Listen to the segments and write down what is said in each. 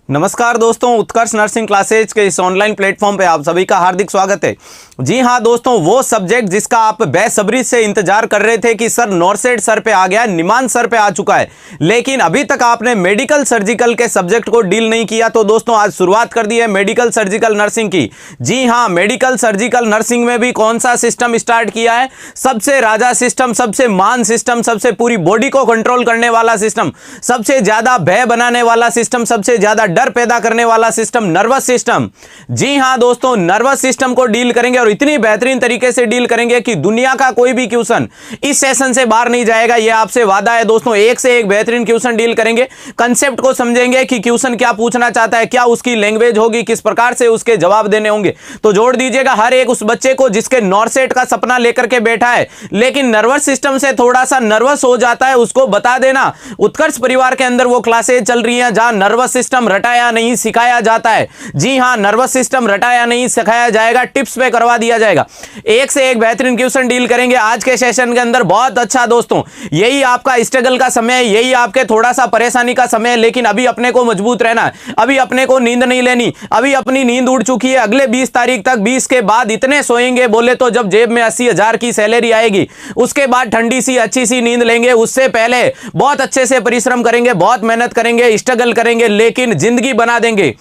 नमस्कार दोस्तों, उत्कर्ष nursing classes के इस ऑनलाइन प्लेटफॉर्म पे आप सभी का हार्दिक स्वागत है। जी हाँ दोस्तों, वो सब्जेक्ट जिसका आप बेसब्री से इंतजार कर रहे थे कि सर नॉर्सेट सर पे आ गया, निमांश सर पे आ चुका है, लेकिन अभी तक आपने मेडिकल सर्जिकल के सब्जेक्ट को डील नहीं किया। तो दोस्तों आज शुरुआत कर दी है मेडिकल सर्जिकल नर्सिंग की। जी हाँ, मेडिकल सर्जिकल नर्सिंग में भी कौन सा सिस्टम स्टार्ट किया है? सबसे राजा सिस्टम, सबसे मान सिस्टम, सबसे पूरी बॉडी को कंट्रोल करने वाला सिस्टम, सबसे ज्यादा भय बनाने वाला सिस्टम, सबसे ज्यादा डर पैदा करने वाला सिस्टम, नर्वस सिस्टम। जी हां दोस्तों, नर्वस सिस्टम को डील करेंगे और इतनी बेहतरीन तरीके से डील करेंगे कि दुनिया का कोई भी क्वेश्चन इस सेशन से बाहर नहीं जाएगा, यह आपसे वादा है दोस्तों। एक से एक बेहतरीन क्वेश्चन डील करेंगे, कंसेप्ट को समझेंगे कि क्वेश्चन क्या पूछना चाहता है, क्या उसकी लैंग्वेज होगी, किस प्रकार से उसके जवाब देने होंगे। तो जोड़ दीजिएगा हर एक उस बच्चे को जिसके नॉर्सेट का सपना लेकर के बैठा है लेकिन नर्वस सिस्टम से थोड़ा सा नर्वस हो जाता है, उसको बता देना उत्कर्ष परिवार के अंदर वो क्लासेज चल रही हैं जहां नर्वस सिस्टम रटाया नहीं सिखाया जाता है। जी हां, नर्वस सिस्टम रटाया नहीं सिखाया जाएगा, टिप्स पे करवा दिया जाएगा। एक से एक बेहतरीन क्वेश्चन डील करेंगे आज के सेशन के अंदर। बहुत अच्छा दोस्तों, यही आपका स्ट्रगल का समय है, यही आपके थोड़ा सा परेशानी का समय है, लेकिन अभी अपने को मजबूत रहना है, अभी अपने को नींद नहीं लेनी, अभी अपनी नींद उड़ चुकी है। अगले 20 तारीख तक, 20 के बाद इतने सोएंगे बोले तो जब जेब में 80,000 की सैलरी आएगी, उसके बाद ठंडी सी अच्छी सी नींद लेंगे। उससे पहले बहुत अच्छे से परिश्रम करेंगे, बहुत मेहनत करेंगे, स्ट्रगल करेंगे, लेकिन जिंदगी बना देंगे।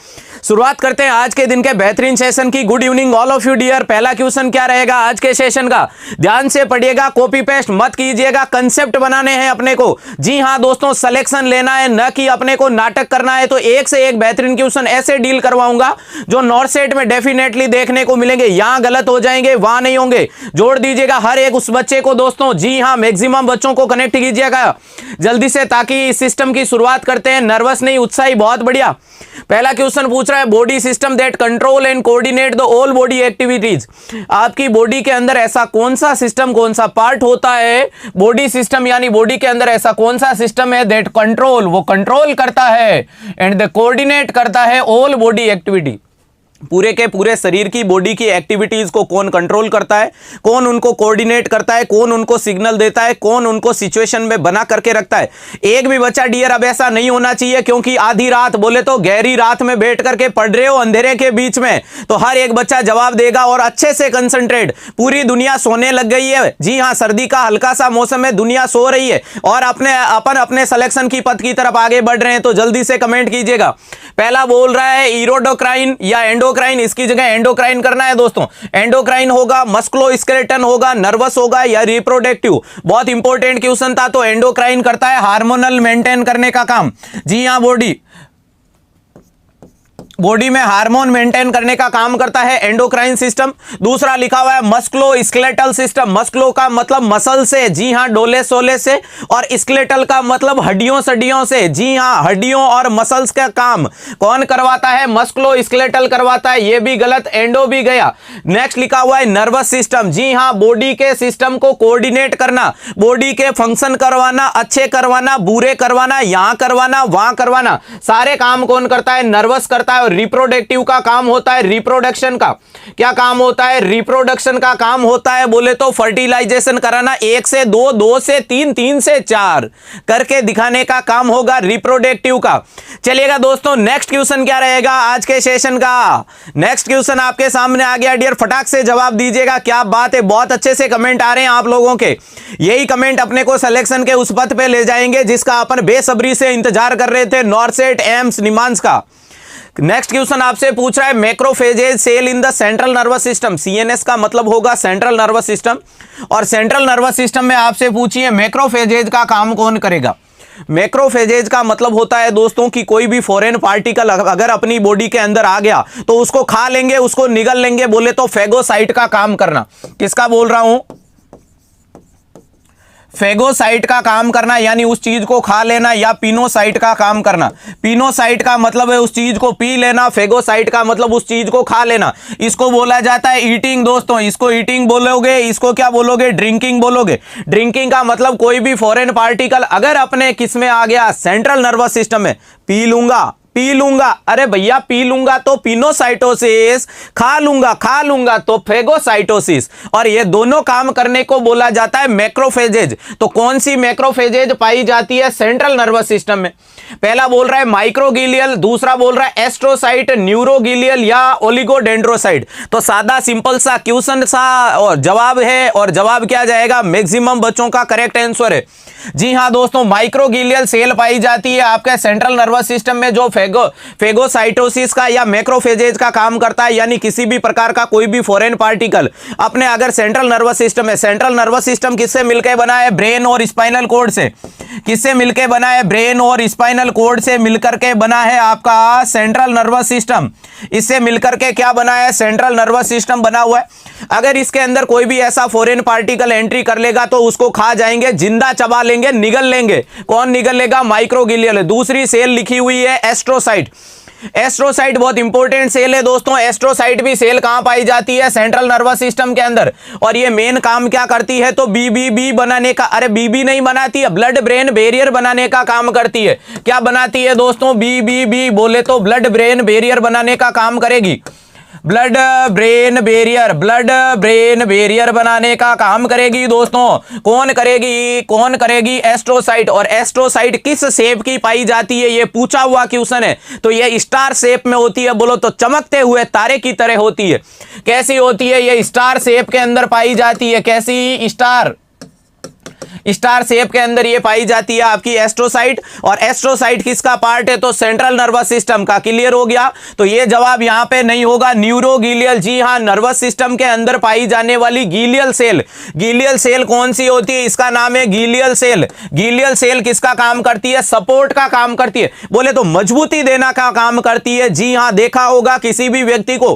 शुरुआत करते हैं आज के दिन के बेहतरीन सेशन की। Good evening all of you dear. पहला क्वेश्चन क्या रहेगा आज के सेशन का? ध्यान से पढ़िएगा, कॉपी पेस्ट मत कीजिएगा, कंसेप्ट बनाने हैं अपने को। जी हां दोस्तों, सिलेक्शन लेना है, न कि अपने को नाटक करना है। तो एक से एक बेहतरीन क्वेश्चन ऐसे डील करवाऊंगा जो नॉर्सेट में डेफिनेटली देखने को मिलेंगे। यहां गलत हो जाएंगे, वहां नहीं होंगे। जोड़ दीजिएगा हर एक उस बच्चे को दोस्तों। जी हां, मैक्सिमम बच्चों को कनेक्ट कीजिएगा जल्दी से, ताकि इस सिस्टम की शुरुआत करते हैं। नर्वस नहीं, उत्साही। बहुत बढ़िया। पहला क्वेश्चन पूछ रहा है, body system that control and coordinate the all body activities. आपकी बॉडी के अंदर ऐसा कौन सा सिस्टम, कौन सा पार्ट होता है? बॉडी सिस्टम यानी बॉडी के अंदर ऐसा कौन सा सिस्टम है दैट कंट्रोल, वो कंट्रोल करता है, एंड द कोऑर्डिनेट करता है ऑल बॉडी एक्टिविटी। पूरे के पूरे शरीर की बॉडी की एक्टिविटीज को कौन कंट्रोल करता है, कौन उनको कोऑर्डिनेट करता है, कौन उनको सिग्नल देता है, कौन उनको सिचुएशन में बना करके रखता है। एक भी बच्चा डियर अब ऐसा नहीं होना चाहिए, क्योंकि आधी रात बोले तो गहरी रात में बैठ करके पढ़ रहे हो अंधेरे के बीच में, तो हर एक बच्चा जवाब देगा और अच्छे से कंसंट्रेट। पूरी दुनिया सोने लग गई है। जी हां, सर्दी का हल्का सा मौसम है, दुनिया सो रही है और अपने सिलेक्शन की पथ की तरफ आगे बढ़ रहे हैं। तो जल्दी से कमेंट कीजिएगा। पहला बोल रहा है इरोडोक्राइन या एंडोक्राइन, इसकी जगह एंडोक्राइन करना है दोस्तों। एंडोक्राइन होगा, मस्कुलोस्केलेटन होगा, नर्वस होगा या रिप्रोडक्टिव। बहुत इंपॉर्टेंट क्वेश्चन था। तो एंडोक्राइन करता है हार्मोनल मेंटेन करने का काम। जी हां, बॉडी में हार्मोन मेंटेन करने का काम करता है एंडोक्राइन सिस्टम। दूसरा लिखा हुआ है मस्कुलोस्केलेटल सिस्टम। मस्कुलो का मतलब मसल से, जी हां, डोले सोले से, और स्केलेटल का मतलब हड्डियों सड्डियों से। जी हां, हड्डियों और मसल्स का काम कौन करवाता है? मस्कुलोस्केलेटल करवाता है। यह भी गलत, एंडो भी गया। नेक्स्ट लिखा हुआ है नर्वस सिस्टम। जी हां, बॉडी के सिस्टम को कोऑर्डिनेट करना, बॉडी के फंक्शन करवाना, अच्छे करवाना, बुरे करवाना, यहां करवाना, वहां करवाना, सारे काम कौन करता है? नर्वस करता है। रिप्रोडक्टिव का काम होता है रिप्रोडक्शन का। क्या काम होता है? रिप्रोडक्शन का काम होता है बोले तो फर्टिलाइजेशन कराना। 1 से 2, 2 से 3, 3 से 4 करके दिखाने का काम होगा रिप्रोडक्टिव का। चलिएगा दोस्तों, नेक्स्ट क्वेश्चन क्या रहेगा आज के सेशन का? नेक्स्ट क्वेश्चन आपके सामने आ गया डियर, फटाक से जवाब दीजिएगा। क्या बात है, बहुत अच्छे से कमेंट आ रहे हैं आप लोगों के। यही कमेंट अपने को सिलेक्शन के उस पथ पे ले जाएंगे जिसका अपन बेसब्री से इंतजार कर रहे थे, नॉर्सेट एम्स निमांश का। नेक्स्ट क्वेश्चन आपसे पूछ रहा है macrophages cell in the central nervous system. CNS का मतलब होगा सेंट्रल नर्वस सिस्टम, और सेंट्रल नर्वस सिस्टम में आपसे पूछिए मैक्रोफेजेज का काम कौन करेगा? मैक्रोफेजेज का मतलब होता है दोस्तों कि कोई भी फॉरेन पार्टिकल अगर अपनी बॉडी के अंदर आ गया तो उसको खा लेंगे, उसको निगल लेंगे, बोले तो फेगोसाइट का काम करना। किसका बोल रहा हूं? फेगोसाइट का काम करना, यानी उस चीज को खा लेना, या पिनोसाइट का काम करना। पिनोसाइट का मतलब है उस चीज को पी लेना, फेगोसाइट का मतलब उस चीज को खा लेना। इसको बोला जाता है ईटिंग दोस्तों। इसको ईटिंग बोलोगे, इसको क्या बोलोगे? ड्रिंकिंग बोलोगे। ड्रिंकिंग का मतलब कोई भी फॉरेन पार्टिकल अगर अपने किस में आ गया? सेंट्रल नर्वस सिस्टम में, पी लूंगा, पी लूंगा, अरे भैया पी लूंगा तो पिनोसाइटोसिस, खा लूंगा तो फेगोसाइटोसिस, और ये दोनों काम करने को बोला जाता है मैक्रोफेजेज। तो कौन सी मैक्रोफेजेज पाई जाती है सेंट्रल नर्वस सिस्टम में? पहला बोल रहा है माइक्रोगिलियल, दूसरा बोल रहा है एस्ट्रोसाइट, न्यूरोगिलियल या ओलिगोडेंड्रोसाइट। तो सादा सिंपल सा क्वेश्चन सा और जवाब है, और जवाब क्या जाएगा? मैक्सिमम बच्चों का करेक्ट आंसर है। जी हां दोस्तों, माइक्रोगिलियल सेल पाई जाती है आपके सेंट्रल नर्वस सिस्टम में जो फेगोसाइटोसिस का या मैक्रोफेजेज का काम करता है, यानी किसी भी प्रकार का कोई भी फॉरेन पार्टिकल अपने अगर सेंट्रल नर्वस सिस्टम है, सेंट्रल नर्वस सिस्टम किससे मिलकर बना है? ब्रेन और स्पाइनल कॉर्ड से। किससे मिलकर बना है? ब्रेन और स्पाइनल कॉर्ड से मिलकर के बना है आपका सेंट्रल नर्वस सिस्टम। इससे मिलकर के क्या बना है? सेंट्रल नर्वस सिस्टम बना हुआ है। अगर इसके अंदर कोई भी ऐसा फॉरेन पार्टिकल एंट्री कर लेगा तो उसको खा जाएंगे, जिंदा चबा लेंगे, निगल लेंगे। कौन निगल लेगा? माइक्रोगिलियल। दूसरी सेल लिखी हुई है एस्ट्रोसाइट। एस्ट्रोसाइट बहुत इंपॉर्टेंट सेल है दोस्तों। एस्ट्रोसाइट भी सेल कहां पाई जाती है? सेंट्रल नर्वस सिस्टम के अंदर। और ये मेन काम क्या करती है? तो बीबीबी बनाने का, अरे बीबी नहीं बनाती है, ब्लड ब्रेन बैरियर बनाने का काम करती है। क्या बनाती है दोस्तों? बीबीबी बोले तो ब्लड ब्रेन बैरियर बनाने का काम करेगी। ब्लड ब्रेन बैरियर बनाने का काम करेगी दोस्तों। कौन करेगी? एस्ट्रोसाइट। और एस्ट्रोसाइट किस शेप की पाई जाती है? ये पूछा हुआ क्वेश्चन है। तो ये स्टार शेप में होती है, बोलो तो चमकते हुए तारे की तरह होती है। कैसी होती है? ये स्टार शेप के अंदर पाई जाती है। कैसी? स्टार शेप के अंदर ये पाई जाती है आपकी एस्ट्रोसाइट। और एस्ट्रोसाइट किसका पार्ट है? तो सेंट्रल नर्वस सिस्टम का। क्लियर हो गया? तो ये जवाब यहां पे नहीं होगा। न्यूरोगिलियल, जी हां, नर्वस सिस्टम के अंदर पाई जाने वाली गीलियल सेल। गीलियल सेल कौन सी होती है? इसका नाम है गीलियल सेल। गीलियल सेल किसका काम करती है? सपोर्ट का काम करती है, बोले तो मजबूती देना का काम करती है। जी हां, देखा होगा किसी भी व्यक्ति को,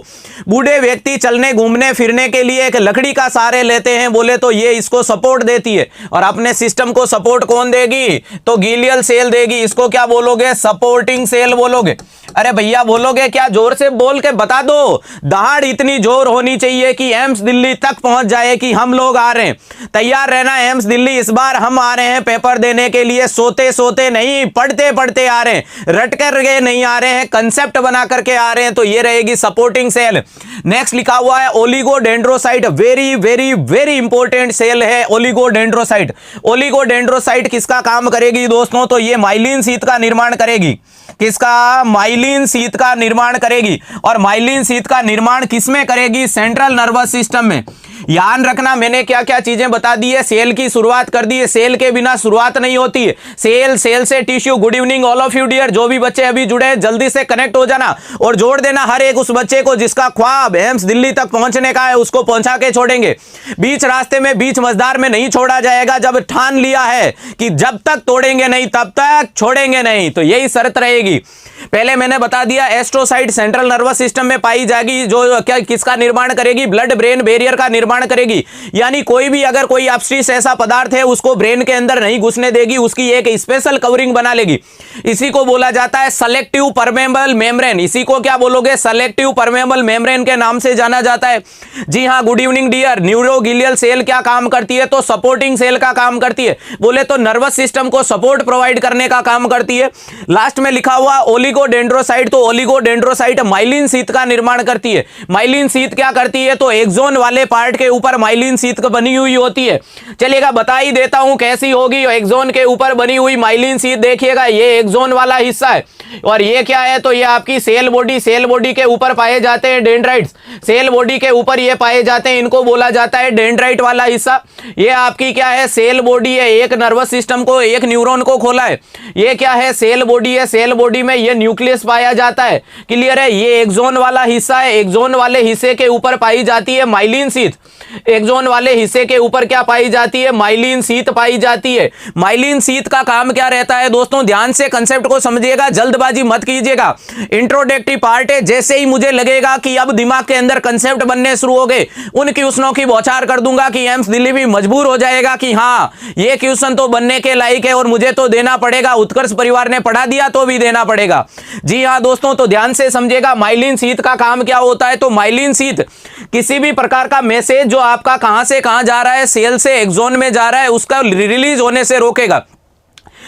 बूढ़े व्यक्ति चलने घूमने फिरने के लिए एक लकड़ी का सहारे लेते हैं, बोले तो ये इसको सपोर्ट देती है। और अपने सिस्टम को सपोर्ट कौन देगी? तो गीलियल सेल देगी। इसको क्या बोलोगे? सपोर्टिंग सेल बोलोगे। अरे भैया बोलोगे क्या? जोर से बोल के बता दो। दहाड़ इतनी जोर होनी चाहिए कि एम्स दिल्ली तक पहुंच जाए कि हम लोग आ रहे हैं। तैयार रहना एम्स दिल्ली, इस बार हम आ रहे हैं पेपर देने के लिए। सोते सोते नहीं, पढ़ते पढ़ते आ रहे हैं, रट करके नहीं आ रहे हैं, कंसेप्ट बना करके आ रहे हैं। तो ये रहेगी सपोर्टिंग सेल। नेक्स्ट लिखा हुआ है oligodendrocyte. Very very very important cell है ओलिगोडेंड्रोसाइट। ओलिगोडेंड्रोसाइट किसका काम करेगी दोस्तों? तो ये माइलिन शीथ का निर्माण करेगी। किसका? माइलिन शीथ का निर्माण करेगी। और माइलिन शीथ का निर्माण किसमें करेगी? सेंट्रल नर्वस सिस्टम में। ध्यान रखना, मैंने क्या क्या चीजें बता दी है। सेल की शुरुआत कर दी है, सेल के बिना शुरुआत नहीं होती है। सेल से tissue. Good evening all of you dear. जो भी बच्चे अभी जुड़े हैं जल्दी से कनेक्ट हो जाना और जोड़ देना हर एक उस बच्चे को जिसका ख्वाब एम्स दिल्ली तक पहुंचने का है, उसको पहुंचा के छोड़ेंगे। बीच रास्ते में, बीच मझधार में नहीं छोड़ा जाएगा। जब ठान लिया है कि जब तक तोड़ेंगे नहीं तब तक छोड़ेंगे नहीं, तो यही शर्त रहेगी। पहले मैंने बता दिया एस्ट्रोसाइट सेंट्रल नर्वस सिस्टम में पाई जाएगी, जो क्या किसका निर्माण करेगी? ब्लड ब्रेन बैरियर का निर्माण करेगी। यानी कोई भी अगर कोई अपशिष्ट ऐसा पदार्थ है उसको ब्रेन के अंदर नहीं घुसने देगी, उसकी एक स्पेशल कवरिंग बना लेगी। इसी को बोला जाता है सेलेक्टिव परमेबल मेम्ब्रेन। इसी को क्या बोलोगे? सेलेक्टिव परमेबल मेम्ब्रेन के नाम से जाना जाता है। जी हां, good evening dear. Neuroglial cell क्या काम करती है? तो सपोर्टिंग सेल का काम करती है, बोले तो नर्वस सिस्टम को सपोर्ट प्रोवाइड करने का काम करती है। लास्ट में लिखा हुआ ओलिगोडेंड्रोसाइट। तो ओलिगोडेंड्रोसाइट माइलिन शीथ का निर्माण करती है। माइलिन शीथ क्या करती है? तो एक्सोन वाले पार्ट के ऊपर माइलिन शीथ बनी हुई होती है। चलिएगा बता ही देता हूं कैसी होगी। एक्सोन के ऊपर बनी हुई माइलिन शीथ देखिएगा, ये एक्सोन वाला हिस्सा है। और ये क्या है? तो ये आपकी सेल बॉडी। सेल बॉडी के ऊपर पाए जाते हैं डेंड्राइट्स। सेल बॉडी के ऊपर ये पाए जाते हैं, इनको बोला जाता है डेंड्राइट वाला हिस्सा। ये आपकी क्या है? सेल बॉडी है। एक नर्वस सिस्टम को, एक न्यूरॉन को खोला है। ये क्या है? सेल बॉडी है। सेल बॉडी में ये न्यूक्लियस पाया जाता है। क्लियर है? ये एक्सोन वाला हिस्सा है। एक्सोन वाले हिस्से के ऊपर पाई जाती है माइलिन शीथ। एक्सोन वाले हिस्से के ऊपर क्या पाई जाती है? माइलिन शीथ पाई जाती है। माइलिन शीथ का काम क्या रहता है दोस्तों? ध्यान से कंसेप्ट को समझिएगा, जल्दबाजी मत कीजिएगा। इंट्रोडक्टरी पार्ट है। जैसे ही मुझे लगेगा कि अब दिमाग के अंदर कंसेप्ट बनने शुरू हो गए, उन क्वेश्चनों की बौछार कर दूंगा कि एम्स दिल्ली भी मजबूर हो जाएगा कि हाँ ये क्वेश्चन तो बनने के लायक है और मुझे तो देना पड़ेगा। उत्कर्ष परिवार ने पढ़ा दिया तो भी देना पड़ेगा। जी हाँ दोस्तों, तो ध्यान से समझिएगा माइलिन शीथ का काम क्या होता है। तो माइलिन शीथ किसी भी प्रकार का मैसेज जो आपका कहां से कहां जा रहा है, सेल से एक्सोन में जा रहा है, उसका रिलीज होने से रोकेगा।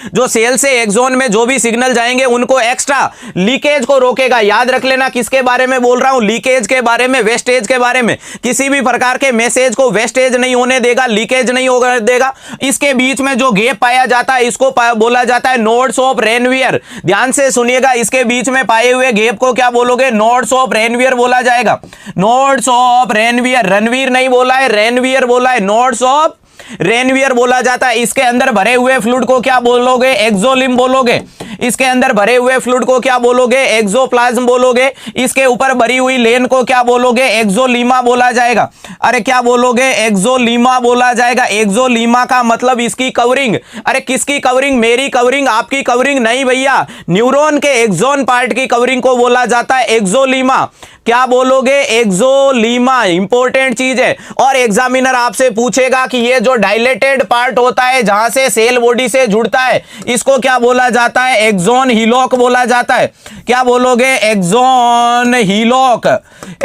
जो सेल से एक्सोन में जो भी सिग्नल जाएंगे उनको एक्स्ट्रा लीकेज को रोकेगा। याद रख लेना किसके बारे में बोल रहा हूं, लीकेज के बारे में, वेस्टेज के बारे में। किसी भी प्रकार के मैसेज को वेस्टेज नहीं होने देगा, लीकेज नहीं होने देगा। इसके बीच में जो गैप पाया जाता है इसको बोला जाता है नोड्स ऑफ रेनवियर। ध्यान से सुनिएगा, इसके बीच में पाए हुए गैप को क्या बोलोगे, नोड्स ऑफ रेनवियर बोला जाएगा। नोड्स ऑफ रेनवियर, रणवीर नहीं बोला है, रेनवियर बोला है, नोड्स ऑफ रेनवियर बोला जाता है। इसके अंदर भरे हुए फ्लूइड को क्या बोलोगे, एक्सोलिम बोलोगे। इसके अंदर भरे हुए फ्लूइड को क्या बोलोगे, एक्सोप्लाज्म बोलोगे। इसके ऊपर भरी हुई लेन को क्या बोलोगे, एक्सोलीमा बोला जाएगा। अरे क्या बोलोगे, एक्सोलीमा बोला जाएगा। एक्सोलीमा का मतलब इसकी कवरिंग। अरे किसकी कवरिंग, मेरी कवरिंग, आपकी कवरिंग नहीं भैया, न्यूरॉन के एक्सोन पार्ट की कवरिंग को बोला जाता है एक्सोलीमा। क्या बोलोगे, एक्सोलीमा। इंपॉर्टेंट चीज है। और एग्जामिनर आपसे पूछेगा कि ये जो डायलेटेड पार्ट होता है जहां से सेल बॉडी से जुड़ता है इसको क्या बोला जाता है, एक्सोन हीलॉक बोला जाता है। क्या बोलोगे, एक्सोन हीलॉक।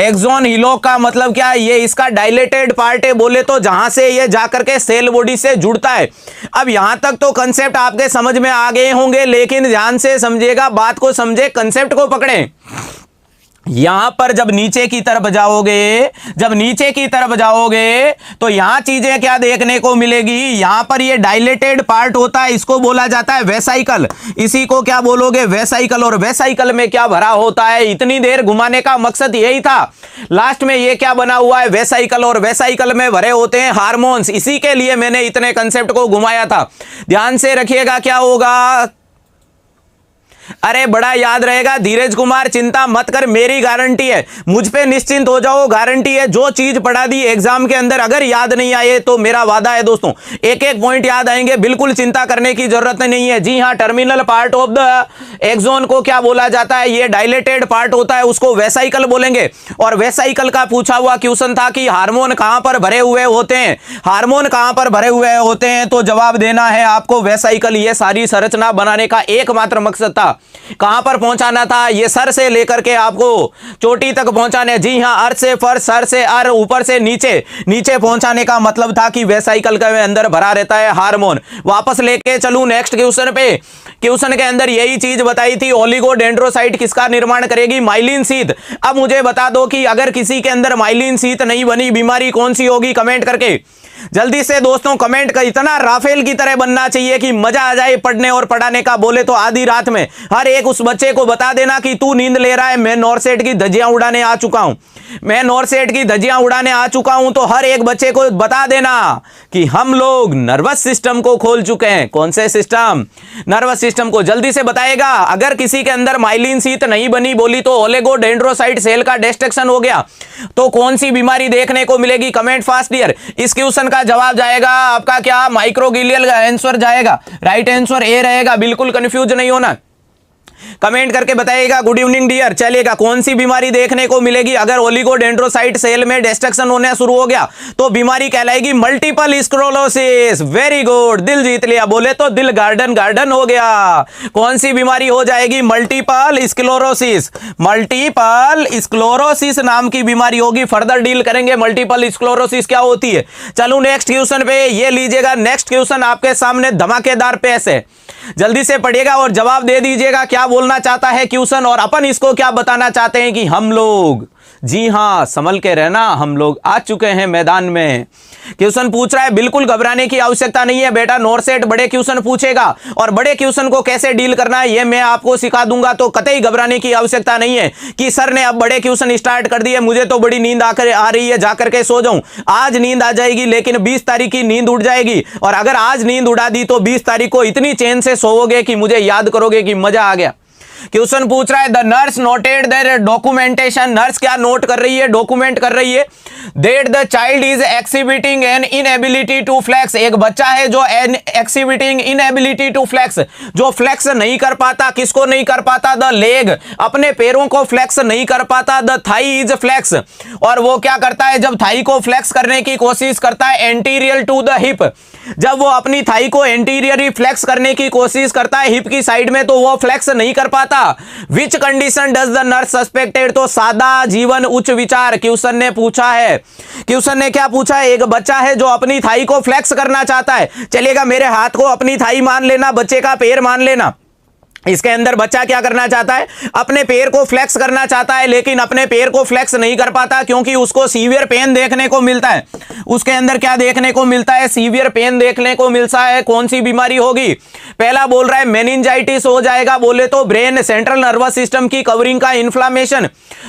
एक्सोन हीलॉक का मतलब क्या है, ये इसका डायलेटेड पार्ट है बोले तो जहां से ये जाकर के सेल बॉडी से जुड़ता है। अब यहां तक तो कंसेप्ट आपके समझ में आ गए होंगे, लेकिन ध्यान से समझिएगा, बात को समझे, कंसेप्ट को पकड़ें। यहां पर जब नीचे की तरफ जाओगे, जब नीचे की तरफ जाओगे तो यहां चीजें क्या देखने को मिलेगी, यहां पर ये डायलेटेड पार्ट होता है, इसको बोला जाता है वेसाइकल। इसी को क्या बोलोगे, वेसाइकल। और वेसाइकल में क्या भरा होता है, इतनी देर घुमाने का मकसद यही था। लास्ट में ये क्या बना हुआ है, वेसाइकल। और वेसाइकल में भरे होते हैं हार्मोन्स। इसी के लिए मैंने इतने कंसेप्ट को घुमाया था। ध्यान से रखिएगा क्या होगा, अरे बड़ा याद रहेगा। धीरज कुमार चिंता मत कर, मेरी गारंटी है, मुझ पे निश्चिंत हो जाओ, गारंटी है। जो चीज पढ़ा दी एग्जाम के अंदर अगर याद नहीं आए तो मेरा वादा है दोस्तों एक एक पॉइंट याद आएंगे, बिल्कुल चिंता करने की जरूरत नहीं है। जी हां, terminal part of the axon को क्या बोला जाता है, ये डायलेटेड पार्ट होता है, उसको वेसाइकल बोलेंगे। और वेसाइकल का पूछा हुआ क्वेश्चन था कि हार्मोन कहां पर भरे हुए होते हैं, हार्मोन कहां पर भरे हुए होते हैं, तो जवाब देना है आपको वेसाइकल। ये सारी संरचना बनाने का एकमात्र मकसद था। कहां पर पहुंचाना था, ये सर से लेकर के आपको चोटी तक पहुंचाने। जी हां, अर्थ से फर्श, सर से अर, ऊपर से नीचे, नीचे पहुंचाने का मतलब था कि वेसाइकल के अंदर भरा रहता है हार्मोन। वापस लेके चलूं नेक्स्ट क्वेश्चन पे। क्वेश्चन के अंदर यही चीज बताई थी, ओलिगोडेंड्रोसाइट किसका निर्माण करेगी, माइलिन शीथ। अब मुझे बता दो कि अगर किसी के अंदर माइलिन शीथ नहीं बनी, बीमारी कौन सी होगी, कमेंट करके जल्दी से दोस्तों कमेंट कर। इतना राफेल की तरह बनना चाहिए कि मजा आ जाए पढ़ने और पढ़ाने का। बोले तो आधी रात में हर एक उस बच्चे को बता देना कि तू नींद ले रहा है, मैं नॉरसेट की धज्जियां उड़ाने आ चुका हूं, मैं नॉरसेट की धज्जियां उड़ाने आ चुका हूं। तो हर एक बच्चे को बता देना कि हम लोग नर्वस सिस्टम को खोल चुके हैं। कौन से सिस्टम, नर्वस सिस्टम को। जल्दी से बताएगा। अगर किसी के अंदर माइलिन शीथ नहीं बनी बोली तो ओलिगोडेंड्रोसाइट सेल का डिस्ट्रक्शन हो गया तो कौन सी बीमारी देखने को मिलेगी, कमेंट फास्ट डियर। इस क्वेश्चन का जवाब जाएगा आपका क्या, माइक्रोगिलियल आंसर जाएगा, राइट आंसर ए रहेगा। बिल्कुल कंफ्यूज नहीं होना, कमेंट करके बताइएगा। Good evening dear. चलेगा, कौन सी बीमारी देखने को मिलेगी अगर ओलिगोडेंड्रोसाइट सेल में डिस्ट्रक्शन होना शुरू हो गया, तो बीमारी कहलाएगी मल्टीपल स्क्लेरोसिस। वेरी गुड, दिल जीत लिया, बोले तो दिल गार्डन गार्डन हो गया। कौन सी बीमारी हो जाएगी, मल्टीपल स्क्लेरोसिस। मल्टीपल स्क्लेरोसिस नाम की बीमारी होगी। फर्दर डील करेंगे मल्टीपल स्क्लेरोसिस क्या होती है। चलो नेक्स्ट क्वेश्चन पे, ये लीजिएगा। नेक्स्ट क्वेश्चन आपके सामने धमाकेदार पेश है, जल्दी से पढ़िएगा और जवाब दे दीजिएगा क्या बोलना चाहता है क्वेश्चन और अपन इसको क्या बताना चाहते हैं कि हम लोग, जी हां संभल के रहना, हम लोग आ चुके हैं मैदान में। क्वेश्चन पूछ रहा है, बिल्कुल घबराने की आवश्यकता नहीं है बेटा, नॉरसेट बड़े क्वेश्चन पूछेगा और बड़े क्वेश्चन को कैसे डील करना है ये मैं आपको सिखा दूंगा। तो कतई घबराने की आवश्यकता नहीं है कि सर ने अब बड़े क्वेश्चन स्टार्ट कर दिए, मुझे तो बड़ी नींद आ रही है, जाकर के सो जाऊं। आज नींद आ जाएगी लेकिन 20 तारीख की नींद उड़ जाएगी, और अगर आज नींद उड़ा दी तो 20 तारीख को इतनी चैन से सोओगे कि मुझे याद करोगे कि मजा आ गया। क्वेश्चन पूछ रहा है, the nurse noted their documentation. Nurse क्या नोट कर रही है, डॉक्यूमेंट कर रही है। That the child is exhibiting an inability to flex. एक बच्चा है जो एक्सिबिटिंग इनएबिलिटी टू फ्लेक्स, जो फ्लेक्स नहीं कर पाता। किसको नहीं कर पाता, द लेग, अपने पैरों को फ्लेक्स नहीं कर पाता। द थाई इज फ्लेक्स, और वो क्या करता है जब थाई को फ्लेक्स करने की कोशिश करता है, एंटीरियर टू द हिप, जब वो अपनी थाई को एंटीरियरली फ्लेक्स करने की कोशिश करता है हिप की साइड में, तो वो फ्लेक्स नहीं कर पाता। Which condition does the nurse suspected? तो सादा जीवन उच्च विचार क्वेश्चन ने पूछा है। क्वेश्चन ने क्या पूछा है? एक बच्चा है जो अपनी थाई को फ्लेक्स करना चाहता है। चलिएगा, मेरे हाथ को अपनी थाई मान लेना, बच्चे का पैर मान लेना। इसके अंदर बच्चा क्या करना चाहता है? अपने पैर को फ्लेक्स करना चाहता है, लेकिन अपने पैर को फ्लेक्स नहीं कर पाता क्योंकि उसको सीवियर पेन देखने को मिलता है। उसके अंदर क्या देखने को मिलता है? सीवियर पेन देखने को मिलता है। कौन सी बीमारी होगी? पहला बोल रहा है मेनिंजाइटिस हो जाएगा, बोले तो ब्रेन सेंट्रल नर्वस सिस्टम की कवरिंग का इन्फ्लामेशन।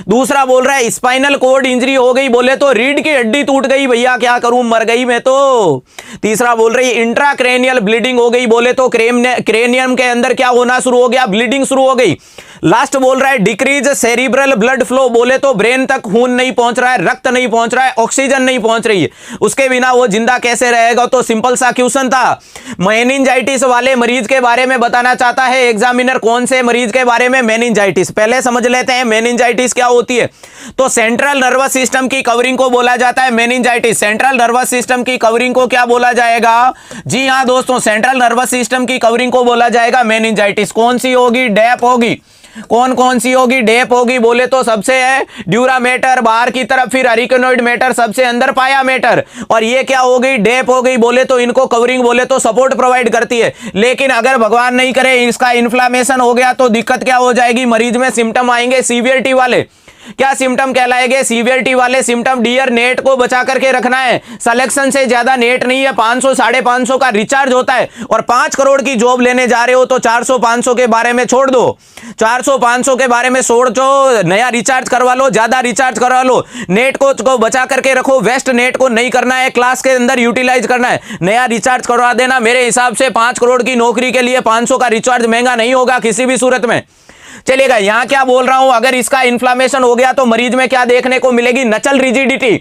दूसरा बोल रहा है स्पाइनल कॉर्ड इंजरी हो गई, बोले तो रीढ़ की हड्डी टूट गई, भैया क्या करूं, मर गई मैं तो। तीसरा बोल रही इंट्राक्रेनियल ब्लीडिंग हो गई, बोले तो क्रेनियम के अंदर क्या होना शुरू हो गया? ब्लीडिंग शुरू हो गई। लास्ट बोल रहा है डिक्रीज सेरिब्रल ब्लड फ्लो, बोले तो ब्रेन तक खून नहीं पहुंच रहा है, रक्त नहीं पहुंच रहा है, ऑक्सीजन नहीं पहुंच रही है, उसके बिना वो जिंदा कैसे रहेगा? तो सिंपल सा क्वेश्चन था। मेनिंजाइटिस वाले मरीज के बारे में बताना चाहता है एग्जामिनर। कौन से मरीज के बारे में? मेनिंजाइटिस। पहले समझ लेते हैं मेनिंजाइटिस क्या होती है। तो सेंट्रल नर्वस सिस्टम की कवरिंग को बोला जाता है मेनिंजाइटिस। सेंट्रल नर्वस सिस्टम की कवरिंग को क्या बोला जाएगा? जी हां दोस्तों, सेंट्रल नर्वस सिस्टम की कवरिंग को बोला जाएगा मेनिंजाइटिस। कौन सी होगी? डेप होगी। कौन कौन सी होगी? डेप होगी, बोले तो सबसे है ड्यूरा मैटर बाहर की तरफ, फिर अरिकेनोइड मैटर सबसे अंदर पाया मैटर, और ये क्या हो गई? डेप हो गई। बोले तो इनको कवरिंग बोले तो सपोर्ट प्रोवाइड करती है। लेकिन अगर भगवान नहीं करे इसका इन्फ्लामेशन हो गया तो दिक्कत क्या हो जाएगी? मरीज में सिम्टम आएंगे सीवियरिटी वाले। क्या सिम्टम कहलाएंगे? सीवियरिटी वाले सिम्टम। डियर, नेट को बचा करके रखना है। सिलेक्शन से ज्यादा नेट नहीं है, 500 550 का रिचार्ज होता है, और 5 करोड़ की जॉब लेने जा रहे हो तो 400 500 के बारे में छोड़ दो। 400 500 के बारे में छोड़ दो, नया रिचार्ज करवा लो, ज्यादा रिचार्ज करवा लो। नेट को बचा करके रखो। वेस्ट नेट को नहीं करना है, क्लास के अंदर यूटिलाइज करना है। नया रिचार्ज करवा देना। मेरे हिसाब से 5 करोड़ की नौकरी के लिए 500 का रिचार्ज महंगा नहीं होगा किसी भी सूरत में। चलिएगा, यहां क्या बोल रहा हूं? अगर इसका इन्फ्लामेशन हो गया तो मरीज में क्या देखने को मिलेगी? नचल रिजिडिटी।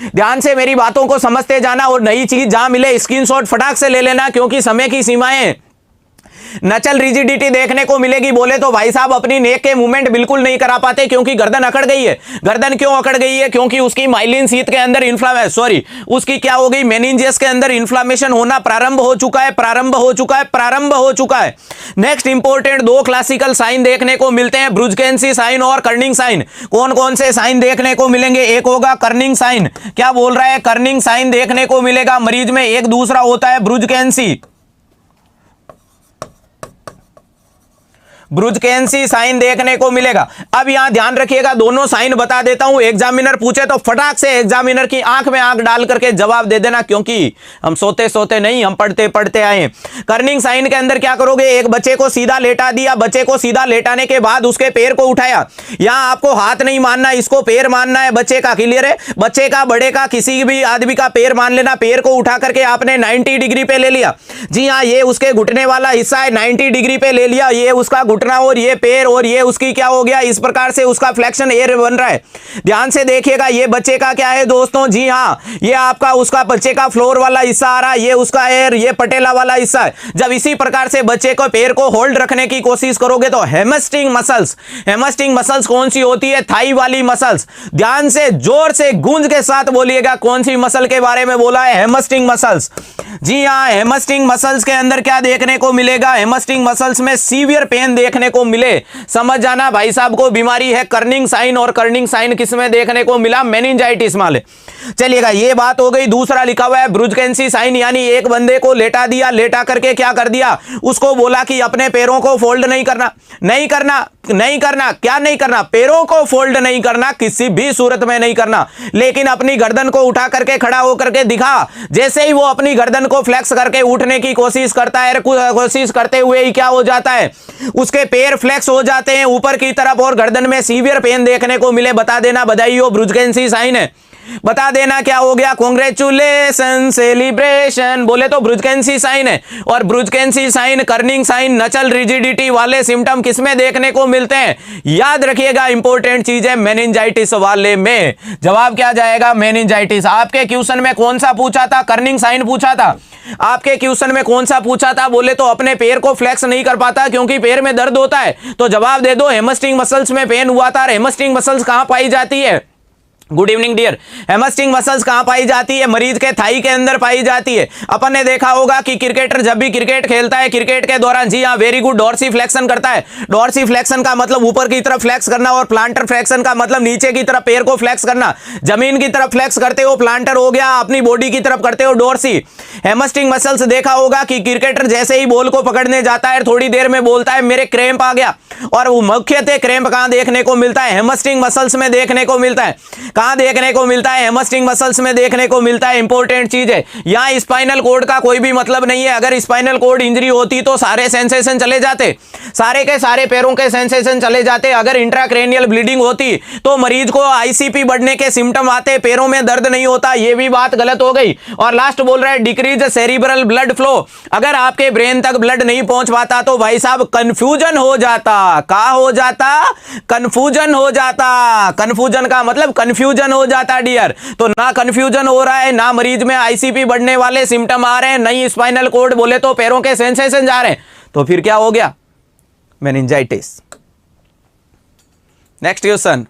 ध्यान से मेरी बातों को समझते जाना, और नई चीज जहां मिले स्क्रीनशॉट फटाक से ले लेना, क्योंकि समय की सीमाएं। नचल रिजिडिटी देखने को मिलेगी, बोले तो भाई साहब अपनी नेक के मूवमेंट बिल्कुल नहीं करा पाते क्योंकि गर्दन अकड़ गई है। गर्दन क्यों अकड़ गई है? क्योंकि उसकी माइलिन शीथ के अंदर उसकी क्या हो गई? मेनिंजेस के अंदर इन्फ्लामेशन होना प्रारंभ हो चुका है। नेक्स्ट इंपॉर्टेंट 2 क्लासिकल साइन देखने को मिलते हैं, ब्रुजकेंसी साइन और कर्निंग साइन। कौन कौन से साइन देखने को मिलेंगे? एक होगा कर्निंग साइन। क्या बोल रहा है? कर्निंग साइन देखने को मिलेगा मरीज में। एक दूसरा होता है ब्रुजकेंसी साइन देखने को मिलेगा। अब यहां ध्यान रखिएगा, दोनों साइन बता देता हूं। एग्जामिनर पूछे तो फटाक से एग्जामिनर की आंख में आंख डाल करके जवाब दे देना, क्योंकि हम सोते सोते नहीं, हम पढ़ते पढ़ते आए। कर्निंग साइन के अंदर क्या करोगे? एक बच्चे को सीधा लेटा दिया, बच्चे को सीधा लेटाने के बाद उसके पैर को उठाया। यहां आपको हाथ नहीं मानना, इसको पैर मानना है बच्चे का। क्लियर है? बच्चे का, बड़े का, किसी भी आदमी का पैर मान लेना। पैर को उठा करके आपने 90 डिग्री पे ले लिया। जी हाँ, ये उसके घुटने वाला हिस्सा है, 90 डिग्री पे ले लिया। ये उसका घुटना और ये पैर, और ये उसकी क्या हो गया? इस प्रकार से उसका फ्लेक्शन एयर बन रहा है। ध्यान से देखिएगा, ये बच्चे का क्या है दोस्तों? जी हाँ, ये आपका उसका बच्चे का फ्लोर वाला हिस्सा आ रहा है, ये उसका एयर, ये पटेला वाला हिस्सा है। जब इसी प्रकार से बच्चे को पैर को होल्ड रखने की कोशिश करोगे तो हैमस्ट्रिंग मसल्स कौन सी होती है? थाई वाली मसल्स। ध्यान से जोर से गूंज के साथ बोलिएगा, कौन सी मसल के बारे में बोला है? Hamstring muscles. जी हाँ, हैमस्ट्रिंग मसल्स के अंदर क्या देखने को मिलेगा? हैमस्ट्रिंग मसल्स में सीवियर पेन देखने को मिले। समझ जाना भाई साहब को बीमारी है कर्निंग साइन, और कर्निंग साइन किसमें देखने को मिला? मेनिंजाइटिस माले। चलिएगा, ये बात हो गई। दूसरा लिखा हुआ है ब्रुजकेंसी साइन, यानी एक बंदे को लेटा दिया, लेटा करके क्या कर दिया? उसको बोला कि अपने पैरों को फोल्ड नहीं करना। क्या नहीं करना? पैरों को फोल्ड नहीं करना, किसी भी सूरत में नहीं करना। लेकिन अपनी गर्दन को उठा करके खड़ा होकर के दिखा। जैसे ही वो अपनी गर्दन को फ्लेक्स करके उठने की कोशिश करता है, कोशिश करते हुए ही क्या हो जाता है? उसके पैर फ्लेक्स हो जाते हैं ऊपर की तरफ, और गर्दन में सीवियर पेन देखने को मिले। बता देना, बधाई हो, ब्रुजकेंसी साइन है। बता देना क्या हो गया? कांग्रेचुलेशन, सेलिब्रेशन, बोले तो ब्रुजकेंसी साइन है। और ब्रुजकेंसी साइन, कर्निंग साइन, नचल रिजिडिटी वाले सिम्टम किसमें देखने को मिलते हैं? याद रखिएगा, इंपॉर्टेंट चीज है मेनिंजाइटिस वाले में। जवाब क्या जाएगा? मेनिंजाइटिस। आपके क्वेश्चन में कौन सा पूछा था? कर्निंग साइन पूछा था। आपके क्वेश्चन में कौन सा पूछा था? बोले तो अपने पैर को फ्लेक्स नहीं कर पाता क्योंकि पैर में दर्द होता है। तो जवाब दे दो, हैमस्ट्रिंग मसल्स में पेन हुआ था। हैमस्ट्रिंग मसल्स कहां पाई जाती है? Good evening dear. Hamstring muscles कहां पाई जाती है? मरीज के थाई के अंदर पाई जाती है। अपन ने देखा होगा कि क्रिकेटर जब भी क्रिकेट खेलता है, क्रिकेट के दौरान, जी हां, वेरी गुड, डॉर्सी फ्लेक्शन करता है। डॉर्सी फ्लेक्शन का मतलब ऊपर की तरफ फ्लेक्स करना और प्लांटर फ्लेक्शन का मतलब नीचे की तरफ पैर को फ्लेक्स करना। जमीन की तरफ फ्लेक्स करते हो प्लांटर हो गया, अपनी बॉडी की तरफ करते हो डॉर्सी। हैमस्ट्रिंग मसल्स देखा होगा कि क्रिकेटर जैसे ही बॉल को पकड़ने जाता है, थोड़ी देर में बोलता है मेरे क्रैम्प आ गया। और वो मुख्यतः क्रैम्प कहां देखने को मिलता है? हैमस्ट्रिंग मसल्स में देखने को मिलता है। कहां देखने को मिलता है? हैमस्ट्रिंग मसल्स में देखने को मिलता है। इंपॉर्टेंट चीज है, यहां स्पाइनल कोड का कोई भी मतलब नहीं है। अगर स्पाइनल कोड इंजरी होती तो सारे सेंसेशन चले जाते, सारे के सारे पैरों के सेंसेशन चले जाते। अगर इंट्राक्रेनियल ब्लीडिंग होती तो मरीज को आईसीपी बढ़ने के सिम्टम आते, पैरों में दर्द नहीं होता। यह भी बात गलत हो गई। और लास्ट बोल रहा है डिक्रीज सेरिब्रल ब्लड फ्लो। अगर आपके ब्रेन तक ब्लड नहीं पहुंच पाता तो भाई साहब कंफ्यूजन हो जाता। क्या हो जाता? कंफ्यूजन हो जाता। कंफ्यूजन का मतलब कंफ्यूजन हो जाता डियर। तो ना कंफ्यूजन हो रहा है, ना मरीज में आईसीपी बढ़ने वाले सिम्टम आ रहे हैं, नहीं स्पाइनल कोड बोले तो पैरों के सेंसेशन जा रहे हैं, तो फिर क्या हो गया? मेनिंजाइटिस। नेक्स्ट क्वेश्चन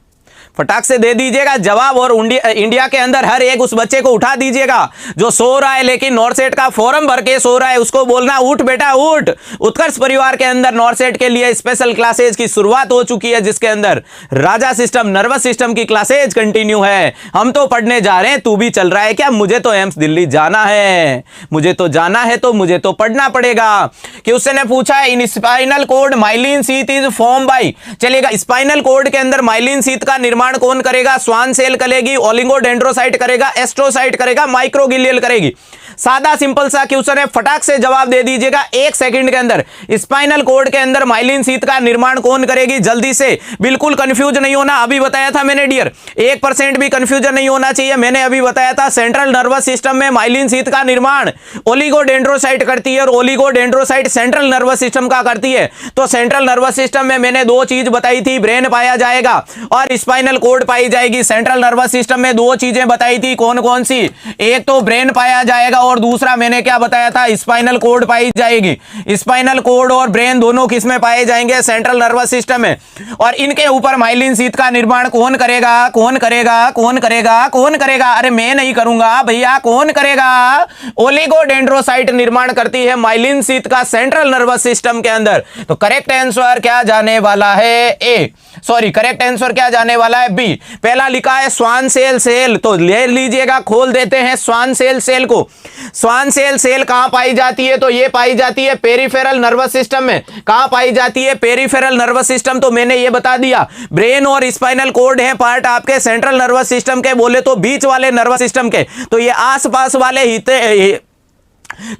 फटाक से दे दीजिएगा जवाब और इंडिया के अंदर हर एक उस बच्चे को उठा दीजिएगा जो सो रहा है लेकिन नॉर्सेट का फॉर्म भर के सो रहा है, उसको बोलना उठ बेटा उठ। उत्कर्ष परिवार के अंदर नॉर्सेट के लिए स्पेशल क्लासेज की शुरुआत हो चुकी है, जिसके अंदर राजा सिस्टम, नर्वस सिस्टम की क्लासेज कंटिन्यू है। हम तो पढ़ने जा रहे हैं, तू भी चल रहा है क्या? मुझे तो एम्स दिल्ली जाना है, मुझे तो जाना है, तो मुझे तो पढ़ना पड़ेगा। कि उसने पूछा है in spinal cord myelin sheath is form by, चलेगा स्पाइनल कोड के अंदर माइलिन शीथ का निर्माण कौन करेगा? स्वान सेल करेगी, ओलिगोडेंड्रोसाइट करेगा, एस्ट्रोसाइट करेगा, माइक्रोगिलियल करेगी। सादा सिंपल सा क्वेश्चन है, फटाक से जवाब दे दीजिएगा 1 सेकंड के अंदर। स्पाइनल कोड के अंदर माइलिन शीथ का निर्माण कौन करेगी? जल्दी से, बिल्कुल कंफ्यूज नहीं होना। अभी बताया था मैंने डियर, 1% भी कंफ्यूजन नहीं होना चाहिए। मैंने अभी बताया था सेंट्रल नर्वस सिस्टम में माइलिन शीथ का निर्माण ओलिगोडेंड्रोसाइट करती है और ओलिगोडेंड्रोसाइट सेंट्रल नर्वस सिस्टम का करती है। तो सेंट्रल नर्वस सिस्टम में मैंने 2 चीज बताई थी, ब्रेन पाया जाएगा और स्पाइनल कोड पाई जाएगी। सेंट्रल नर्वस सिस्टम में 2 चीजें बताई थी, कौन कौन सी? एक तो ब्रेन पाया जाएगा और दूसरा मैंने क्या बताया था? स्पाइनल कोड पाई जाएगी। स्पाइनल कोड और ब्रेन दोनों किस में पाए जाएंगे? सेंट्रल नर्वस सिस्टम में। और इनके ऊपर माइलिन शीथ का निर्माण कौन करेगा? कौन करेगा? कौन करेगा? कौन करेगा? अरे मैं नहीं करूंगा भैया, कौन करेगा? ओलिगोडेंड्रोसाइट निर्माण करती है माइलिन शीथ का सेंट्रल नर्वस सिस्टम के अंदर। तो करेक्ट आंसर क्या जाने वाला है? ए, सॉरी, करेक्ट आंसर क्या जाने वाला है? बी। पहला लिखा है स्वान सेल सेल, तो ले लीजिएगा, खोल देते हैं स्वान सेल सेल को। स्वान सेल सेल कहां पाई जाती है? तो ये पाई जाती है पेरिफेरल नर्वस सिस्टम में। कहां पाई जाती है? Peripheral nervous system. तो मैंने ये बता दिया, ब्रेन और स्पाइनल कोड है पार्ट आपके सेंट्रल नर्वस सिस्टम के, बोले तो बीच वाले नर्वस सिस्टम के। तो ये आसपास वाले हिस्से,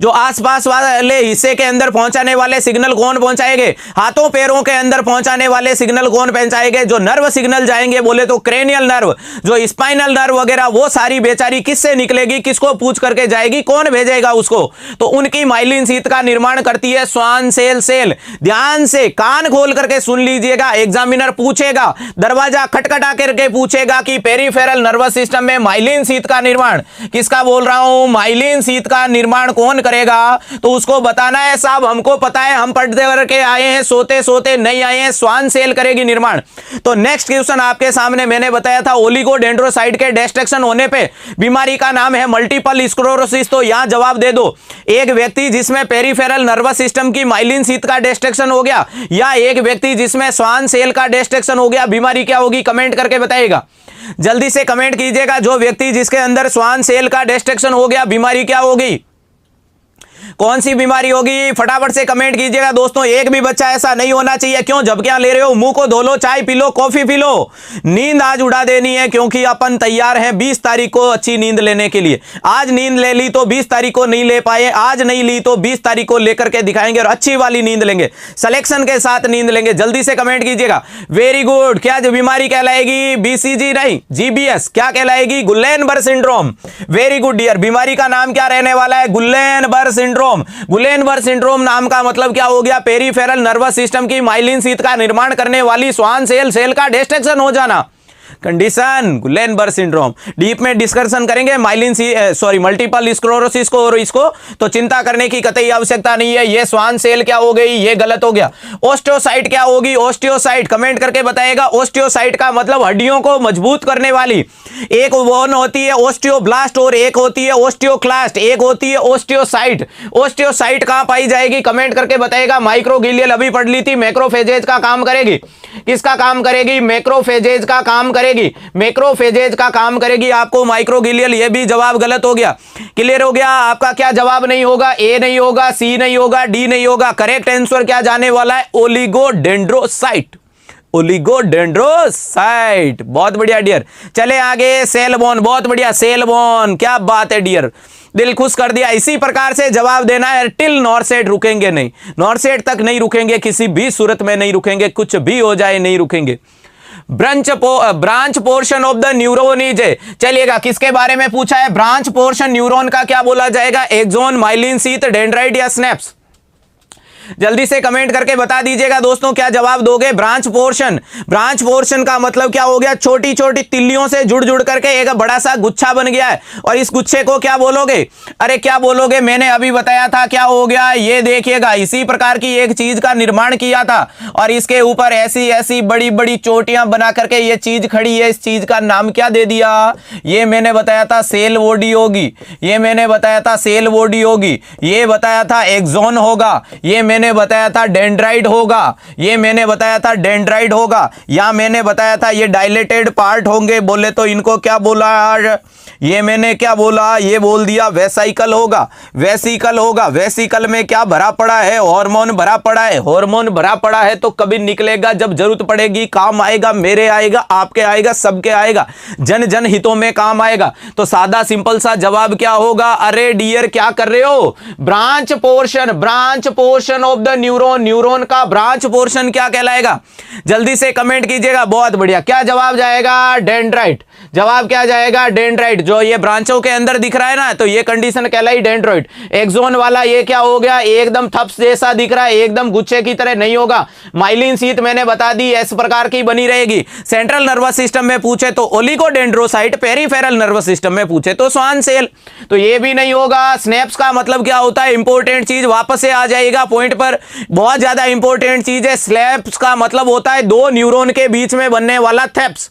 जो आसपास वाले हिस्से के अंदर पहुंचाने वाले सिग्नल कौन पहुंचाएंगे? हाथों पैरों के अंदर पहुंचाने वाले सिग्नल कौन पहुंचाएंगे? जो नर्व सिग्नल जाएंगे बोले तो क्रेनियल नर्व, जो स्पाइनल नर्व वगैरह, वो सारी बेचारी किससे निकलेगी? किसको पूछ करके जाएगी? कौन भेजेगा उसको? तो उनकी माइलिन शीथ का निर्माण करती है स्वान सेल सेल। ध्यान से कान खोल करके सुन लीजिएगा, एग्जामिनर पूछेगा, दरवाजा खटखटा करके पूछेगा कि पेरिफेरल नर्वस सिस्टम में माइलिन शीथ का निर्माण किसका बोल रहा हूं? माइलिन शीथ का निर्माण कौन करेगा? तो उसको बताना है साहब हमको पता है, हम पढ़ते करके आए हैं, सोते सोते नहीं आए हैं, स्वान सेल करेगी निर्माण। तो नेक्स्ट क्वेश्चन आपके सामने मैंने बताया था ओलिगोडेंड्रोसाइट के डिस्ट्रक्शन होने पे बीमारी का नाम है मल्टीपल स्क्लेरोसिस। तो यहां जवाब दे दो, एक व्यक्ति जिसमें पेरिफेरल नर्वस सिस्टम की माइलिन शीथ का डिस्ट्रक्शन हो गया या एक व्यक्ति जिसमें स्वान सेल का डिस्ट्रक्शन हो गया, बीमारी क्या होगी? कमेंट करके बताइएगा, जल्दी से कमेंट कीजिएगा। जो व्यक्ति जिसके अंदर स्वान सेल का डिस्ट्रक्शन हो गया, बीमारी क्या होगी? कौन सी बीमारी होगी? फटाफट से कमेंट कीजिएगा दोस्तों। एक भी बच्चा ऐसा नहीं होना चाहिए। क्यों झपकियां ले रहे हो? मुंह को धो लो, चाय P low, coffee P low. नींद आज उड़ा देनी है क्योंकि अपन तैयार हैं 20 तारीख को अच्छी नींद लेने के लिए। आज नींद ले ली तो 20 तारीख को नहीं ले पाए, आज नहीं ली तो 20 तारीख को लेकर के दिखाएंगे और अच्छी वाली नींद लेंगे, सिलेक्शन के साथ नींद लेंगे। जल्दी से कमेंट कीजिएगा। Very good. क्या जो बीमारी कहलाएगी? बीसीजी नहीं, जीबीएस। क्या कहलाएगी? Guillain Barre syndrome. Very good dear. बीमारी का नाम क्या रहने वाला है? गुल्लेनबर्ग सिंड्रोम। गुलेनबर्ग सिंड्रोम नाम का मतलब क्या हो गया? पेरिफेरल नर्वस सिस्टम की माइलिन शीथ का निर्माण करने वाली स्वान सेल का डिस्ट्रक्शन हो जाना। Condition Guillain Barre syndrome. डीप में डिस्कशन करेंगे मल्टीपल स्क्लेरोसिस को और इसको, तो चिंता करने की कतई आवश्यकता नहीं है। ये स्वान सेल क्या हो गई, ये गलत हो गया। ओस्टियोसाइट क्या होगी, ओस्टियोसाइट कमेंट करके बताएगा। ओस्टियोसाइट का मतलब हड्डियों को मजबूत करने वाली। एक वन होती है ओस्टियोब्लास्ट और एक होती है ओस्टियोक्लास्ट, एक होती है ओस्टियोसाइट। ओस्टियोसाइट कहां पाई जाएगी, कमेंट करके बताएगा। माइक्रोगिलियल अभी पढ़ ली थी, मैक्रोफेजेज का काम करेगी। किसका काम करेगी, मैक्रोफेजेज का काम करेगी। मैक्रोफेजेज का काम करेगी आपको माइक्रोगिलियल। ये भी जवाब गलत हो गया। क्लियर हो गया। आपका क्या जवाब नहीं होगा, ए नहीं होगा, सी नहीं होगा, डी नहीं होगा। करेक्ट आंसर क्या जाने वाला है, ओलिगोडेंड्रोसाइट। ओलिगोडेंड्रोसाइट। बहुत बढ़िया डियर। चले आगे, सेल बोन। बहुत बढ़िया, सेल बोन। क्या बात है डियर, दिल खुश कर दिया। इसी प्रकार से जवाब देना है। टिल नॉर्सेट, रुकेंगे नहीं, नॉर्सेट तक नहीं रुकेंगे, किसी भी सूरत में नहीं रुकेंगे, कुछ भी हो जाए नहीं रुकेंगे। Branch portion of the neuron is, चलिएगा किसके बारे में पूछा है, ब्रांच पोर्शन न्यूरॉन का क्या बोला जाएगा, एक्सॉन, माइलिन शीथ, डेंड्राइट या स्नैप्स। जल्दी से कमेंट करके बता दीजिएगा दोस्तों, क्या जवाब दोगे। ब्रांच पोर्शन, ब्रांच पोर्शन का मतलब क्या हो गया, छोटी छोटी तिल्लियों से जुड़ जुड़ करके एक बड़ा सा गुच्छा बन गया है। और इस गुच्छे को क्या बोलोगे, अरे क्या बोलोगे, मैंने अभी बताया था क्या हो गया। ये देखिएगा, इसी प्रकार की एक चीज का निर्माण किया था और इसके ऊपर ऐसी ऐसी बड़ी बड़ी चोटियां बना करके ये चीज खड़ी है। इस चीज का नाम क्या दे दिया, ये मैंने बताया था सेल बॉडी होगी, ये मैंने बताया था सेल बॉडी होगी, ये बताया था एक्सॉन होगा, ये मैंने बताया था डेंड्राइट होगा, ये मैंने बताया था डेंड्राइट होगा, या मैंने बताया था ये डायलेटेड पार्ट होंगे। बोले तो इनको क्या बोला यार, ये मैंने क्या बोला, ये बोल दिया वेसिकल होगा। वेसिकल होगा, वेसिकल में क्या भरा पड़ा है, हार्मोन भरा पड़ा है। हार्मोन भरा पड़ा है तो कभी निकलेगा जब जरूरत पड़ेगी, काम आएगा, मेरे आएगा, आपके आएगा, सबके आएगा, जन जन हितों में काम आएगा। तो सादा सिंपल सा जवाब क्या होगा, अरे डियर क्या कर रहे हो, branch portion, branch portion of the neuron. Neuron का ब्रांच पोर्शन क्या कहलाएगा, जल्दी से कमेंट कीजिएगा। बहुत बढ़िया, क्या जवाब जाएगा, डेंड्राइट। जवाब क्या जाएगा, डेंड्राइट। जो ये ब्रांचों के अंदर दिख रहा है ना, तो ये कंडीशन कहलाई डेंड्राइट। एक्सॉन वाला ये क्या हो गया, एकदम थप्स जैसा दिख रहा है, एकदम गुच्छे की तरह नहीं होगा। माइलिन शीथ मैंने बता दी इस प्रकार की बनी रहेगी। सेंट्रल नर्वस सिस्टम में पूछे तो ओलिगोडेंड्रोसाइट, पेरिफेरल नर्वस सिस्टम में पूछे तो स्वान सेल, तो ये भी नहीं होगा। स्नैप्स का मतलब क्या होता है, इंपॉर्टेंट चीज वापस से आ जाएगा पॉइंट पर, बहुत ज्यादा इंपॉर्टेंट चीज है। स्नैप्स का मतलब होता है दो न्यूरॉन के बीच में बनने वाला थेप्स।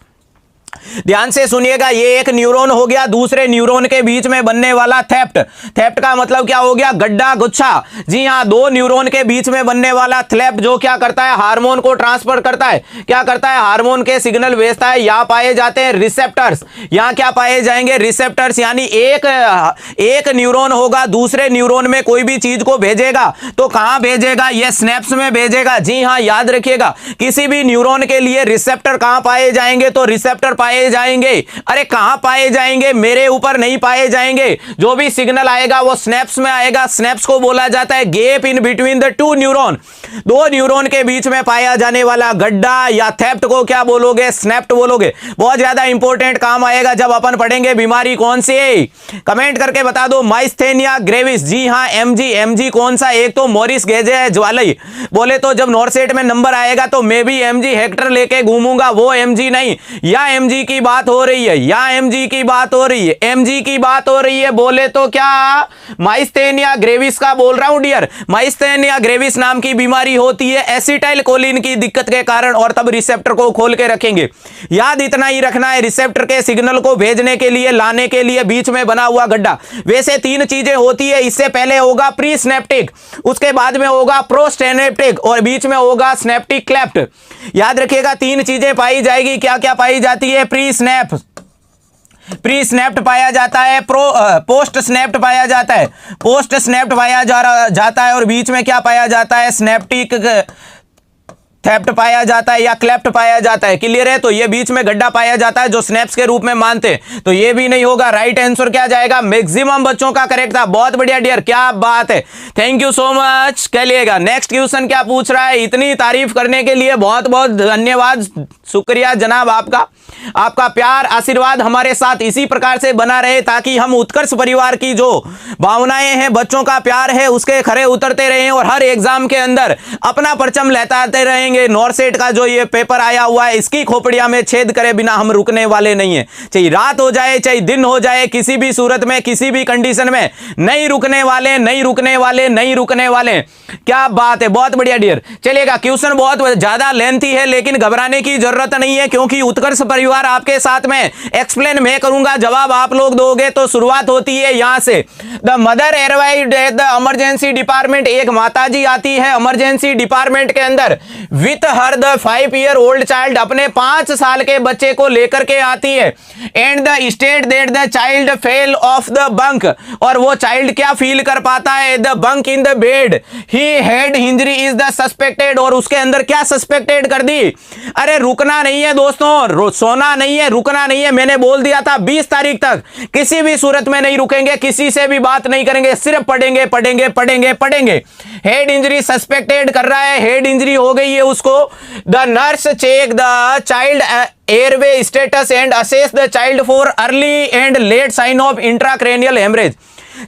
ध्यान से सुनिएगा, ये एक न्यूरॉन हो गया, दूसरे न्यूरॉन के बीच में बनने वाला थेप्ट। थेप्ट का मतलब क्या हो गया, गड्ढा, गुच्छा। जी हां, दो न्यूरॉन के बीच में बनने वाला थेप्ट जो क्या करता है, हार्मोन को ट्रांसफर करता है। क्या करता है, हार्मोन के सिग्नल भेजता है। यहां पाए जाते हैं रिसेप्टर्स। यहां क्या पाए जाएंगे, रिसेप्टर्स। यानी एक न्यूरॉन होगा, दूसरे न्यूरॉन में कोई भी चीज को भेजेगा तो कहां भेजेगा, ये स्नैप्स में भेजेगा। जी हां, याद रखिएगा, किसी भी न्यूरॉन के लिए रिसेप्टर कहां पाए जाएंगे, तो रिसेप्टर पाए जाएंगे। अरे कहां पाए जाएंगे, मेरे ऊपर नहीं पाए जाएंगे। जो भी सिग्नल आएगा वो स्नैप्स में आएगा। स्नैप्स को बोला जाता है gap in between the two neuron. दो न्यूरॉन के बीच में पाया जाने वाला गड्ढा या थेप्ट को क्या बोलोगे, स्नैप्ट बोलोगे। बहुत ज्यादा इंपॉर्टेंट काम आएगा जब अपन पढ़ेंगे बीमारी कौन सी है, कमेंट करके बता दो। माइस्थेनिया ग्रेविस, जी हां, एमजी कौन सा, एक तो मॉरिस गेजे है ज्वालई। बोले तो जब नॉर्सेट में नंबर आएगा तो मैं भी एमजी हेक्टर लेके घूमूंगा, वो एमजी नहीं। या एमजी की बात हो रही है, या एमजी की बात हो रही है, एमजी की बात हो रही है। बोले तो क्या, माइस्थेनिया ग्रेविस का बोल रहा हूं डियर। माइस्थेनिया ग्रेविस नाम की बीमारी होती है एसिटाइल कोलिन की दिक्कत के कारण, और तब रिसेप्टर को खोल के रखेंगे। याद इतना ही रखना है, रिसेप्टर के सिग्नल को भेजने के लिए, लाने के लिए बीच में बना हुआ गड्ढा। वैसे तीन चीजें होती है, इससे पहले होगा प्री स्नैप्टिक, उसके बाद में होगा प्रोस्टेनेप्टिक और बीच में होगा स्नैप्टिक क्लेफ्ट। याद रखिएगा, तीन चीजें पाई जाएगी। क्या क्या पाई जाती है, प्री स्नैप्ट पाया जाता है, पोस्ट स्नैप्ट पाया जाता है, पोस्ट स्नैप्ट पाया जाता है, और बीच में क्या पाया जाता है, स्नैप्टिक थेप्ट पाया जाता है या क्लेफ्ट पाया जाता है। क्लियर है, तो ये बीच में गड्ढा पाया जाता है जो स्नैप्स के रूप में मानते हैं। तो ये भी नहीं होगा। राइट आंसर क्या जाएगा, मैक्सिमम बच्चों का करेक्ट था। बहुत बढ़िया डियर, क्या बात है, थैंक यू सो मच। कहिएगा नेक्स्ट क्वेश्चन क्या पूछ रहा है। इतनी तारीफ करने के लिए बहुत बहुत धन्यवाद, शुक्रिया जनाब आपका, आपका प्यार आशीर्वाद हमारे साथ इसी प्रकार से बना रहे ताकि हम उत्कर्ष परिवार की जो भावनाएं हैं, बच्चों का प्यार है, उसके खरे उतरते रहें और हर एग्जाम के अंदर अपना परचम लहराते रहेंगे। नॉरसेट का जो ये पेपर आया हुआ है इसकी खोपड़िया में छेद करे बिना हम रुकने वाले नहीं है। चाहे रात हो जाए चाहे दिन हो जाए, किसी भी सूरत में किसी भी कंडीशन में नहीं रुकने वाले, नहीं रुकने वाले, नहीं रुकने वाले। क्या बात है, बहुत बढ़िया डियर। चलेगा, क्वेश्चन बहुत ज्यादा लेंथी है लेकिन घबराने की जरूरत नहीं है क्योंकि उत्कर्ष परिवार आपके साथ में एक्सप्लेन मैं करूंगा, जवाब आप लोग दोगे। तो शुरुआत होती है यहां से। The mother arrived at the emergency department. एक माताजी आती है इमरजेंसी डिपार्टमेंट के अंदर with her the 5 year old child. अपने 5 साल के बच्चे को लेकर के आती है। And the state that the child fell off the bunk. और वो चाइल्ड क्या फील कर पाता है, the bunk in the bed, he head injury is the suspected. और उसके अंदर क्या सस्पेक्टेड कर दी, अरे रुकना नहीं है दोस्तों, सोना नहीं है, रुकना नहीं है। मैंने बोल दिया था 20 तारीख तक किसी भी सूरत में नहीं रुकेंगे, किसी से भी बात नहीं करेंगे, सिर्फ पढ़ेंगे पढ़ेंगे पढ़ेंगे पढ़ेंगे। हेड इंजरी सस्पेक्टेड कर रहा है, हेड इंजरी हो गई है उसको। The nurse check the child airway status and assess the child for early and late sign of intracranial haemorrhage.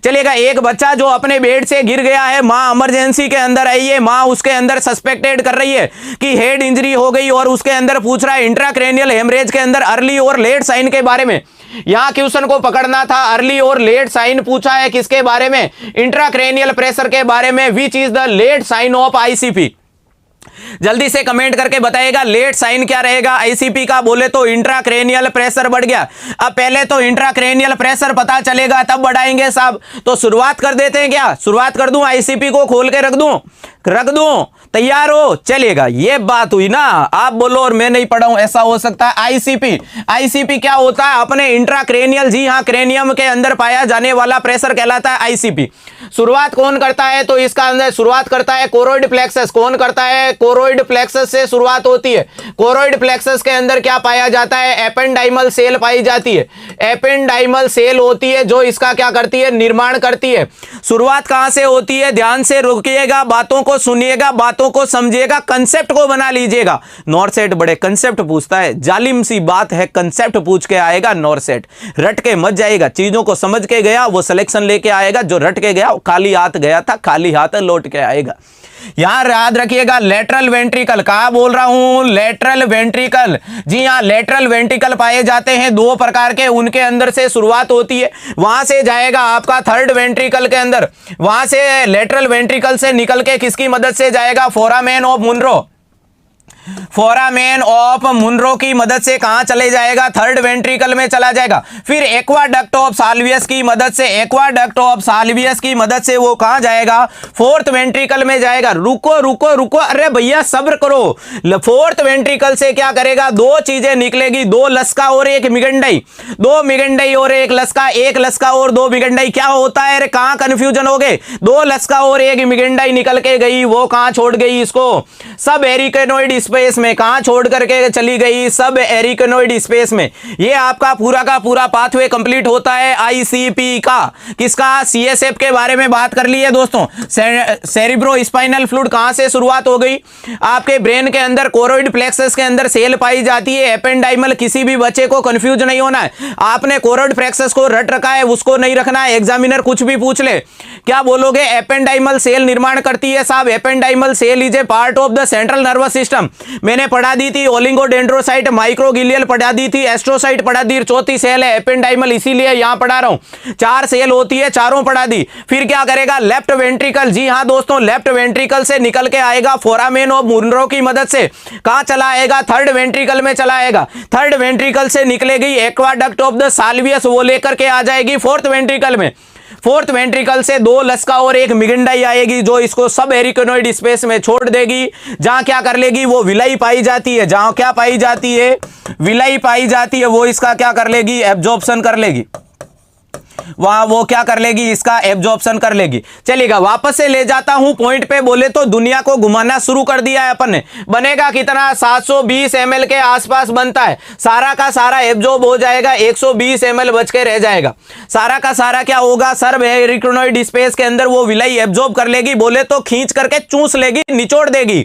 चलेगा, एक बच्चा जो अपने बेड से गिर गया है, मां इमरजेंसी के अंदर आई है, मां उसके अंदर सस्पेक्टेड कर रही है कि हेड इंजरी हो गई और उसके अंदर पूछ रहा है इंट्राक्रेनियल हेमरेज के अंदर अर्ली और लेट साइन के बारे में। यहां क्वेश्चन को पकड़ना था, अर्ली और लेट साइन पूछा है किसके बारे में, इंट्राक्रेनियल प्रेशर के बारे में। Which is the late sign of ICP. जल्दी से कमेंट करके बताइएगा लेट साइन क्या रहेगा आईसीपी का। बोले तो इंट्राक्रेनियल प्रेशर बढ़ गया। अब पहले तो इंट्राक्रेनियल प्रेशर पता चलेगा तब बढ़ाएंगे साहब। तो शुरुआत कर देते हैं क्या, शुरुआत कर दूं, आईसीपी को खोल के रख दूं, तैयार हो। चलेगा, ये बात हुई ना, आप बोलो और मैं नहीं पढ़ा हूं ऐसा हो सकता है। आईसीपी क्या होता है, अपने इंट्राक्रेनियल, जी हां, क्रेनियम के अंदर पाया जाने वाला प्रेशर कहलाता है आईसीपी। शुरुआत कौन करता है, तो इसका अंदर शुरुआत करता है कोरोइड प्लेक्सस। कौन करता है, कोरोइड प्लेक्सस से शुरुआत होती है। कोरोइड प्लेक्सस के अंदर क्या पाया जाता है, एपेंडाइमल सेल पाई जाती है। एपेंडाइमल सेल होती है जो इसका क्या करती है, निर्माण करती है। शुरुआत कहां से होती है, ध्यान से रुकिएगा, बातों को सुनिएगा, बातों को समझिएगा, कंसेप्ट को बना लीजिएगा। नॉरसेट बड़े कंसेप्ट पूछता है, जालिम सी बात है, कंसेप्ट पूछ के आएगा नॉरसेट। रट के मत जाएगा, चीजों को समझ के गया वो सिलेक्शन लेके आएगा, जो रट के गया खाली हाथ गया था, खाली हाथ लौट के आएगा। यहां याद रखिएगा लेटरल वेंट्रिकल, कहा बोल रहा हूं, लेटरल वेंट्रिकल। जी हां, लेटरल वेंट्रिकल पाए जाते हैं 2 प्रकार के, उनके अंदर से शुरुआत होती है। वहां से जाएगा आपका थर्ड वेंट्रिकल के अंदर, वहां से लेटरल वेंट्रिकल से निकल के किसकी मदद से जाएगा, foramen of Monro. Foramen of Monro की मदद से कहां चले जाएगा, थर्ड वेंट्रिकल में चला जाएगा। फिर एक्वाडक्ट ऑफ साल्वियस की मदद से, एक्वाडक्ट ऑफ साल्वियस की मदद से वो कहां जाएगा, फोर्थ वेंट्रिकल में जाएगा। रुको रुको रुको, अरे भैया सब्र करो। फोर्थ वेंट्रिकल से क्या करेगा, 2 चीजें निकलेगी, 2 लस्का और 1 मिगंडई, 2 मिगंडई और 1 लस्का, 1 लस्का और 2 मिगंडई। क्या होता है, अरे कहां कंफ्यूजन हो गए, 2 लस्का और 1 मिगंडई निकल के गई, वो कहां छोड़ गई इसको, सब एरिकेनोइड स्पेस में। कहां छोड़ करके चली गई, सब एरिकेनोइड स्पेस में। ये आपका पूरा का पूरा पाथवे कंप्लीट होता है आईसीपी का। किसका, सीएसएफ के बारे में बात कर ली है दोस्तों। सेरिब्रो स्पाइनल फ्लूइड कहां से शुरुआत हो गई, आपके ब्रेन के अंदर कोरोइड प्लेक्सस के अंदर सेल पाई जाती है एपेंडाइमल। किसी भी बच्चे को कंफ्यूज नहीं होना है, आपने कोरोइड प्लेक्सस को रट रखा है, उसको नहीं रखना है। एग्जामिनर कुछ भी पूछ ले, क्या बोलोगे, एपेंडाइमल सेल निर्माण करती है साहब। Ependymal cell is a part of the central nervous system. मैंने पढ़ा दी थी, ओलिगोडेंड्रोसाइट, माइक्रोगिलियल पढ़ा दी थी, एस्ट्रोसाइट पढ़ा दी, चौथी सेल है एपेंडाइमल, इसीलिए यहां पढ़ा रहा हूं। 4 सेल होती है, चारों पढ़ा दी। फिर क्या करेगा, लेफ्ट वेंट्रिकल, जी हां दोस्तों, लेफ्ट वेंट्रिकल से निकल के आएगा फोरामेन ऑफ मुनरो की मदद से। कहां चला आएगा, थर्ड वेंट्रिकल में चला आएगा। थर्ड वेंट्रिकल से निकलेगी एक्वाडक्ट ऑफ द साल्वियस, वो लेकर के आ जाएगी फोर्थ वेंट्रिकल में। फोर्थ वेंट्रिकल से 2 लस्का और 1 मिगंडाई आएगी, जो इसको सब एरिकेनोइड स्पेस में छोड़ देगी। जहां क्या कर लेगी, वो विलाई पाई जाती है, जहां क्या पाई जाती है, विलाई पाई जाती है, वो इसका क्या कर लेगी, एब्जॉर्प्शन कर लेगी। वहां वो क्या कर लेगी, इसका एब्जॉर्प्शन कर लेगी। चलिएगा वापस से ले जाता हूं पॉइंट पे। बोले तो दुनिया को घुमाना शुरू कर दिया है अपन ने। बनेगा कितना, 720 ml के आसपास बनता है। सारा का सारा एब्जॉर्ब हो जाएगा, 120 ml बच के रह जाएगा। सारा का सारा क्या होगा, सर्वएरिक्नोइड स्पेस के अंदर वो विलाई एब्जॉर्ब कर लेगी। बोले तो खींच करके चूस लेगी, निचोड़ देगी।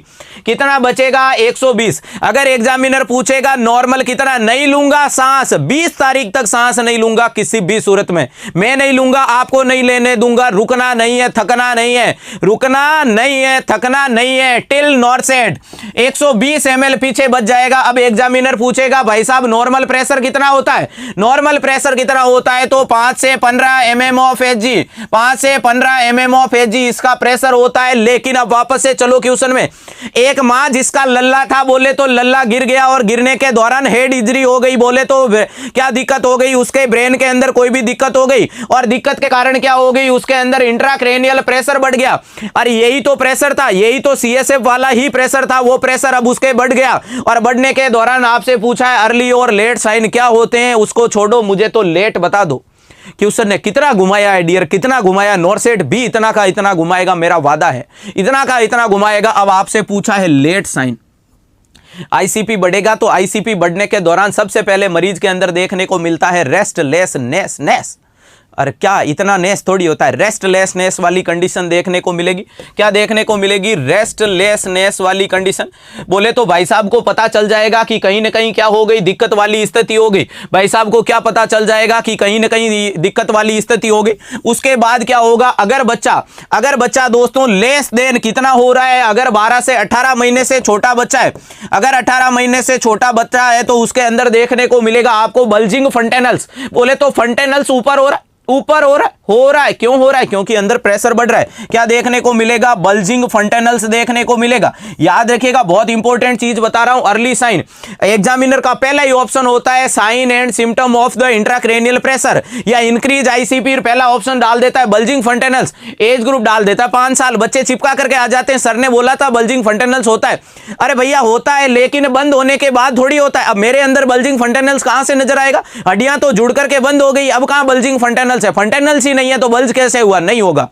कितना बचेगा, 120। अगर एग्जामिनर पूछेगा नॉर्मल कितना, नहीं लूंगा सांस, 20 तारीख तक सांस नहीं लूंगा किसी भी सूरत में, मैं नहीं लूंगा, आपको नहीं लेने दूंगा। रुकना नहीं है, थकना नहीं है, रुकना नहीं है, थकना नहीं है, टिल नॉर्सेट। 120 ml पीछे बच जाएगा। अब एग्जामिनर पूछेगा भाई साहब नॉर्मल प्रेशर कितना होता है, नॉर्मल प्रेशर कितना होता है, तो 5 से 15 mm ऑफ Hg, 5 से 15 mm ऑफ Hg इसका प्रेशर होता है। लेकिन अब वापस से चलो क्वेश्चन में, एक मां जिसका लल्ला था, बोले तो लल्ला गिर गया और गिरने के दौरान हेड इंजरी हो गई। बोले तो क्या दिक्कत हो गई, उसके ब्रेन के अंदर कोई भी दिक्कत हो गई, और दिक्कत के कारण क्या हो गई, उसके अंदर इंट्राक्रेनियल प्रेशर बढ़ गया। और यही तो प्रेशर था, यही तो CSF वाला ही प्रेशर था, वो प्रेशर अब उसके बढ़ गया। और बढ़ने के दौरान आपसे पूछा है अर्ली और लेट साइन क्या होते हैं, उसको छोड़ो, मुझे तो लेट बता दो। क्वेश्चन ने कितना घुमाया है डियर, कितना घुमाया, नॉर्सेट भी इतना का इतना घुमाएगा, मेरा वादा है, इतना का इतना घुमाएगा। अब आपसे पूछा है लेट साइन, आईसीपी बढ़ेगा, तो आईसीपी बढ़ने के दौरान सबसे पहले मरीज के अंदर देखने को मिलता है रेस्टलेसनेस। अरे क्या इतना नेस थोड़ी होता है, रेस्टलेसनेस वाली कंडीशन देखने को मिलेगी। क्या देखने को मिलेगी, रेस्टलेसनेस वाली कंडीशन। बोले तो भाई साहब को पता चल जाएगा कि कहीं ना कहीं क्या हो गई, दिक्कत वाली स्थिति हो गई। भाई साहब को क्या पता चल जाएगा कि कहीं ना कहीं दिक्कत वाली स्थिति हो गई। उसके बाद क्या होगा, अगर बच्चा दोस्तों लेस देन कितना हो रहा है, अगर 12 से 18 महीने से छोटा बच्चा है, अगर 18 महीने से छोटा बच्चा है, तो उसके अंदर देखने को मिलेगा आपको बल्जिंग फंटेनल्स। बोले तो फंटेनल्स ऊपर हो रहा है, क्यों हो रहा है, क्योंकि अंदर प्रेशर बढ़ रहा है। क्या देखने को मिलेगा, बल्जिंग फंटेनल्स देखने को मिलेगा। याद रखिएगा, बहुत इंपॉर्टेंट चीज बता रहा हूं, अर्ली साइन। एग्जामिनर का पहला ही ऑप्शन होता है sign and symptom of the intracranial pressure या इंक्रीज आईसीपी, पहला ऑप्शन डाल देता है बल्जिंग फंटेनल्स। एज ग्रुप डाल देता है 5 साल, बच्चे चिपका करके आ जाते हैं, सर ने बोला था बल्जिंग फंटेनल्स होता है। अरे भैया होता है, लेकिन बंद होने के बाद थोड़ी होता है। अब मेरे अंदर बल्जिंग फंटेनल्स कहां से नजर आएगा, हड्डियां तो जुड़ करके बंद हो गई, अब कहां बल्जिंग फंटेनल्स है, फंटेनल्स ही नहीं है तो बल्ज कैसे हुआ, नहीं होगा।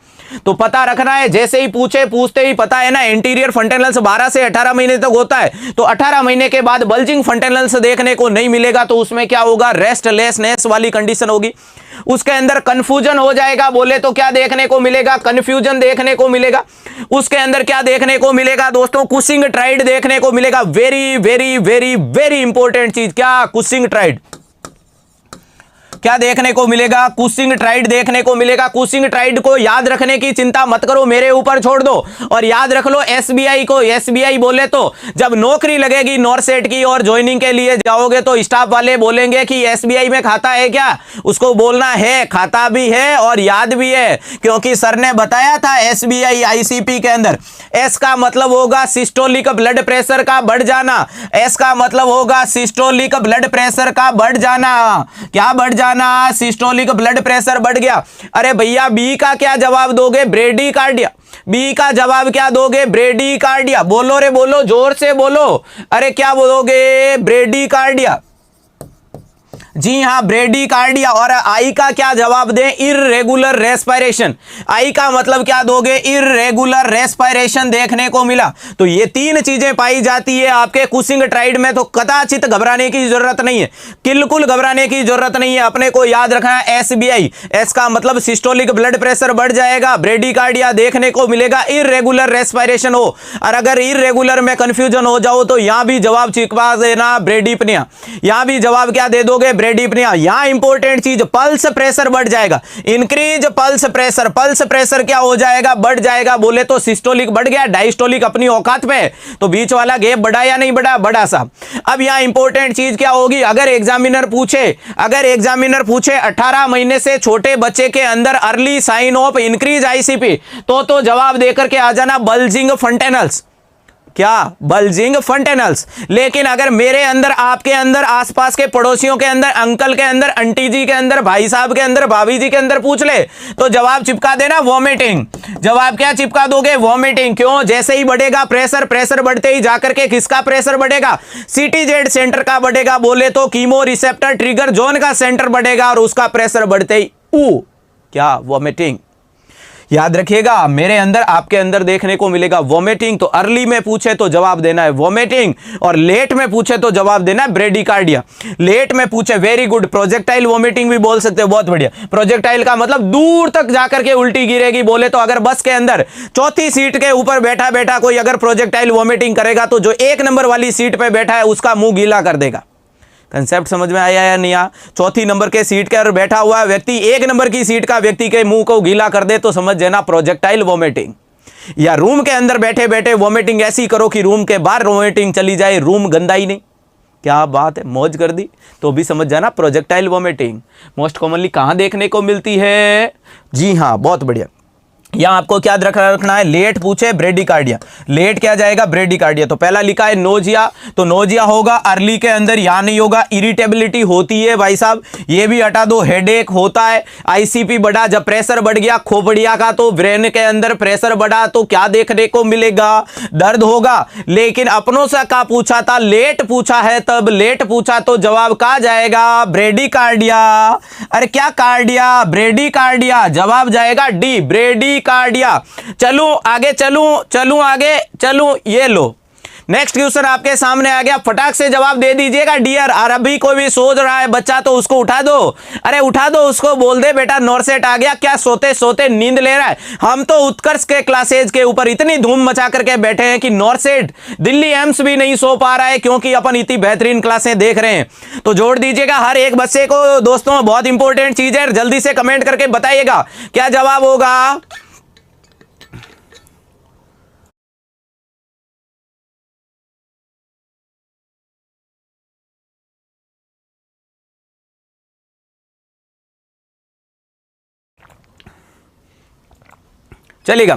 तो पता रखना है, जैसे ही पूछते ही पता है ना, एंटीरियर फंटेनल्स 12 से 18 महीने तक होता है, तो 18 महीने के बाद बल्जिंग फंटेनल्स देखने को नहीं मिलेगा, तो उसमें क्या होगा, रेस्टलेसनेस वाली कंडीशन होगी। उसके अंदर कंफ्यूजन हो जाएगा। बोले तो क्या देखने को मिलेगा, कंफ्यूजन देखने को मिलेगा। उसके अंदर क्या देखने को मिलेगा दोस्तों, कुशिंग ट्राइड देखने को मिलेगा। Very very very very important चीज, क्या, कुशिंग ट्राइड। क्या देखने को मिलेगा, कुशिंग ट्राइड देखने को मिलेगा। कुशिंग ट्राइड को याद रखने की चिंता मत करो, मेरे ऊपर छोड़ दो। और याद रख लो एसबीआई को, एसबीआई बोले तो जब नौकरी लगेगी नॉर्सेट की और ज्वाइनिंग के लिए जाओगे तो स्टाफ वाले बोलेंगे कि एसबीआई में खाता है क्या, उसको बोलना है खाता भी है और याद भी है, क्योंकि सर ने बताया था एसबीआई आईसीपी के अंदर एस का मतलब होगा सिस्टोलिक ब्लड प्रेशर का बढ़ जाना। एस का मतलब होगा सिस्टोलिक ब्लड प्रेशर का बढ़ जाना। क्या बढ़ जाना, सिस्टोलिक ब्लड प्रेशर बढ़ गया। अरे भैया बी का क्या जवाब दोगे, ब्रेडीकार्डिया। बी का जवाब क्या दोगे, ब्रेडीकार्डिया। बोलो रे बोलो, जोर से बोलो। अरे क्या बोलोगे, ब्रेडीकार्डिया। जी हां, ब्रेडीकार्डिया। और आई का क्या जवाब दें, इर्रेगुलर रेस्पिरेशन। आई का मतलब क्या दोगे, इर्रेगुलर रेस्पिरेशन देखने को मिला। तो ये 3 चीजें पाई जाती है आपके कुशिंग ट्राइड में, तो कदाचित घबराने की जरूरत नहीं है, बिल्कुल घबराने की जरूरत नहीं है। अपने को याद रखना है एसबीआई, एस का मतलब सिस्टोलिक ब्लड प्रेशर बढ़ जाएगा, ब्रेडीकार्डिया देखने को मिलेगा, इर्रेगुलर रेस्पिरेशन हो। और अगर इर्रेगुलर में कंफ्यूजन हो जाओ तो यहां भी जवाब चिपका देना ब्रेडीपनिया। यहां भी जवाब क्या दे दोगे, ब्रेडीपनिया। यहां इंपॉर्टेंट चीज, पल्स प्रेशर बढ़ जाएगा, increase pulse pressure. Pulse pressure क्या हो जाएगा, बढ़ जाएगा। बोले तो सिस्टोलिक बढ़ गया, डायस्टोलिक अपनी औकात पे, तो बीच वाला गैप बढ़ा या नहीं बढ़ा, बढ़ा सा। अब यहां इंपॉर्टेंट चीज क्या होगी, अगर एग्जामिनर पूछे 18 महीने से छोटे बच्चे के अंदर early sign of increase ICP, तो जवाब देकर के आ जाना बल्जिंग फंटेनल्स। क्या, बल्जिंग फंटेनल्स। लेकिन अगर मेरे अंदर, आपके अंदर, आसपास के पड़ोसियों के अंदर, अंकल के अंदर, आंटी जी के अंदर, भाई साहब के अंदर, भाभी जी के अंदर पूछ ले तो जवाब चिपका देना वॉमिटिंग। जवाब क्या चिपका दोगे, वॉमिटिंग। क्यों, जैसे ही बढ़ेगा प्रेशर बढ़ते ही जाकर के किसका प्रेशर बढ़ेगा, सीटीजेड सेंटर का बढ़ेगा। बोले तो कीमो रिसेप्टर ट्रिगर जोन का सेंटर बढ़ेगा और उसका प्रेशर बढ़ते ही क्या? वॉमिटिंग। याद रखिएगा, मेरे अंदर आपके अंदर देखने को मिलेगा वॉमिटिंग। तो अर्ली में पूछे तो जवाब देना है वॉमिटिंग, और लेट में पूछे तो जवाब देना है ब्रेडिकार्डिया। लेट में पूछे, वेरी गुड, प्रोजेक्टाइल वॉमिटिंग भी बोल सकते हो, बहुत बढ़िया। प्रोजेक्टाइल का मतलब दूर तक जाकर के उल्टी गिरेगी। बोले तो अगर बस के अंदर चौथी सीट के ऊपर बैठा बैठा कोई अगर प्रोजेक्टाइल वॉमिटिंग करेगा तो जो 1 नंबर वाली सीट पे बैठा है उसका मुंह गीला कर देगा। कंसेप्ट समझ में आया या नहीं आया? चौथी नंबर के सीट के बैठा हुआ व्यक्ति 1 नंबर की सीट का व्यक्ति के मुंह को गीला कर दे तो समझ लेना प्रोजेक्टाइल वॉमिटिंग। या रूम के अंदर बैठे बैठे वॉमिटिंग ऐसी करो कि रूम के बाहर वॉमिटिंग चली जाए, रूम गंदा ही नहीं। क्या बात है, मौज कर दी, तो भी समझ जाना प्रोजेक्टाइल वॉमिटिंग। मोस्ट कॉमनली कहां देखने को मिलती है? जी हां, बहुत बढ़िया। यहां आपको क्या रखना है? लेट पूछे ब्रेडिकार्डिया, लेट क्या जाएगा? ब्रेडिकार्डिया। तो पहला लिखा है नोजिया, तो नोजिया होगा। अर्ली के अंदर यहां नहीं होगा। इरिटेबिलिटी होती है भाई साहब, ये भी हटा दो। हेडेक होता है। आईसीपी बढ़ा, जब प्रेशर बढ़ गया खोपड़िया का तो ब्रेन के अंदर प्रेशर बढ़ा तो क्या देखने को मिलेगा? दर्द होगा। लेकिन अपनों से क्या पूछा था? लेट पूछा है, तब लेट पूछा तो जवाब क्या जाएगा? ब्रेडिकार्डिया। अरे क्या कार्डिया? ब्रेडिकार्डिया। जवाब जाएगा डी, ब्रेडिकार्डिया। चलूं आगे, चलूं आगे, चलूं। ये लो, नेक्स्ट क्वेश्चन आपके सामने आ गया, फटाक से जवाब दे दीजिएगा डियर। और अभी कोई भी सोच रहा है बच्चा तो उसको उठा दो, अरे उठा दो उसको, बोल दे बेटा नॉर्सेट आ गया। क्या सोते सोते नींद ले रहा है? हम तो उत्कर्ष के क्लासेज के ऊपर इतनी धूम मचा करके बैठे हैं कि नॉर्सेट दिल्ली एम्स भी नहीं सो पा रहा है, क्योंकि अपन इतनी बेहतरीन क्लासें देख रहे हैं। तो जोड़ दीजिएगा हर एक बच्चे को दोस्तों, बहुत इंपॉर्टेंट चीज है। जल्दी से कमेंट करके बताइएगा क्या जवाब होगा। चलिएगा,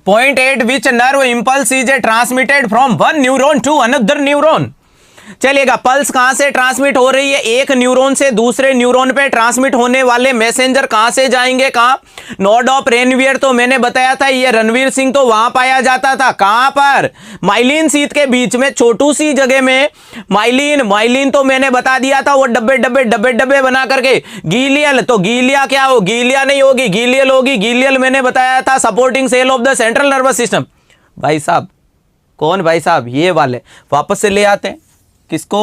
point 8 which nerve impulse is transmitted from one neuron to another neuron. चलिएगा, पल्स कहां से ट्रांसमिट हो रही है? एक न्यूरॉन से दूसरे न्यूरॉन पे ट्रांसमिट होने वाले मैसेंजर कहां से जाएंगे? कहां? नोड ऑफ रेनवियर तो मैंने बताया था, ये रणवीर सिंह तो वहां पाया जाता था। कहां पर? माइलिन शीथ के बीच में छोटू सी जगह में। माइलिन तो मैंने बता दिया था, वो डब्बे डब्बे डब्बे डब्बे बना करके। गीलियल, तो गीलिया क्या हो? गीलिया नहीं होगी, गीलियल होगी। गीलियल मैंने बताया था supporting cell of the central nervous system. भाई साहब, कौन भाई साहब? ये वाले वापस से ले आते हैं। किसको?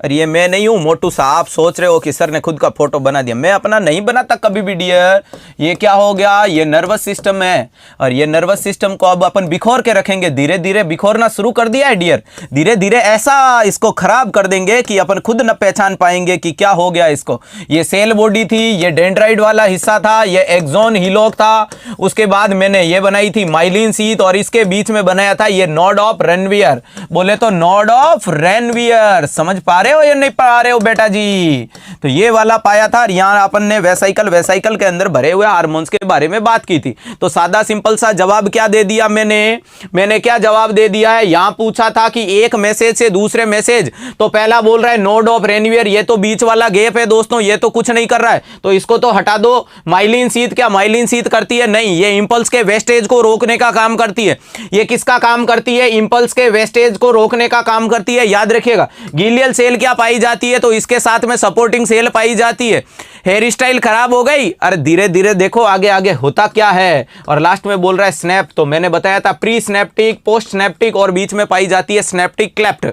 अरे ये मैं नहीं हूं मोटू साहब, सोच रहे हो कि सर ने खुद का फोटो बना दिया। मैं अपना नहीं बनाता कभी भी डियर। ये क्या हो गया? ये नर्वस सिस्टम है, और ये नर्वस सिस्टम को अब अपन बिखोर के रखेंगे। धीरे धीरे बिखोरना शुरू कर दिया है डियर। धीरे धीरे ऐसा इसको खराब कर देंगे कि अपन खुद न पहचान पाएंगे कि क्या हो गया इसको। ये सेल बॉडी थी, ये डेंड्राइट वाला हिस्सा था, ये एक्सोन हीलोक था। उसके बाद मैंने ये बनाई थी माइलिन शीथ, और इसके बीच में बनाया था ये नोड ऑफ रेनवियर। बोले तो नोड ऑफ रेनवियर। समझ पा रहे हो या नहीं पा रहे हो बेटा जी? तो ये वाला पाया था। यहां अपन ने वेसाइकल के अंदर भरे हुए हार्मोन्स के बारे में बात की थी। तो सादा सिंपल सा जवाब क्या दे दिया मैंने क्या जवाब दे दिया है? यहां पूछा था कि एक मैसेज से दूसरे मैसेज, तो पहला बोल रहा है नोड ऑफ रेनवियर। ये तो बीच वाला गैप है दोस्तों, ये तो कुछ नहीं कर रहा है, तो इसको तो हटा दो। माइलिन शीथ, क्या माइलिन शीथ करती है? नहीं, ये इंपल्स के वेस्टेज को रोकने का काम करती है। ये किसका काम करती है? इंपल्स के वेस्टेज को रोकने का काम करती है। याद रखिएगा, गीलियल सेल क्या पाई जाती है? तो इसके साथ में सपोर्टिंग सेल पाई जाती है। हेयर स्टाइल खराब हो गई, अरे धीरे धीरे देखो आगे आगे होता क्या है। और लास्ट में बोल रहा है स्नैप, तो मैंने बताया था प्री स्नैप्टिक, पोस्ट स्नैप्टिक, और बीच में पाई जाती है स्नैप्टिक क्लेफ्ट,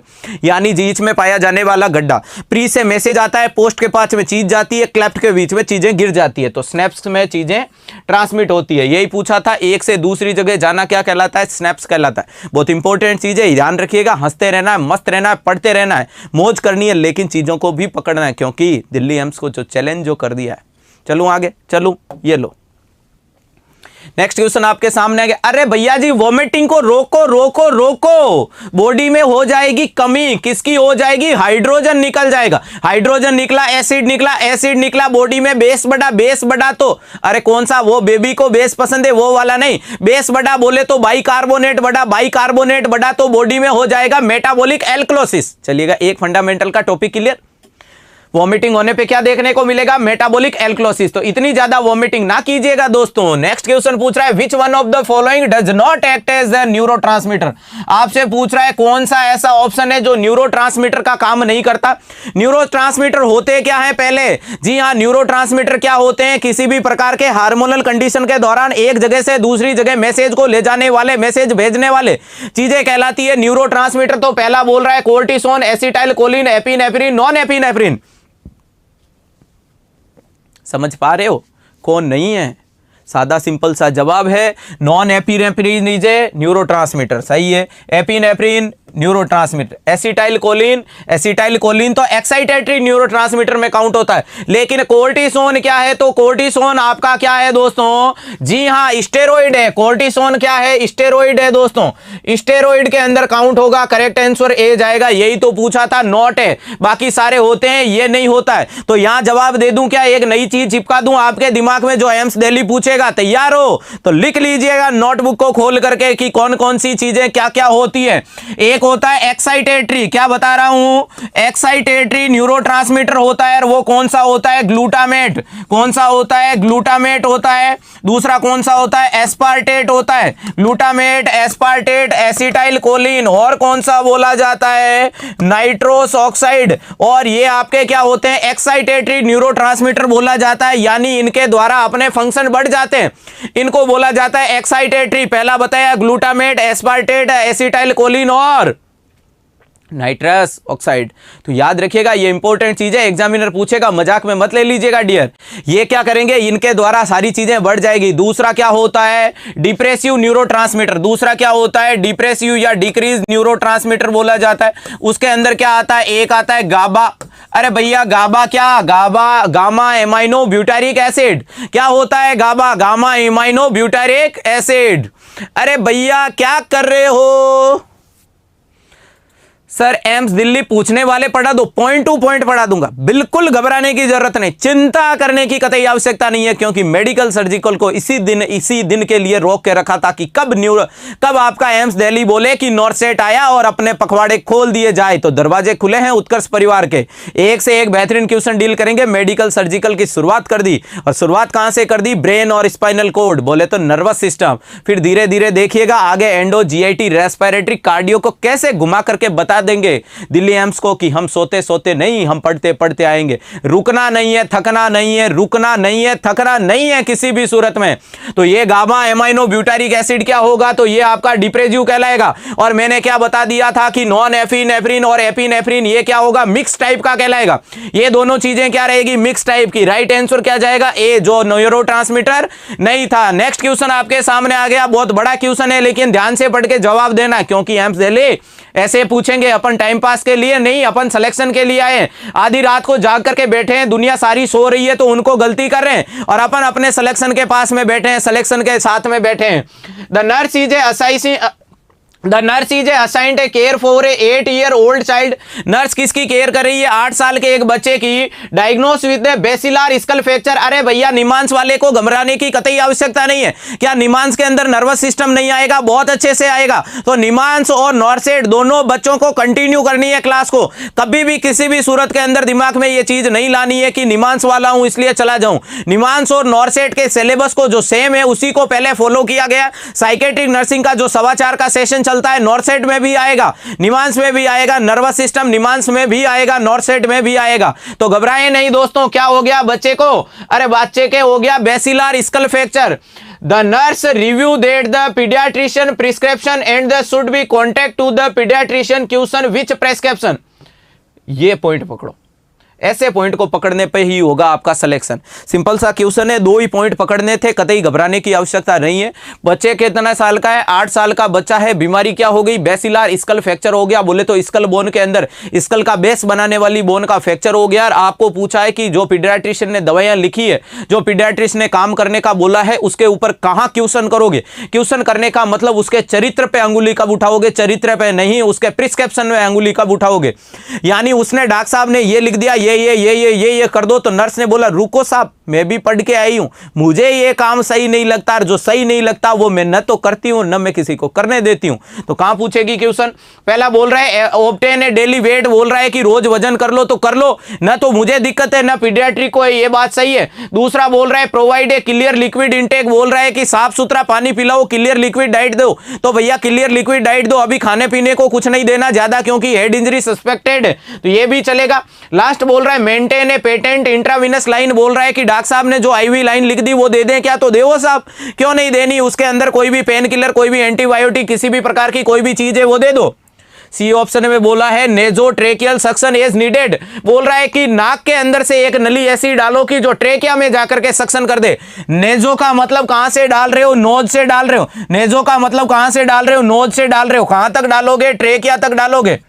यानी बीच में पाया जाने वाला गड्ढा। प्री से मैसेज आता है, पोस्ट के पास में चीज जाती है, क्लेफ्ट के बीच में चीजें गिर जाती है, तो स्नैप्स में चीजें ट्रांसमिट होती है। यही पूछा था, एक से दूसरी जगह जाना क्या कहलाता है? स्नैप्स कहलाता है। बहुत इंपॉर्टेंट चीज है, ध्यान रखिएगा। हंसते रहना है, मस्त रहना है, पढ़ते रहना है, मौज करनी है, लेकिन चीजों को भी पकड़ना है, क्योंकि दिल्ली एम्स को जो चैलेंज जो कर दिया है। चलूं आगे, चलूं, ये लो नेक्स्ट क्वेश्चन आपके सामने आ गया। अरे भैया जी, वोमिटिंग को रोको रोको रोको, बॉडी में हो जाएगी कमी। किसकी हो जाएगी? हाइड्रोजन निकल जाएगा। हाइड्रोजन निकला, एसिड निकला, एसिड निकला, बॉडी में बेस बढ़ा, बेस बढ़ा तो अरे कौन सा? वो बेबी को बेस पसंद है वो वाला नहीं, बेस बढ़ा बोले तो बाइकार्बोनेट बढ़ा, बाइकार्बोनेट बढ़ा तो बॉडी में हो जाएगा मेटाबॉलिक एल्कलोसिस। चलिएगा, एक फंडामेंटल का टॉपिक क्लियर। वॉमिटिंग होने पे क्या देखने को मिलेगा? Metabolic alkalosis. तो इतनी ज्यादा वॉमिटिंग ना कीजिएगा दोस्तों। नेक्स्ट क्वेश्चन पूछ रहा है which one of the following does not act as a neurotransmitter. आपसे पूछ रहा है कौन सा ऐसा ऑप्शन है जो न्यूरोट्रांसमीटर का काम नहीं करता। न्यूरोट्रांसमीटर होते क्या है पहले? जी हां, न्यूरोट्रांसमीटर क्या होते हैं? किसी भी प्रकार के हार्मोनल कंडीशन के दौरान एक जगह से दूसरी जगह मैसेज को ले जाने वाले, मैसेज भेजने वाले चीजें कहलाती है न्यूरोट्रांसमीटर। तो पहला बोल रहा है cortisone, acetyl choline, epinephrine, non epinephrine. समझ पा रहे हो? कौन नहीं है? सादा सिंपल सा जवाब है non epinephrine is a neurotransmitter. सही है, एपिनेफ्रिन न्यूरोट्रांसमीटर। एसिटाइल कोलिन तो एक्साइटेटरी न्यूरोट्रांसमीटर में काउंट होता है। लेकिन कोर्टिसोन क्या है? तो कोर्टिसोन आपका क्या है दोस्तों? जी हां, स्टेरॉइड है। कोर्टिसोन क्या है? स्टेरॉइड है दोस्तों। स्टेरॉइड के अंदर काउंट होगा। करेक्ट आंसर ए जाएगा। यही तो पूछा था, नॉट है, बाकी सारे होते हैं, ये नहीं होता है। तो यहां जवाब दे दूं क्या? एक नई चीज चिपका दूं आपके दिमाग में जो एम्स दिल्ली पूछेगा। तैयार हो तो लिख लीजिएगा नोटबुक को खोल करके कि कौन कौन सी चीजें क्या क्या होती है। एक होता है एक्साइटेटरी, क्या बता रहा हूं? एक्साइटेटरी न्यूरोट्रांसमीटर होता है, और वो कौन सा होता है? ग्लूटामेट। कौन सा होता है? ग्लूटामेट होता है। दूसरा कौन सा होता है? एस्पार्टेट होता है। ग्लूटामेट, एस्पार्टेट, एसिटाइल कोलिन, और कौन सा बोला जाता है? Nitrous oxide. और ये आपके क्या होते हैं? एक्साइटेटरी न्यूरोट्रांसमीटर बोला जाता है, यानी इनके द्वारा अपने फंक्शन बढ़ जाते हैं, इनको बोला जाता है एक्साइटेटरी। पहला बताया ग्लूटामेट, एस्पार्टेट, एसिटाइल कोलिन और नाइट्रस ऑक्साइड। तो याद रखिएगा, ये इंपॉर्टेंट चीज है, एग्जामिनर पूछेगा, मजाक में मत ले लीजिएगा डियर। ये क्या करेंगे? इनके द्वारा सारी चीजें बढ़ जाएगी। दूसरा क्या होता है? Depressive neurotransmitter. दूसरा क्या होता है? डिप्रेसिव या डिक्रीज न्यूरोट्रांसमीटर बोला जाता है। उसके अंदर क्या आता है? एक आता है गाबा। अरे भैया गाबा क्या? Gamma amino butyric acid. क्या होता है GABA? Gamma amino butyric acid. अरे भैया क्या कर रहे हो? सर एम्स दिल्ली पूछने वाले पढ़ा दो, पॉइंट टू पॉइंट पढ़ा दूंगा, बिल्कुल घबराने की जरूरत नहीं, चिंता करने की कतई आवश्यकता नहीं है, क्योंकि मेडिकल सर्जिकल को इसी दिन के लिए रोक के रखा था कि कब आपका एम्स दिल्ली बोले कि नॉर्सेट आया और अपने पखवाड़े खोल दिए जाए। तो दरवाजे खुले हैं उत्कर्ष परिवार के, एक से एक बेहतरीन क्वेश्चन डील करेंगे। मेडिकल सर्जिकल की शुरुआत कर दी, और शुरुआत कहां से कर दी? ब्रेन और स्पाइनल कोड, बोले तो नर्वस सिस्टम। फिर धीरे धीरे देखिएगा आगे एंडो, जीआईटी, रेस्पिरेटरी, कार्डियो को कैसे घुमा करके बता देंगे दिल्ली एम्स को कि हम सोते सोते नहीं, हम पढ़ते पढ़ते आएंगे। रुकना नहीं है, थकना नहीं है, रुकना नहीं है, थकना नहीं है किसी भी सूरत में। तो ये गामा एमाइनो ब्यूटारिक एसिड क्या होगा? तो ये आपका डिप्रेसिव कहलाएगा। और मैंने क्या बता दिया था कि नॉन एपिनेफ्रिन और एपिनेफ्रिन ये क्या होगा? मिक्स टाइप का कहलाएगा। ये दोनों चीजें क्या रहेगी? मिक्स टाइप की। राइट आंसर क्या जाएगा? ए, जो न्यूरोट्रांसमीटर नहीं था। नेक्स्ट क्वेश्चन आपके सामने आ गया, बहुत बड़ा क्वेश्चन है, लेकिन ध्यान से पढ़ के जवाब देना, क्योंकि एम्स दिल्ली ऐसे पूछेंगे। अपन टाइम पास के लिए नहीं, अपन सिलेक्शन के लिए आए। आधी रात को जाग करके बैठे हैं, दुनिया सारी सो रही है तो उनको गलती कर रहे हैं, और अपन अपने सिलेक्शन के पास में बैठे हैं, सिलेक्शन के साथ में बैठे हैं। The nurse is assigned A care for a 8-year-old child. Nurse किसकी केयर कर रही है? 8 साल के एक बच्चे की। Diagnose with basilar skull fracture. अरे भैया निमांस वाले को घबराने की कतई आवश्यकता नहीं है। क्या निमांस के अंदर नर्वस सिस्टम नहीं आएगा? बहुत अच्छे से आएगा। तो निमांस और नॉर्सेट दोनों बच्चों को कंटिन्यू करनी है क्लास को। कभी भी किसी भी सूरत के अंदर दिमाग में यह चीज नहीं लानी है कि निमांस वाला हूं इसलिए चला जाऊं। निमांस और नॉर्सेट के सिलेबस को जो सेम है उसी को पहले फॉलो किया गया। साइकेट्रिक नर्सिंग का जो 4:15 का सेशन चलता है, नॉर्सेट में भी आएगा, निमांस में भी आएगा। नर्वस सिस्टम निमांस में भी आएगा, नॉर्सेट में भी आएगा। तो घबराएं नहीं दोस्तों। क्या हो गया बच्चे को? अरे बच्चे के हो गया basilar skull fracture. The nurse review that the pediatrician prescription and the should be contact to the pediatrician question which prescription। ये पॉइंट पकड़ो, ऐसे पॉइंट को पकड़ने पे ही होगा आपका सिलेक्शन। सिंपल सा क्वेश्चन है, 2 ही पॉइंट पकड़ने थे, कतई घबराने की आवश्यकता नहीं है। बच्चे कितना साल का है? 8 साल का बच्चा है। बीमारी क्या हो गई? बेसिलर स्कल फ्रैक्चर हो गया। बोले तो स्कल बोन के अंदर स्कल का बेस बनाने वाली बोन का फ्रैक्चर हो गया। और आपको पूछा है कि जो पीडियाट्रिशियन ने दवाइयां लिखी है, जो पीडियाट्रिशियन ने काम करने का बोला है, उसके ऊपर कहां क्वेश्चन करोगे? क्वेश्चन करने का मतलब उसके चरित्र पे अंगुली कब उठाओगे? चरित्र पे नहीं, उसके प्रिस्क्रिप्शन में अंगुली कब उठाओगे? यानी उसने डॉक्टर साहब ने ये लिख दिया, ये ये कर दो। तो नर्स ने बोला रुको साहब, मैं भी पढ़ के आई हूं, मुझे ये काम सही नहीं लगता, जो सही नहीं लगता वो मैं न तो करती हूं न मैं किसी को करने देती हूं। तो कहां पूछेगी क्वेश्चन? पहला बोल रहा है ऑब्टेन ए डेली वेट, बोल रहा है कि रोज वजन कर लो तो कर लो, न तो मुझे दिक्कत है न पीडियाट्रिक को है, ये बात सही है। दूसरा बोल रहा है provide a clear liquid intake, बोल रहा है कि साफ सुथरा पानी पिलाओ, क्लियर लिक्विड डाइट दो। तो भैया क्लियर लिक्विड डाइट दो, अभी खाने पीने को कुछ नहीं देना ज्यादा, क्योंकि हेड इंजरी सस्पेक्टेड है, तो ये भी चलेगा। लास्ट बोल रहा है मेंटेन ए पेटेंट इंट्राविनस लाइन, बोल रहा है कि डॉक्टर साहब ने जो आईवी लाइन लिख दी वो दे दें क्या? तो देवो साहब, क्यों नहीं देनी, उसके अंदर कोई भी पेन किलर, कोई भी एंटीबायोटिक, किसी भी प्रकार की कोई भी चीज है वो दे दो। सी ऑप्शन में बोला है नेजोट्रेकियल सक्शन इज नीडेड, बोल रहा है कि नाक के अंदर से एक नली ऐसी डालो कि जो ट्रेकिया में जाकर के सक्शन कर दे। नेजो का मतलब कहां से डाल रहे हो? नोज से डाल रहे हो। नेजो का मतलब कहां से डाल रहे हो? नोज से डाल रहे हो। कहां तक डालोगे? ट्रेकिया तक डालोगे।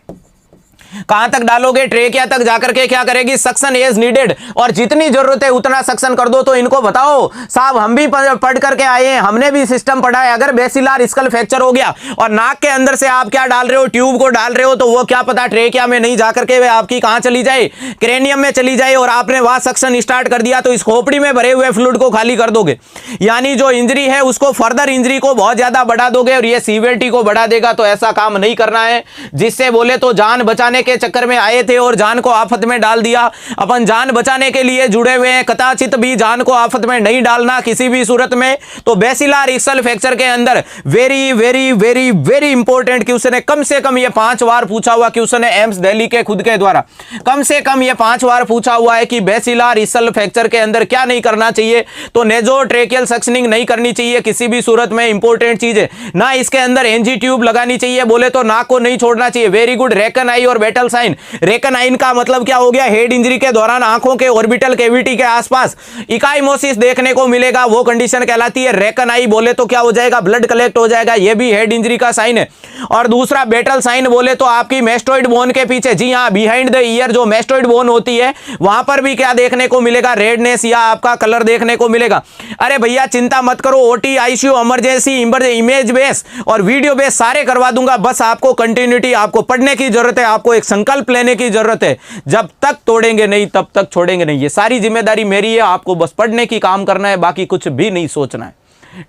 कहां तक डालोगे? ट्रेकिया तक जाकर के क्या करेगी? सक्शन इज नीडेड, और जितनी जरूरत है उतना सक्शन कर दो। तो इनको बताओ साहब, हम भी पढ़ करके आए हैं, हमने भी सिस्टम पढ़ा है, अगर बेसिलर स्कल फ्रैक्चर हो गया और नाक के अंदर से आप क्या डाल रहे हो? ट्यूब को डाल रहे हो, तो वो क्या पता ट्रेकिया में नहीं जाकर के वे आपकी कहां चली जाए? क्रेनियम में चली जाए, और आपने वहां सक्शन स्टार्ट कर दिया तो इस खोपड़ी में भरे हुए फ्लूइड को खाली कर दोगे, यानी जो इंजरी है उसको, फर्दर इंजरी को बहुत ज्यादा बढ़ा दोगे, और ये सीवियरिटी को बढ़ा देगा। तो ऐसा काम नहीं करना है, जिससे बोले तो जान बचाने के चक्कर में आए थे और जान को आफत में डाल दिया। अपन जान बचाने के लिए जुड़े हुए हैं, कदाचित भी जान को आफत में नहीं डालना किसी भी सूरत में। तो बेसिलर स्कल फ्रैक्चर के अंदर very very very very important question है, कम से कम ये 5 बार पूछा हुआ क्वेश्चन है एम्स दिल्ली के खुद के द्वारा, कम से कम ये 5 बार पूछा हुआ है कि बेसिलर स्कल फ्रैक्चर के अंदर क्या नहीं करना चाहिए। तो नेजोट्रेकियल सक्शनिंग नहीं करनी चाहिए किसी भी सूरत में, इंपॉर्टेंट चीज है ना। इसके अंदर एनजी ट्यूब लगानी चाहिए, बोले तो नाक को नहीं छोड़ना चाहिए। Very good. रेकन आई और बेटल साइन, रेकनाइन का मतलब क्या हो गया? हेड इंजरी के दौरान आंखों के ऑर्बिटल कैविटी के आसपास इकाइमोसिस देखने को मिलेगा, वो कंडीशन कहलाती है रेकनाई। बोले तो क्या हो जाएगा? ब्लड कलेक्ट हो जाएगा, ये भी हेड इंजरी का साइन है। और दूसरा बेटल साइन, बोले तो आपकी मेस्टोइड बोन के पीछे, जी हां, बिहाइंड द ईयर जो मेस्टोइड बोन होती है वहां पर भी क्या देखने को मिलेगा? रेडनेस या आपका कलर देखने को मिलेगा। अरे भैया चिंता मत करो, OT, ICU, emergency, image base और वीडियो बेस सारे करवा दूंगा, बस आपको कंटिन्यूटी, आपको पढ़ने की जरूरत है, आपको एक संकल्प लेने की जरूरत है। जब तक तोड़ेंगे नहीं तब तक छोड़ेंगे नहीं, ये सारी जिम्मेदारी मेरी है, आपको बस पढ़ने की काम करना है, बाकी कुछ भी नहीं सोचना है।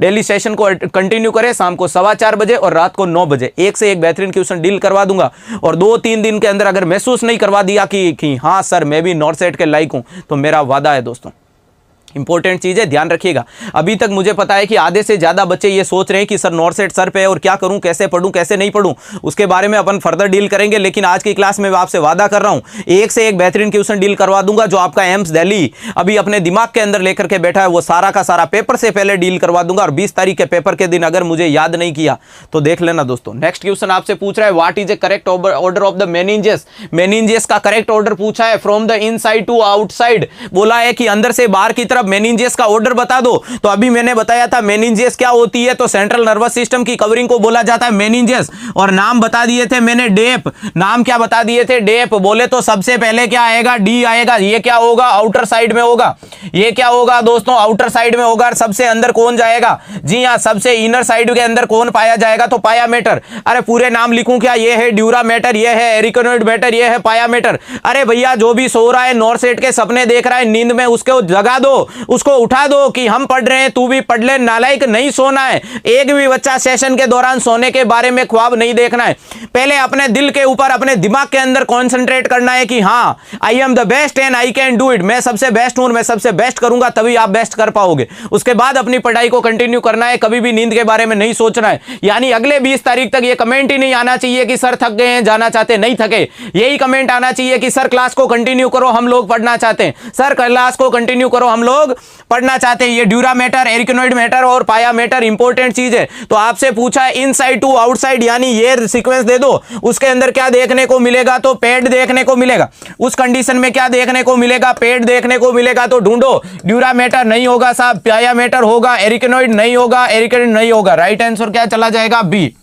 डेली सेशन को कंटिन्यू करें, शाम को 4:15 बजे और रात को 9 बजे एक से एक बेहतरीन क्वेश्चन डील करवा दूंगा। और 2-3 दिन के अंदर अगर महसूस नहीं करवा दिया कि हाँ सर मैं भी नॉर्सेट के लायक हूं, तो मेरा वादा है दोस्तों, इंपॉर्टेंट चीज है, ध्यान रखिएगा। अभी तक मुझे पता है कि आधे से ज्यादा बच्चे ये सोच रहे हैं कि सर नॉर्सेट सर पे है और क्या करूं, कैसे पढ़ूं, कैसे नहीं पढ़ूं, उसके बारे में अपन फर्दर डील करेंगे। लेकिन आज की क्लास में मैं आपसे वादा कर रहा हूं, एक से एक बेहतरीन क्वेश्चन डील करवा दूंगा। जो आपका एम्स दिल्ली अभी अपने दिमाग के अंदर लेकर के बैठा है, वो सारा का सारा पेपर से पहले डील करवा दूंगा। और 20 तारीख के पेपर के दिन अगर मुझे याद नहीं किया तो देख लेना दोस्तों। नेक्स्ट क्वेश्चन आपसे पूछ रहा है what is a correct order of the meninges. Meninges का करेक्ट ऑर्डर पूछा है, from the inside to outside, बोला है कि अंदर से बाहर की तरफ मेनिंजेस का बता दो। तो अभी मैंने बताया था मेनिंजेस क्या होती है, तो सेंट्रल नर्वस सिस्टम की कवरिंग को बोला जाता है मेनिंजेस। और नाम बता दिए थे मैंने, डेप, नाम क्या बता दिए थे? डेप। बोले तो सबसे पहले क्या आएगा? डी आएगा। ये क्या होगा? आउटर साइड में होगा। ये क्या होगा दोस्तों? आउटर साइड में होगा। सबसे अंदर कौन जाएगा? जी हां, सबसे इनर साइड के अंदर कौन पाया जाएगा? तो पायामेटर। अरे पूरे नाम लिखूं क्या? ये है ड्यूरामेटर, ये है एरिकनोइड मैटर, ये है पायामेटर। अरे भैया जो भी सो रहा है, नॉर्सेट के सपने देख रहा है नींद में, उसको जगा दो, उसको उठा दो कि हम पढ़ रहे हैं, तू भी पढ़ ले। नालायक, नहीं सोना है। एक भी बच्चा सेशन के दौरान सोने के बारे में ख्वाब नहीं देखना है। पहले अपने दिल के ऊपर, अपने दिमाग के अंदर कंसंट्रेट करना है कि हाँ I am the best and I can do it, मैं सबसे बेस्ट हूं, मैं सबसे बेस्ट करूंगा, तभी आप बेस्ट कर पाओगे। उसके बाद अपनी पढ़ाई को कंटिन्यू करना है, कभी भी नींद के बारे में नहीं सोचना है। यानी अगले 20 तारीख तक ये कमेंट ही नहीं आना चाहिए कि सर थक गए हैं, जाना चाहते नहीं थके। यही कमेंट आना चाहिए कि सर क्लास को कंटिन्यू करो, हम लोग पढ़ना चाहते हैं। सर क्लास को कंटिन्यू करो, हम लोग पढ़ना चाहते हैं। ये ड्यूरामेटर, एरिकनोइड मैटर और पायामेटर इंपॉर्टेंट चीज है। तो आपसे पूछा है इनसाइड टू आउटसाइड, यानी ये सीक्वेंस दे दो, उसके अंदर क्या देखने को मिलेगा? तो पेड देखने को मिलेगा। उस कंडीशन में क्या देखने को मिलेगा? पेड देखने को मिलेगा। तो ढूंढो, ड्यूरामेटर नहीं होगा साहब, पायामेटर होगा, एरिकनोइड नहीं होगा, एरिकनोइड नहीं होगा। राइट आंसर क्या चला जाएगा? बी।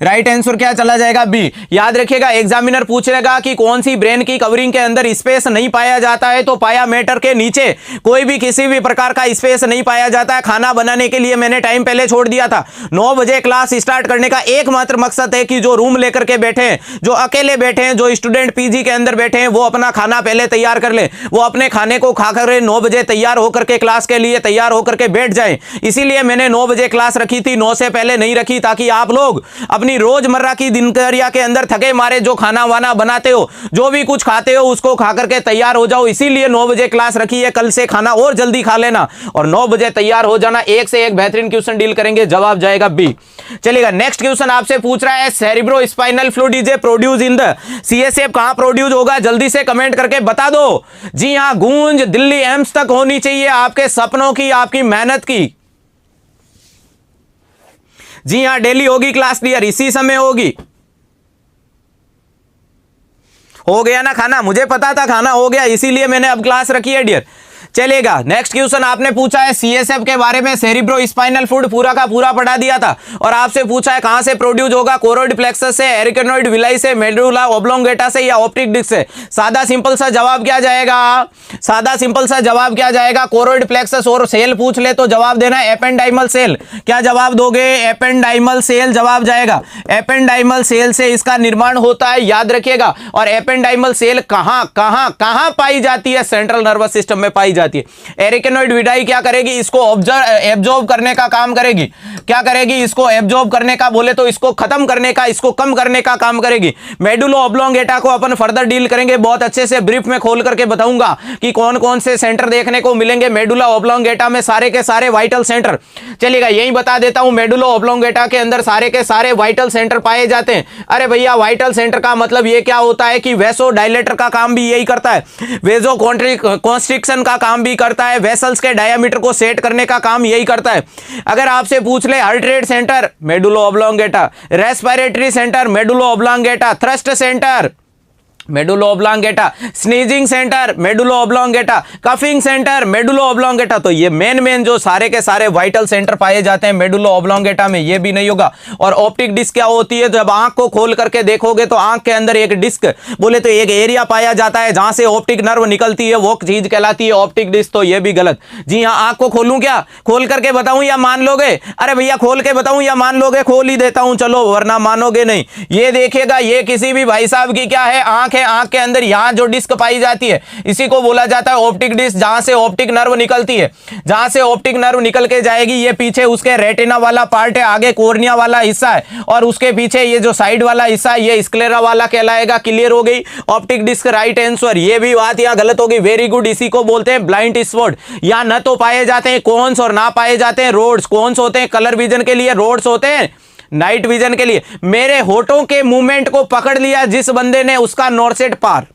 राइट आंसर क्या चला जाएगा? बी। याद रखिएगा, एग्जामिनर पूछेगा कि कौन सी ब्रेन की कवरिंग के अंदर स्पेस नहीं पाया जाता है, तो पाया मैटर के नीचे कोई भी किसी भी प्रकार का स्पेस नहीं पाया जाता है। खाना बनाने के लिए मैंने टाइम पहले छोड़ दिया था। 9 बजे क्लास स्टार्ट करने का एकमात्र मकसद है कि जो रूम लेकर के बैठे हैं, जो अकेले बैठे हैं, जो स्टूडेंट पीजी के अंदर बैठे हैं, वो अपना खाना पहले तैयार कर ले, वो अपने खाने को खाकर 9 बजे तैयार होकर के क्लास के लिए तैयार होकर के बैठ जाएं। इसीलिए मैंने 9 बजे क्लास रखी थी, 9 से पहले नहीं रखी, ताकि आप लोग अपनी रोजमर्रा की दिनचर्या के अंदर थके मारे जो खाना वाना बनाते हो, जो भी कुछ खाते हो, उसको खा करके तैयार हो जाओ। इसीलिए 9 बजे क्लास रखी है। कल से खाना और जल्दी खा लेना और 9 बजे तैयार हो जाना। एक से एक बेहतरीन क्वेश्चन डील करेंगे। जवाब जाएगा बी। चलिएगा, नेक्स्ट क्वेश्चन आपसे पूछ रहा है, cerebro spinal fluid is produce in the CSF. कहां प्रोड्यूस होगा? जल्दी से कमेंट करके बता दो। जी हां, गूंज दिल्ली एम्स तक होनी चाहिए आपके सपनों की, आपकी मेहनत की। जी हां, डेली होगी क्लास क्लियर, इसी समय होगी। हो गया ना खाना? मुझे पता था खाना हो गया, इसीलिए मैंने अब क्लास रखी है डियर। चलेगा, नेक्स्ट क्वेश्चन आपने पूछा है सीएसएफ के बारे में। सेरिब्रो स्पाइनल फ्लूइड पूरा का पूरा पढ़ा दिया था और आपसे पूछा है कहां से प्रोड्यूस होगा? कोरोइड प्लेक्सस से, एरिकनोइड विलाई से, मेडुला ऑब्लोंगेटा से या ऑप्टिक डिस्क से? सादा सिंपल सा जवाब क्या जाएगा? सादा सिंपल सा जवाब क्या जाएगा? Choroid plexus. और सेल पूछ ले तो जवाब देना एपेंडाइमल सेल। क्या जवाब दोगे? एपेंडाइमल सेल जवाब जाएगा। एपेंडाइमल सेल से इसका निर्माण होता है, याद रखिएगा। और एपेंडाइमल सेल कहां कहां कहां पाई जाती है? सेंट्रल नर्वस सिस्टम में पाई जाती है। एरिकनोइड विडाई क्या करेगी? इसको एब्जॉर्ब करने का काम करेगी। क्या करेगी? इसको एब्जॉर्ब करने का, बोले तो इसको खत्म करने का, इसको कम करने का काम करेगी। मेडुलो ऑब्लोंगेटा को अपन फर्दर डील करेंगे, बहुत अच्छे से ब्रीफ में खोल करके बताऊंगा कि कौन कौन से सेंटर देखने को मिलेंगे मेडुला ऑब्लोंगेटा में, सारे के सारे वाइटल सेंटर। चलिएगा, यही बता देता हूं, मेडुलो ऑब्लोंगेटा के अंदर सारे के सारे वाइटल सेंटर पाए जाते हैं। अरे भैया, वाइटल सेंटर का मतलब ये क्या होता है कि वेसो डायलेटर का काम भी यही करता है, वेसो कॉन्स्ट्रिक्शन का काम भी करता है, वेसल्स के डायमीटर को सेट करने का काम यही करता है। अगर आपसे पूछ ले heart rate centre, medulla oblongata, respiratory centre, medulla oblongata, thirst centre, medulla oblongata, sneezing centre, medulla oblongata, coughing centre, medulla oblongata. तो ये मेन जो सारे के सारे वाइटल सेंटर पाए जाते हैं मेडुलो ऑब्लोंगेटा में। ये भी नहीं होगा। और ऑप्टिक डिस्क क्या होती है? जब आंख को खोल करके देखोगे तो आंख के अंदर एक डिस्क, बोले तो एक एरिया पाया जाता है जहां से ऑप्टिक नर्व निकलती है, वो चीज कहलाती है ऑप्टिक डिस्क। तो ये भी गलत। जी हाँ, आंख को खोलूं क्या? खोल करके बताऊं या मान लोगे? अरे भैया, खोल के बताऊं या मान लोगे? खोल ही देता हूं, चलो, वरना मानोगे नहीं। ये देखिएगा, ये किसी भी भाई साहब की क्या है? आंख है। आंख के अंदर यहां जो डिस्क पाई जाती है, इसी को बोला जाता है ऑप्टिक डिस्क, जहां से ऑप्टिक नर्व निकलती है। जहां से ऑप्टिक नर्व निकल के जाएगी, ये पीछे उसके रेटिना वाला पार्ट है, आगे कोर्निया वाला हिस्सा है, और उसके पीछे ये जो साइड वाला हिस्सा है, ये स्क्लेरा वाला कहलाएगा। क्लियर हो गई? Optic disc right answer. ये भी बात यहां गलत होगी। Very good. इसी को बोलते हैं ब्लाइंड स्पॉट। यहां न तो पाए जाते हैं कोन्स और ना पाए जाते हैं रोड्स। कोन्स होते हैं कलर विजन के लिए, रोड्स होते हैं नाइट विजन के लिए। मेरे होठों के मूवमेंट को पकड़ लिया जिस बंदे ने, उसका नॉर्सेट पार।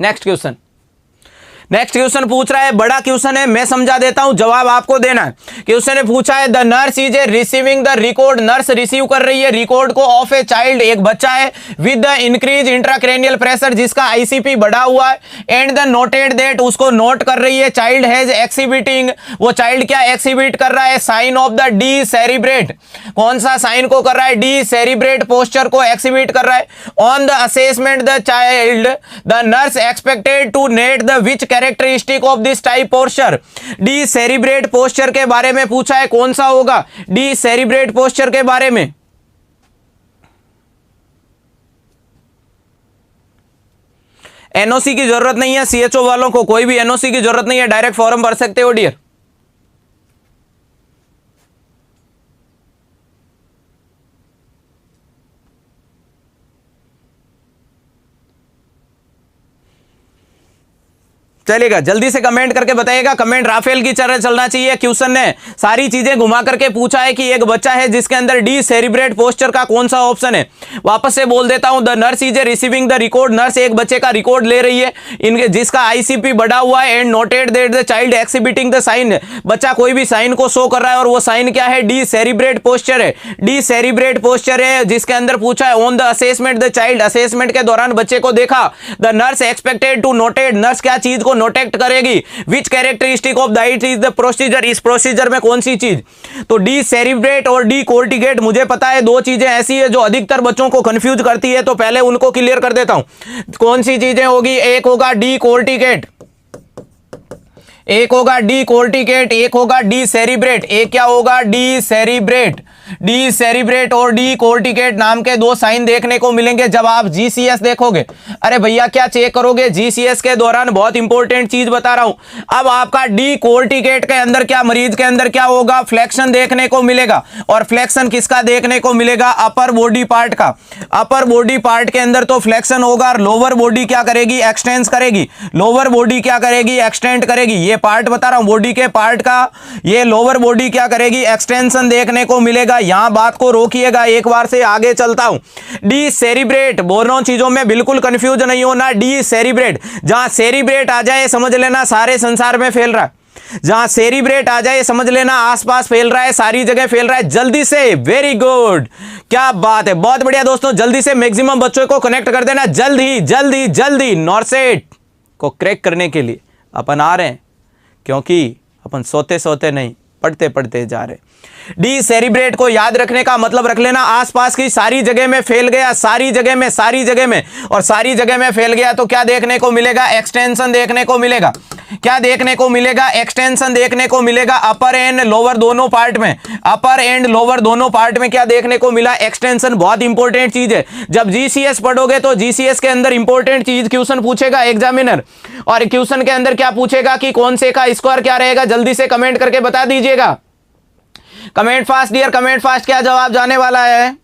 नेक्स्ट क्वेश्चन पूछ रहा है, बड़ा क्वेश्चन है, मैं समझा देता हूं, जवाब आपको देना है। क्वेश्चन ने पूछा है, the nurse is receiving the record. Nurse receive कर रही है रिकॉर्ड को ऑफ ए चाइल्ड, एक बच्चा है, with the increase intracranial pressure, जिसका आईसीपी बढ़ा हुआ है, एंड द नोटेड दैट, उसको नोट कर रही है, चाइल्ड हैज एक्सिबिटिंग, वो चाइल्ड क्या एक्सिबिट कर रहा है? Sign of the decerebrate. कौन सा साइन को कर रहा है? डी सेरिब्रेट पोस्चर को एक्सिबिट कर रहा है। On the assessment the child, the nurse expected to note the which characteristic of this type posture. Decerebrate posture के बारे में पूछा है, कौन सा होगा? डी सेरिब्रेट पोस्चर के बारे में। एनओसी की जरूरत नहीं है सीएचओ वालों को, कोई भी एनओसी की जरूरत नहीं है, डायरेक्ट फॉर्म भर सकते हो डियर। चलेगा, जल्दी से कमेंट करके बताइएगा। कमेंट राफेल की तरह चलना चाहिए। क्वेश्चन ने सारी चीजें घुमा करके पूछा है कि एक बच्चा है जिसके अंदर डी सेरिब्रेट पोस्चर का कौन सा ऑप्शन है। वापस से बोल देता हूं, the nurse is receiving the record. Nurse एक बच्चे का रिकॉर्ड ले रही है, इनके जिसका आईसीपी बढ़ा हुआ है, and noted that the child exhibiting the sign, बच्चा कोई भी साइन को शो कर रहा है, और वो साइन क्या है? डी सेरिब्रेट पोस्चर है। डी सेरिब्रेट पोस्चर है, जिसके अंदर पूछा है on the assessment the child, assessment के दौरान बच्चे को देखा। The nurse expected to noted, nurse क्या चीज को नोटेक्ट करेगी। Which characteristic of the it is the procedure, इस प्रोसीजर में कौन सी चीज? तो डी सेरिब्रेट और डी कोर्टिकेट, मुझे पता है दो चीजें ऐसी है जो अधिकतर बच्चों को कंफ्यूज करती है, तो पहले उनको क्लियर कर देता हूं। कौन सी चीजें होगी? एक होगा डी कोर्टिकेट, एक होगा डी कोर्टिकेट, एक होगा डी सेरिब्रेट। एक क्या होगा? डी सेरिब्रेट। डी सेरिब्रेट और डी कोर्टिकेट नाम के दो साइन देखने को मिलेंगे जब आप जीसीएस देखोगे। अरे भैया क्या चेक करोगे जीसीएस के दौरान? बहुत इंपॉर्टेंट चीज बता रहा हूं। अब आपका डी कोर्टिकेट के अंदर क्या, मरीज के अंदर क्या होगा? फ्लेक्शन देखने को मिलेगा। और फ्लेक्शन किसका देखने को मिलेगा? अपर बॉडी पार्ट का। अपर बॉडी पार्ट के अंदर तो फ्लेक्शन होगा और लोअर बॉडी क्या करेगी? एक्सटेंस करेगी। लोअर बॉडी क्या करेगी? एक्सटेंड करेगी। ये पार्ट बता रहा हूं बॉडी के पार्ट का, ये लोअर बॉडी क्या करेगी? एक्सटेंशन देखने को मिलेगा। यहां बात को रोकिएगा, एक बार से आगे चलता हूं। डी सेरिब्रेट, बोल रहा हूं चीजों में बिल्कुल कंफ्यूज नहीं होना। डी सेरिब्रेट, जहां सेरिब्रेट आ जाए समझ लेना सारे संसार में फैल रहा है। जहां सेरिब्रेट आ जाए समझ लेना आसपास फैल रहा है, सारी जगह फैल रहा है। जल्दी से, वेरी गुड, क्या बात है, बहुत बढ़िया दोस्तों। जल्दी से मैक्सिमम बच्चों को कनेक्ट कर देना। जल्दी जल्दी जल्दी नॉर्सेट को क्रैक करने के लिए अपन आ रहे हैं, क्योंकि अपन सोते सोते नहीं, पढ़ते पढ़ते जा रहे। डी सेरिब्रेट को याद रखने का मतलब रख लेना आसपास की सारी जगह में फैल गया, सारी जगह में, सारी जगह में, और सारी जगह में फैल गया तो क्या देखने को मिलेगा? एक्सटेंशन देखने को मिलेगा। क्या देखने को मिलेगा? एक्सटेंशन देखने को मिलेगा। अपर एंड लोअर दोनों पार्ट में, अपर एंड लोअर दोनों पार्ट में क्या देखने को मिला? एक्सटेंशन। बहुत इंपॉर्टेंट चीज है। जब जीसीएस पढ़ोगे तो जीसीएस के अंदर इंपॉर्टेंट चीज क्वेश्चन पूछेगा एग्जामिनर, और क्वेश्चन के अंदर क्या पूछेगा कि कौन से का स्क्वायर क्या रहेगा? जल्दी से कमेंट करके बता दीजिएगा। Comment fast dear, comment fast, क्या जवाब जाने वाला है?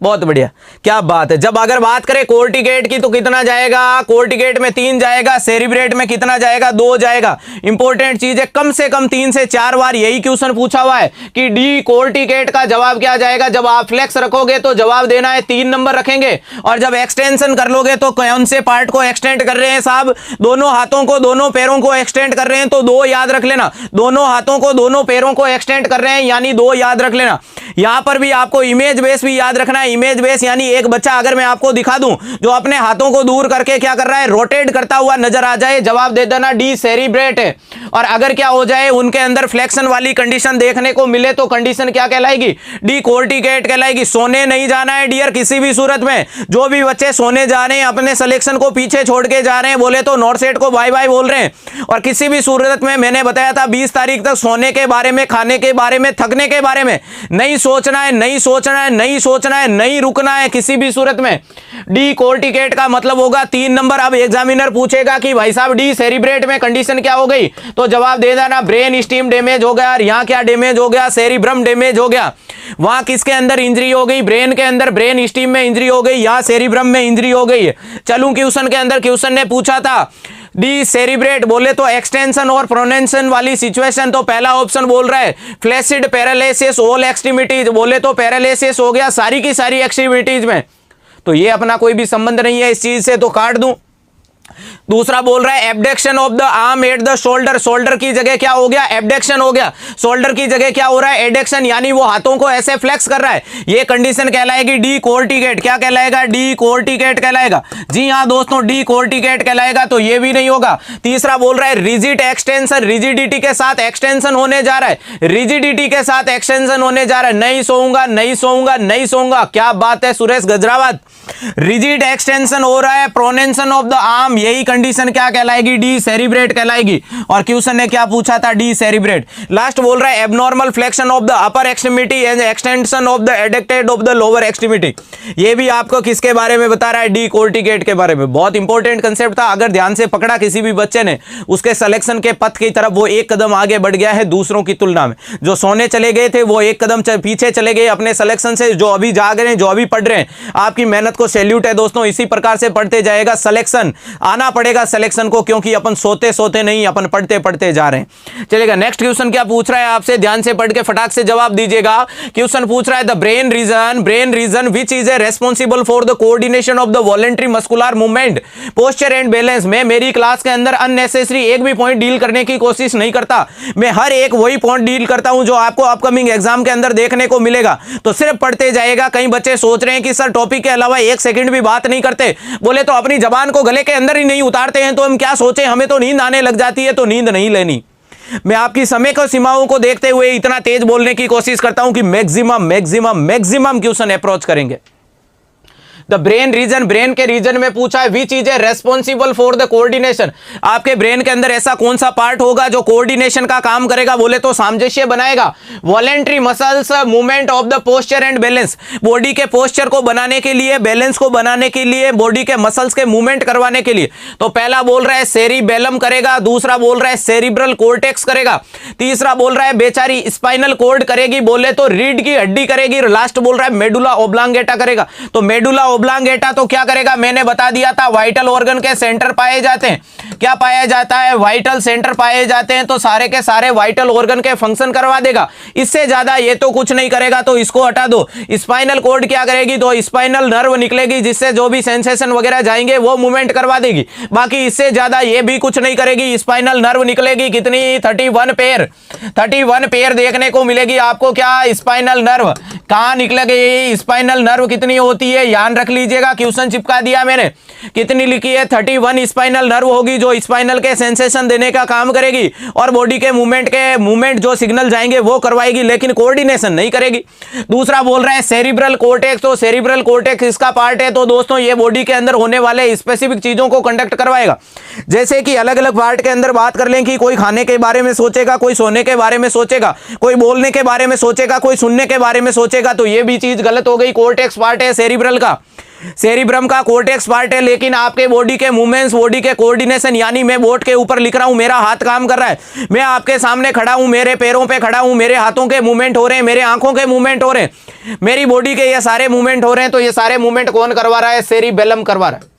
बहुत बढ़िया, क्या बात है। जब अगर बात करें कोर्टिकेट की तो कितना जाएगा? कोर्टिकेट में 3 जाएगा, सेरिब्रेट में कितना जाएगा? 2 जाएगा। इंपॉर्टेंट चीज है, कम से कम 3 से 4 बार यही क्वेश्चन पूछा हुआ है कि डी कोर्टिकेट का जवाब क्या जाएगा? जब आप फ्लेक्स रखोगे तो जवाब देना है 3 नंबर रखेंगे, और जब एक्सटेंशन कर लोगे तो कौन से पार्ट को एक्सटेंड कर रहे हैं साहब? दोनों हाथों को, दोनों पैरों को एक्सटेंड कर रहे हैं, तो 2 याद रख लेना। दोनों हाथों को, दोनों पैरों को एक्सटेंड कर रहे हैं, यानी 2 याद रख लेना। यहां पर भी आपको इमेज बेस भी याद रखना है। इमेज बेस यानी एक बच्चा अगर मैं आपको दिखा दूं जो अपने हाथों को दूर करके क्या कर रहा है? रोटेट करता हुआ नजर आ जाए, जवाब दे देना डी सेरिब्रेट है। और अगर क्या हो जाए, उनके अंदर फ्लेक्शन वाली कंडीशन देखने को मिले तो कंडीशन क्या कहलाएगी? डी कोर्टिकेट कहलाएगी। सोने नहीं जाना है डियर किसी भी सूरत में। जो भी बच्चे सोने जा रहे हैं, अपने सिलेक्शन को पीछे छोड़ के जा रहे हैं, बोले तो नॉर्सेट को बाय बाय बोल रहे हैं। और किसी भी सूरत में, मैंने बताया था 20 तारीख तक सोने के बारे में, खाने के बारे में, थकने के बारे में नहीं सोचना है, नहीं सोचना है, नहीं सोचना है, नहीं रुकना है किसी भी सूरत में। डी कोर्टिकेट का मतलब होगा 3 नंबर। अब एग्जामिनर पूछेगा कि भाई साहब डी सेरिब्रेट में कंडीशन क्या हो गई, तो जवाब दे देना ब्रेन स्टीम डैमेज हो गया। यहां क्या डैमेज हो गया? सेरिब्रम डैमेज हो गया। वहां किसके अंदर इंजरी हो गई? ब्रेन के अंदर, ब्रेन स्टीम में इंजरी हो गई, यहां सेरिब्रम में इंजरी हो गई। चलूं क्वेश्चन के अंदर, क्वेश्चन ने पूछा था डी सेरिब्रेट, बोले तो एक्सटेंशन और प्रोनेंशन वाली सिचुएशन, तो पहला ऑप्शन बोल रहा है फ्लैसिड पैरालिसिस ऑल एक्सट्रीमिटीज, बोले तो पैरालिसिस हो गया सारी की सारी एक्सट्रीमिटीज में, तो ये अपना कोई भी संबंध नहीं है इस चीज से, तो काट दूं। दूसरा बोल रहा है abduction of the arm at the shoulder, shoulder की जगह क्या हो गया? एब्डक्शन हो गया। शोल्डर की जगह क्या हो रहा है? एडक्शन, यानी वो हाथों को ऐसे फ्लेक्स कर रहा है। ये कंडीशन कहलाएगी डी कोर्टिकेट। क्या कहलाएगा? डी कोर्टिकेट कहलाएगा। जी हां दोस्तों, डी कोर्टिकेट कहलाएगा, तो ये भी नहीं होगा। तीसरा बोल रहा है रिजिड एक्सटेंशन, रिजिडिटी के साथ एक्सटेंशन होने जा रहा है, रिजिडिटी के साथ एक्सटेंशन होने जा रहा है। नहीं सोऊंगा, नहीं सोऊंगा, नहीं सोऊंगा। क्या बात है सुरेश गजरावत, रिजिड एक्सटेंशन हो रहा है, प्रोनेंशन ऑफ द आर्म, यही कंडीशन क्या कहलाएगी? डी सेरिब्रेट कहलाएगी। और क्वेश्चन ने क्या पूछा था? डी सेरिब्रेट। लास्ट बोल रहा है abnormal flexion of the upper extremity and extension of the adducted of the lower extremity, ये भी आपको किसके बारे में बता रहा है? डी कोर्टिकेट के बारे में। बहुत इंपॉर्टेंट कंसेप्ट था, अगर ध्यान से पकड़ा किसी भी बच्चे ने, उसके सिलेक्शन के पथ की तरफ वो एक कदम आगे बढ़ गया है दूसरों की तुलना में। जो सोने चले गए थे वो एक कदम पीछे चले गए अपने सिलेक्शन से। जो अभी जाग रहे हैं, जो अभी पढ़ रहे हैं, आपकी मेहनत को सैल्यूट है दोस्तों। इसी प्रकार से पढ़ते जाएगा सिलेक्शन, आना पड़ेगा सिलेक्शन को, क्योंकि अपन सोते सोते नहीं, अपन पढ़ते पढ़ते जा रहे हैं। चलेगा, नेक्स्ट क्वेश्चन क्या पूछ रहा है आपसे, ध्यान से पढ़ के फटाक से जवाब दीजिएगा। क्वेश्चन पूछ रहा है the brain region which is a responsible for the coordination of the voluntary muscular movement, posture and balance. मैं मेरी क्लास के अंदर अननेसेसरी एक भी पॉइंट डील करने की कोशिश नहीं करता, मैं हर एक वही पॉइंट डील करता हूं जो आपको अपकमिंग एग्जाम के अंदर देखने को मिलेगा। तो सिर्फ पढ़ते जाएगा। कई बच्चे सोच रहे हैं कि सर टॉपिक के अलावा एक सेकंड भी बात नहीं करते, बोले तो अपनी जबान को गले के अंदर ही नहीं उतारते हैं, तो हम क्या सोचे, हमें तो नींद आने लग जाती है, तो नींद नहीं लेनी। मैं आपकी समय को सीमाओं को देखते हुए इतना तेज बोलने की कोशिश करता हूं कि मैक्सिमम क्वेश्चन अप्रोच करेंगे। द ब्रेन रीजन, ब्रेन के रीजन में पूछा है विच is a responsible for the coordination. आपके ब्रेन के अंदर ऐसा कौन सा पार्ट होगा जो कोऑर्डिनेशन का काम करेगा, बोले तो सामंजस्य बनाएगा। Voluntary muscles movement of the posture and balance, body के पोस्चर को बनाने के लिए, बैलेंस को बनाने के लिए, बॉडी के मसल्स के मूवमेंट करवाने के लिए। तो पहला बोल रहा है सेरिबेलम करेगा, दूसरा बोल रहा है सेरिब्रल कोर्टेक्स करेगा, तीसरा बोल रहा है बेचारी स्पाइनल कॉर्ड करेगी, बोले तो रीढ़ की हड्डी करेगी, लास्ट बोल रहा है मेडुला ओब्लांगेटा करेगा। तो मेडुला ओब्लांगेटा तो क्या करेगा, मैंने बता दिया था, वाइटल ऑर्गन के सेंटर पाए जाते हैं। क्या पाया जाता है, वाइटल सेंटर पाए जाते हैं, तो सारे के सारे वाइटल ऑर्गन के फंक्शन करवा देगा। इससे ज्यादा ये तो कुछ नहीं करेगा, तो इसको हटा दो। स्पाइनल कॉर्ड क्या करेगी, तो स्पाइनल नर्व निकलेगी, जिससे जो भी सेंसेशन वगैरह जाएंगे वो मूवमेंट करवा देगी। बाकी इससे ज्यादा ये भी कुछ नहीं करेगी। स्पाइनल नर्व निकलेगी कितनी, 31 पेयर देखने को मिलेगी आपको। क्या स्पाइनल नर्व कहां निकलेगी, स्पाइनल नर्व कितनी होती है, ध्यान रख लीजिएगा, क्वेश्चन चिपका दिया मैंने, कितनी लिखी है, 31 स्पाइनल नर्व होगी जो स्पाइनल के सेंसेशन देने का काम करेगी और बॉडी के मूवमेंट जो सिग्नल जाएंगे वो करवाएगी, लेकिन कोऑर्डिनेशन नहीं करेगी। दूसरा बोल रहा है सेरिब्रल कोर्टेक्स, तो सेरिब्रल कोर्टेक्स इसका पार्ट है। तो दोस्तों ये बॉडी के अंदर होने वाले स्पेसिफिक चीजों को कंडक्ट करवाएगा। जैसे कि अलग अलग पार्ट के अंदर बात कर लें कि कोई खाने के बारे में सोचेगा, कोई सोने के बारे में सोचेगा, कोई बोलने के बारे में सोचेगा, कोई सुनने के बारे में सोचेगा, तो ये भी चीज गलत हो गई। कोर्टेक्स पार्ट है सेरिब्रल का, सेरिब्रम का कोर्टेक्स पार्ट है, लेकिन आपके बॉडी के मूवमेंट्स, बॉडी के कोऑर्डिनेशन, यानी मैं बोर्ड के ऊपर लिख रहा हूं, मेरा हाथ काम कर रहा है, मैं आपके सामने खड़ा हूं, मेरे पैरों पे खड़ा हूं, मेरे हाथों के मूवमेंट हो रहे हैं, मेरे आंखों के मूवमेंट हो रहे हैं, मेरी बॉडी के ये सारे मूवमेंट हो रहे हैं। तो ये सारे मूवमेंट कौन करवा रहा है, सेरिबेलम करवा रहा है।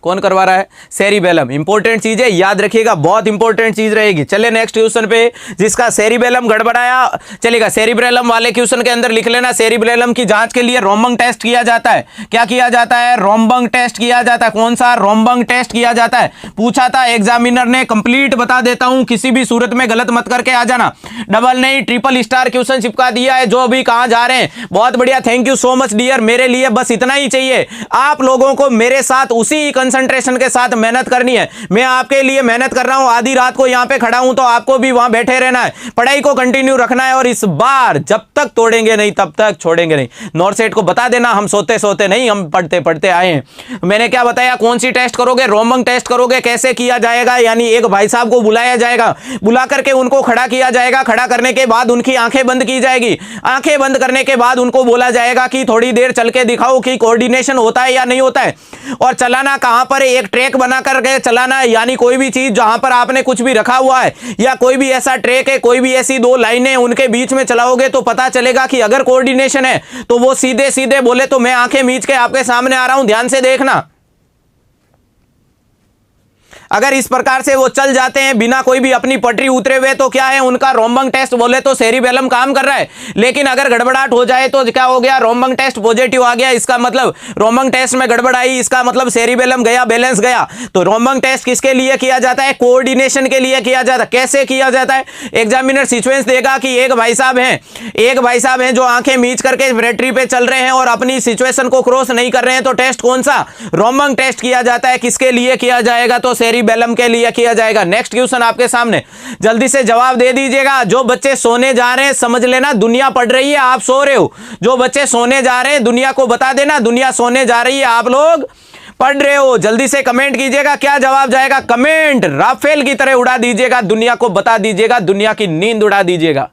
कौन करवा रहा है, सेरिबेलम। इंपॉर्टेंट चीज है, याद रखिएगा, बहुत इंपॉर्टेंट चीज रहेगी। चलिए नेक्स्ट क्वेश्चन पे, जिसका सेरिबेलम गड़बड़ाया, चलेगा सेरिबेलम वाले क्वेश्चन के अंदर लिख लेना, सेरिबेलम की जांच के लिए रोम्बंग टेस्ट किया जाता है। क्या किया जाता है, रोम्बंग टेस्ट किया जाता है। कौन सा, रोम्बंग टेस्ट किया जाता है। पूछा था एग्जामिनर ने, कंप्लीट बता देता हूं, किसी भी सूरत में गलत मत करके आ जाना। डबल नहीं, ट्रिपल स्टार क्वेश्चन चिपका दिया है। जो भी कहां जा रहे हैं, बहुत बढ़िया, thank you so much dear. मेरे लिए बस इतना ही चाहिए, आप लोगों को मेरे साथ उसी कंसंट्रेशन के साथ मेहनत करनी है। मैं आपके लिए मेहनत कर रहा हूं, आधी रात को यहां पे खड़ा हूं, तो आपको भी वहां बैठे रहना है, पढ़ाई को कंटिन्यू रखना है। और इस बार जब तक तोड़ेंगे नहीं तब तक छोड़ेंगे नहीं। नॉर्सेट को बता देना, हम सोते सोते नहीं, हम पढ़ते पढ़ते आए हैं। मैंने क्या बताया, कौन सी टेस्ट करोगे, रोम्बंग टेस्ट करोगे। कैसे किया जाएगा, यानी एक भाई साहब को बुलाया जाएगा, बुला करके उनको खड़ा किया जाएगा, खड़ा करने के बाद उनकी आंखें बंद की जाएगी, आंखें बंद करने के बाद उनको बोला जाएगा कि थोड़ी देर चल के दिखाओ कि कोऑर्डिनेशन होता है या नहीं होता है। और चलाना कहां पर, एक ट्रैक बना करके चलाना है, यानी कोई भी चीज जहां पर आपने कुछ भी रखा हुआ है या कोई भी ऐसा ट्रैक है, कोई भी ऐसी दो लाइनें, उनके बीच में चलाओगे तो पता चलेगा कि अगर कोऑर्डिनेशन है तो वो सीधे सीधे, बोले तो मैं आंखें मीच के आपके सामने आ रहा हूं, ध्यान से देखना। अगर इस प्रकार से वो चल जाते हैं बिना कोई भी अपनी पटरी उतरे हुए, तो क्या है, उनका रोम्बंग टेस्ट, बोले तो सेरिबेलम काम कर रहा है। लेकिन अगर गड़बड़ाहट हो जाए तो क्या हो गया, रोम्बंग टेस्ट पॉजिटिव आ गया, इसका मतलब रोम्बंग टेस्ट में गड़बड़ आई, इसका मतलब सेरिबेलम गया, बैलेंस गया। तो रोम्बंग टेस्ट किसके लिए किया जाता है, कोऑर्डिनेशन के लिए किया जाता है। कैसे किया जाता है, एग्जामिनर सीक्वेंस देगा कि एक भाई साहब हैं जो आंखें मीच करके पटरी पे चल रहे हैं और अपनी सिचुएशन को क्रॉस नहीं कर रहे हैं, तो टेस्ट कौन सा, रोम्बंग टेस्ट किया जाता है। किसके लिए किया जाएगा, तो सेरिबेलम के लिए किया जाएगा। नेक्स्ट क्वेश्चन आपके सामने, जल्दी से जवाब दे दीजिएगा। जो बच्चे सोने जा रहे हैं समझ लेना, दुनिया पढ़ रही है, आप सो रहे हो। जो बच्चे सोने जा रहे हैं दुनिया को बता देना, दुनिया सोने जा रही है, आप लोग पढ़ रहे हो। जल्दी से कमेंट कीजिएगा, क्या जवाब जाएगा, कमेंट राफेल की तरह उड़ा दीजिएगा, दुनिया को बता दीजिएगा, दुनिया की नींद उड़ा दीजिएगा।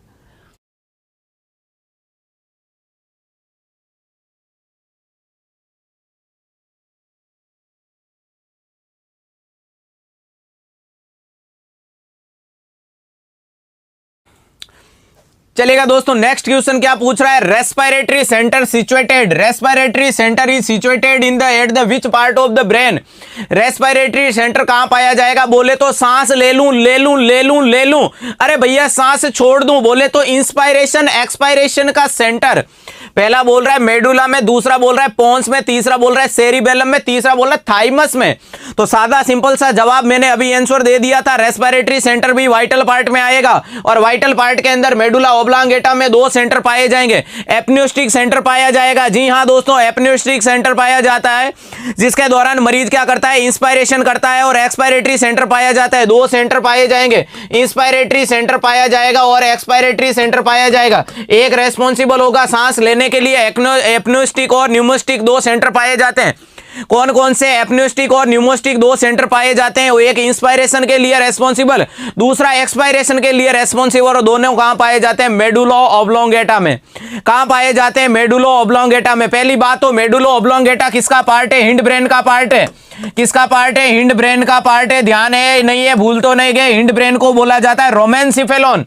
चलेगा दोस्तों, नेक्स्ट क्वेश्चन क्या पूछ रहा है, respiratory centre situated, respiratory centre is situated in the at the which part of the brain. Respiratory centre कहां पाया जाएगा, बोले तो सांस ले लूं ले लूं ले लूं ले लूं, अरे भैया सांस छोड़ दूं, बोले तो इंस्पायरेशन एक्सपायरेशन का सेंटर। पहला बोल रहा है मेडुला में, दूसरा बोल रहा है पोन्स में, तीसरा बोल रहा है सेरिबेलम में, तीसरा बोल रहा है थाइमस में। तो सादा सिंपल सा जवाब मैंने अभी आंसर दे दिया था, रेस्पिरेटरी सेंटर भी वाइटल पार्ट में आएगा और वाइटल पार्ट के अंदर मेडुला ओब्लांगेटा में दो सेंटर पाए जाएंगे। एपन्यूस्टिक सेंटर पाया जाएगा, जी हां दोस्तों, एपन्यूस्टिक सेंटर पाया जाता है जिसके दौरान मरीज क्या करता है, इंस्पायरेशन करता है, और एक्सपायरेटरी सेंटर पाया जाता है। दो सेंटर पाए जाएंगे, इंस्पायरेटरी सेंटर पाया जाएगा और एक्सपायरेटरी सेंटर पाया जाएगा। एक रेस्पॉन्सिबल होगा सांस लेने के लिए, एपन्यूस्टिक और न्यूमोस्टिक दो सेंटर पाए जाते हैं। कौन कौन से एपन्यूस्टिक और न्यूमोस्टिक दो सेंटर पाए जाते हैं, एक इंस्पायरेशन के लिए रेस्पॉन्सिबल, दूसरा एक्सपायरेशन के लिए रेस्पॉन्सिबल, और दोनों कहां पाए जाते हैं, मेडुला ओब्लोंगेटा में। कहां पाए जाते हैं, मेडुला ओब्लोंगेटा में। पहली बात तो मेडुला ओब्लोंगेटा किसका पार्ट है, हिंड ब्रेन का पार्ट है। किसका पार्ट है, हिंड ब्रेन का पार्ट है। ध्यान है नहीं है, भूल तो नहीं गए, हिंड ब्रेन को बोला जाता है रोमेनसिफेलोन।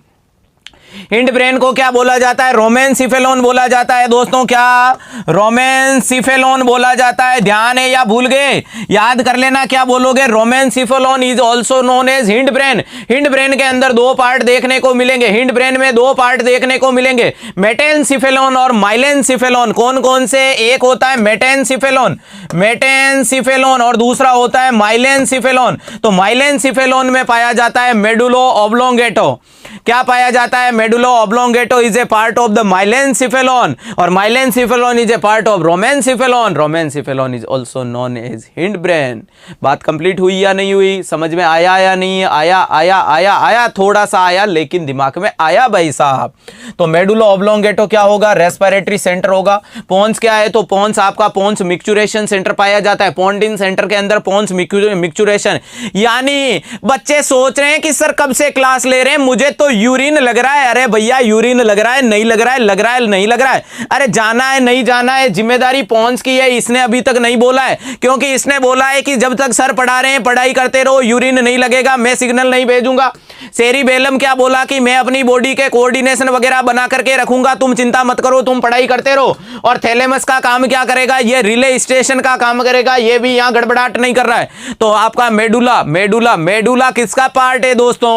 हिंड ब्रेन को क्या बोला जाता है, रोमेनसिफेलोन बोला जाता है दोस्तों, क्या रोमेनसिफेलोन बोला जाता है। ध्यान है या भूल गए, याद कर लेना, क्या बोलोगे, rhombencephalon is also known as hind brain. Hind brain के अंदर दो पार्ट देखने को मिलेंगे, हिंड ब्रेन में दो पार्ट देखने को मिलेंगे, मेटेनसिफेलोन और माइलेनसिफेलोन। कौन कौन से, एक होता है मेटेनसिफेलोन, मेटेनसिफेलोन, और दूसरा होता है माइलेनसिफेलोन। तो माइलेनसिफेलोन में पाया जाता है मेडुलो ओब्लोंगेटो। क्या पाया जाता है, medulla oblongata is a part of the myelencephalon और myelencephalon is a part of rhombencephalon. Rhombencephalon is also known as hind brain. बात कंप्लीट हुई या नहीं हुई, समझ में आया या नहीं आया, आया आया आया, थोड़ा सा आया लेकिन दिमाग में आया भाई साहब। तो मेडुलो ओब्लोंगेटो क्या होगा, रेस्पिरेटरी सेंटर होगा। पोन्स क्या है, तो पोन्स आपका पोन्स मिक्चुरेशन सेंटर पाया जाता है। पोन्टिन सेंटर के अंदर पोन्स मिक्चुरेशन, यानी बच्चे सोच रहे हैं कि सर कब से क्लास ले रहे हैं, मुझे तो यूरिन लग रहा है। अरे भैया यूरिन लग रहा है, नहीं लग रहा है, लग रहा है नहीं लग रहा है, अरे जाना है नहीं जाना है, जिम्मेदारी पोन्स की है। इसने अभी तक नहीं बोला है, क्योंकि इसने बोला है कि जब तक सर पढ़ा रहे हैं पढ़ाई करते रहो, यूरिन नहीं लगेगा, मैं सिग्नल नहीं भेजूंगा। सेरिबेलम क्या बोला कि मैं अपनी बॉडी के कोऑर्डिनेशन वगैरह बना करके रखूंगा, तुम चिंता मत करो, तुम पढ़ाई करते रहो। और थैलेमस का काम क्या करेगा, ये रिले स्टेशन का काम करेगा, ये भी यहां गड़बड़ाहट नहीं कर रहा है। तो आपका मेडुला, मेडुला मेडुला किसका पार्ट है दोस्तों,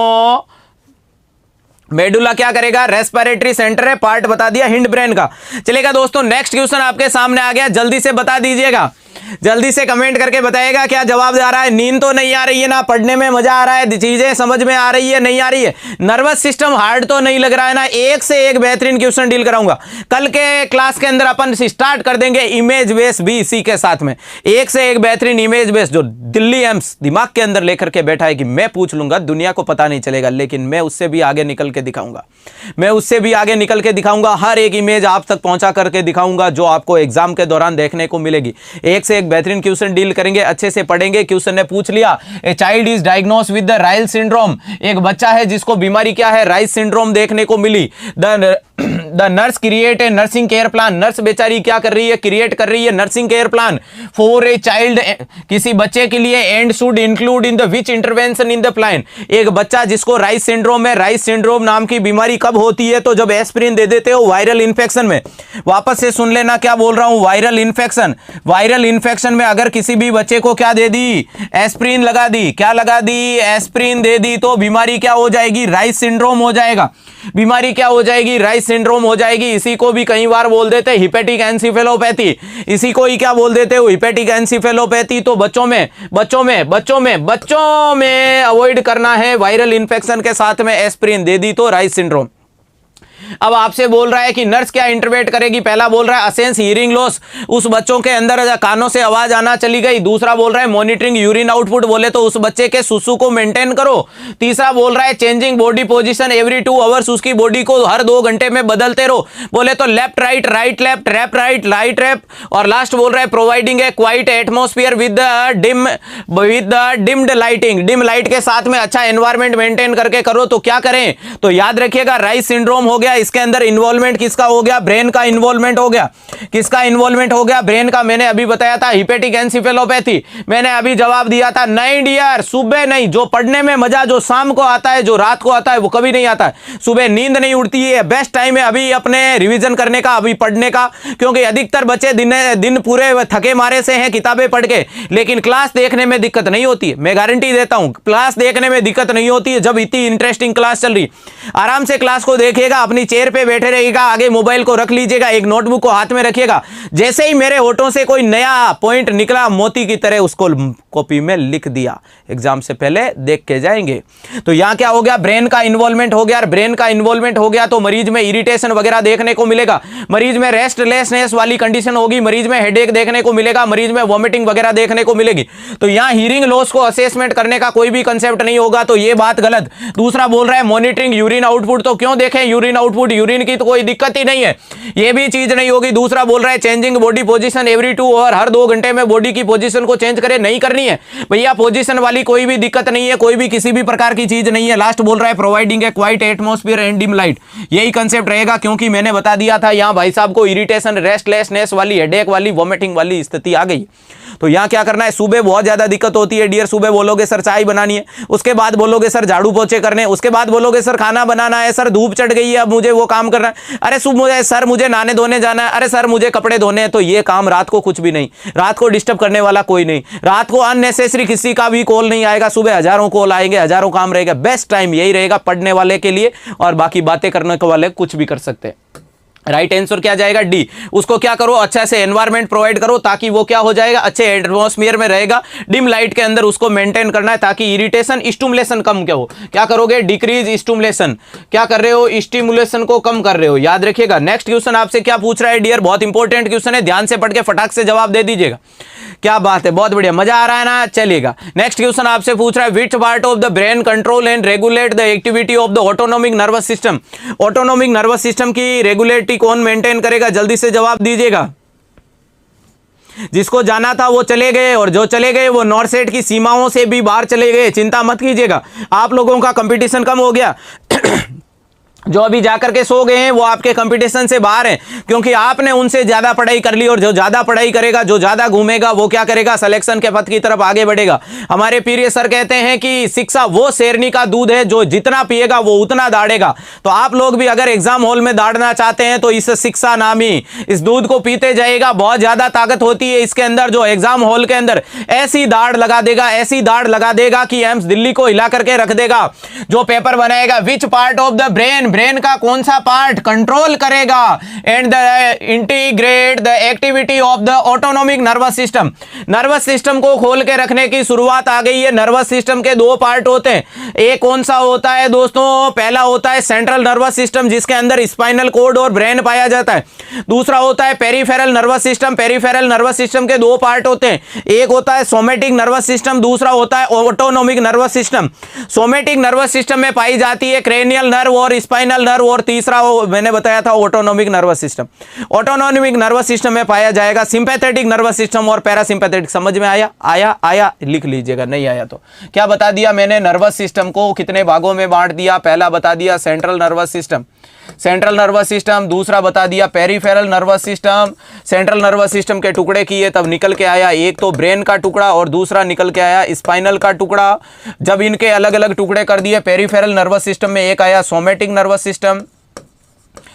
मेडुला क्या करेगा, रेस्पिरेटरी सेंटर है, पार्ट बता दिया हिंड ब्रेन का। चलेगा दोस्तों, नेक्स्ट क्वेश्चन आपके सामने आ गया, जल्दी से बता दीजिएगा, जल्दी से कमेंट करके बताइएगा क्या जवाब आ रहा है। नींद तो नहीं आ रही है ना, पढ़ने में मजा आ रहा है, चीजें समझ में आ रही है नहीं आ रही है, नर्वस सिस्टम हार्ड तो नहीं लग रहा है ना। एक से एक बेहतरीन क्वेश्चन डील कराऊंगा कल के क्लास के अंदर। अपन स्टार्ट कर देंगे इमेज बेस भी इसी के साथ में, एक से एक बेहतरीन इमेज बेस जो दिल्ली एम्स दिमाग के अंदर लेकर के बैठा है कि मैं पूछ लूंगा, दुनिया को पता नहीं चलेगा, लेकिन मैं उससे भी आगे निकल के दिखाऊंगा, मैं उससे भी आगे निकल के दिखाऊंगा। हर एक इमेज आप तक पहुंचा करके दिखाऊंगा जो आपको एग्जाम के दौरान देखने को मिलेगी। एक से एक बेहतरीन क्वेश्चन डील करेंगे, अच्छे से पढ़ेंगे। क्वेश्चन ने पूछ लिया, a child is diagnosed with the Rahul syndrome, एक बच्चा है जिसको बीमारी क्या है, राइल सिंड्रोम देखने को मिली। The nurse create a nursing care plan, nurse बेचारी क्या कर रही है, क्रिएट कर रही है nursing care plan for a child, किसी बच्चे के लिए, and should include in the which intervention in the plan. एक बच्चा जिसको राइस सिंड्रोम है, राइस सिंड्रोम नाम की बीमारी कब होती है, तो जब एस्पिरिन दे देते हो वायरल इन्फेक्शन में। वापस से सुन लेना क्या बोल रहा हूं, वायरल इन्फेक्शन, वायरल इन्फेक्शन में अगर किसी भी बच्चे को क्या दे दी, एस्पिरिन लगा दी, क्या लगा दी, एस्पिरिन दे दी, तो बीमारी क्या हो जाएगी, राइस सिंड्रोम हो जाएगा। बीमारी क्या हो जाएगी, राइस सिंड्रोम हो जाएगी। इसी को भी कई बार बोल देते हैं हिपेटिक एन्सेफेलोपैथी, इसी को ही क्या बोल देते हो, हिपेटिक एन्सेफेलोपैथी। तो बच्चों में अवॉइड करना है वायरल इन्फेक्शन के साथ में एस्पिरिन दे दी तो राइस सिंड्रोम। अब आपसे बोल रहा है कि नर्स क्या इंटरवेट करेगी, पहला बोल रहा है असेंस हियरिंग लॉस, उस बच्चों के अंदर कानों से आवाज आना चली गई। दूसरा बोल रहा है मॉनिटरिंग यूरिन आउटपुट, बोले तो उस बच्चे के सुसु को मेंटेन करो। तीसरा बोल रहा है changing body position every 2 hours, उसकी बॉडी को हर 2 घंटे में बदलते रहो, बोले तो left right right left wrap right right wrap. और लास्ट बोल रहा है providing a quiet atmosphere with the dimmed lighting, dim light के साथ में अच्छा एनवायरमेंट मेंटेन करके करो। तो क्या करें, तो याद रखिएगा राइस सिंड्रोम हो गया, इसके अंदर इन्वॉल्वमेंट किसका हो गया, ब्रेन का इन्वॉल्वमेंट हो गया। किसका इन्वॉल्वमेंट हो गया, ब्रेन का। मैंने अभी बताया था हिपेटिक एनसेफेलोपैथी, मैंने अभी जवाब दिया था। नहीं डियर, सुबह नहीं। जो पढ़ने में मजा जो शाम को आता है, जो रात को आता है, वो कभी नहीं आता है। सुबह नींद नहीं उड़ती है, बेस्ट टाइम है अभी अपने रिवीजन करने का, अभी पढ़ने का, क्योंकि अधिकतर बच्चे दिन पूरे थके मारे से हैं किताबें पढ़ के, लेकिन क्लास देखने में दिक्कत नहीं होती है। मैं गारंटी देता हूं क्लास देखने में दिक्कत नहीं होती है। जब इतनी इंटरेस्टिंग क्लास चल रही, आराम से क्लास को देखिएगा, अपनी चेयर पे बैठे रहिएगा, आगे मोबाइल को रख लीजिएगा, एक नोटबुक को हाथ में रखिएगा, जैसे ही मेरे होठों से कोई नया पॉइंट निकला मोती की तरह उसको कॉपी में लिख दिया। एग्जाम से पहले देख के जाएंगे। तो यहां क्या हो गया, ब्रेन का इन्वॉल्वमेंट हो गया। ब्रेन का इन्वॉल्वमेंट हो गया तो मरीज में इरिटेशन वगैरह देखने को मिलेगा, मरीज में रेस्टलेसनेस वाली कंडीशन होगी, मरीज में हेडेक देखने को मिलेगा, मरीज में वॉमिटिंग वगैरह देखने को मिलेगी। तो यहां हियरिंग लॉस को असेसमेंट करने का कोई भी कंसेप्ट नहीं होगा, तो ये बात गलत। दूसरा बोल रहा है मॉनिटरिंग यूरिन आउटपुट, तो क्यों देखें यूरिन आउटपुट, यूरिन की तो कोई दिक्कत ही नहीं है, ये भी चीज नहीं होगी। दूसरा बोल रहा है changing body position every 2 hour, हर 2 घंटे में बॉडी की पोजीशन को चेंज करें, नहीं करनी है भैया, पोजीशन वाली कोई भी दिक्कत नहीं है, कोई भी किसी भी प्रकार की चीज नहीं है। लास्ट बोल रहा है providing a quiet atmosphere and dim light, यही कंसेप्ट रहेगा, क्योंकि मैंने बता दिया था यहां भाई साहब को इरिटेशन, रेस्टलेसनेस वाली, हेडेक वाली, वॉमिटिंग वाली स्थिति आ गई। तो यहां क्या करना है, सुबह बहुत ज्यादा दिक्कत होती है डियर, सुबह बोलोगे सर चाय बनानी है, उसके बाद बोलोगे सर झाड़ू पोछे करने, उसके बाद बोलोगे सर खाना बनाना है, सर धूप चढ़ गई है अब मुझे वो काम करना है, अरे सुबह सर मुझे नहाने धोने जाना है, अरे सर मुझे कपड़े धोने हैं। तो ये काम रात को कुछ भी नहीं, रात को डिस्टर्ब करने वाला कोई नहीं, रात को अननेसेसरी किसी का भी कॉल नहीं आएगा, सुबह हजारों कॉल आएंगे, हजारों काम रहेगा। बेस्ट टाइम यही रहेगा पढ़ने वाले के लिए, और बाकी बातें करने के वाले कुछ भी कर सकते हैं। राइट आंसर क्या जाएगा, डी। उसको क्या करो, अच्छा से एनवायरनमेंट प्रोवाइड करो ताकि वो क्या हो जाएगा, अच्छे एटमॉस्फेयर में रहेगा, डिम लाइट के अंदर उसको मेंटेन करना है ताकि इरिटेशन स्टिमुलेशन कम क्या हो। क्या करोगे, डिक्रीज स्टिमुलेशन, क्या कर रहे हो, स्टिमुलेशन को कम कर रहे हो, याद रखिएगा। नेक्स्ट क्वेश्चन आपसे क्या पूछ रहा है डियर, बहुत इंपॉर्टेंट क्वेश्चन है, ध्यान से पढ़ के फटाक से जवाब दे दीजिएगा। क्या बात है, बहुत बढ़िया, मजा आ रहा है ना, चलिएगा। नेक्स्ट क्वेश्चन आपसे पूछ रहा है which part of the brain control and regulate the activity of the autonomic nervous system. Autonomic nervous system की रेगुलेटरी कौन मेंटेन करेगा, जल्दी से जवाब दीजिएगा। जिसको जाना था वो चले गए, और जो चले गए वो नॉर्सेट की सीमाओं से भी बाहर चले गए, चिंता मत कीजिएगा, आप लोगों का कंपटीशन कम हो गया। जो अभी जाकर के सो गए हैं वो आपके कंपटीशन से बाहर हैं, क्योंकि आपने उनसे ज्यादा पढ़ाई कर ली, और जो ज्यादा पढ़ाई करेगा, जो ज्यादा घूमेगा, वो क्या करेगा, सिलेक्शन के पथ की तरफ आगे बढ़ेगा। हमारे प्रिय सर कहते हैं कि शिक्षा वो शेरनी का दूध है जो जितना पिएगा वो उतना दाढ़ेगा। तो आप लोग भी अगर एग्जाम हॉल में दाढ़ना चाहते हैं तो इस शिक्षा नामी इस दूध को पीते जाइएगा, बहुत ज्यादा ताकत होती है इसके अंदर, जो एग्जाम हॉल के अंदर ऐसी दाढ़ लगा देगा, ऐसी दाढ़ लगा देगा कि एम्स दिल्ली को हिला करके रख देगा। जो पेपर बनाएगा, which part of the brain, brain का कौन सा पार्ट कंट्रोल करेगा and the integrate the activity of the autonomic nervous system. Nervous system को खोल के रखने की शुरुआत आ गई है। नर्वस सिस्टम के 2 पार्ट होते हैं, एक कौन सा होता है दोस्तों, पहला होता है सेंट्रल नर्वस सिस्टम जिसके अंदर स्पाइनल कॉर्ड और ब्रेन पाया जाता है। दूसरा होता है peripheral nervous system. Peripheral nervous system के 2 पार्ट होते हैं, एक होता है सोमेटिक नर्वस सिस्टम, दूसरा होता है autonomic nervous system. Somatic nervous system में पाई जाती है क्रेनियल नर्व और स्पाइनल नर्व, और तीसरा मैंने बताया था autonomic nervous system. Autonomic nervous system में पाया जाएगा सिंपैथेटिक नर्वस सिस्टम और पैरासिम्पैथेटिक। समझ में आया, आया लिख लीजिएगा, नहीं आया तो क्या बता दिया मैंने, नर्वस सिस्टम को कितने भागों में बांट दिया। पहला बता दिया central nervous system, central nervous system, दूसरा बता दिया peripheral nervous system. Central nervous system के टुकड़े किए तब निकल के आया एक तो ब्रेन का टुकड़ा और दूसरा निकल के आया स्पाइनल का टुकड़ा। जब इनके अलग अलग टुकड़े कर दिए पेरिफेरल नर्वस सिस्टम में एक आया somatic nervous system,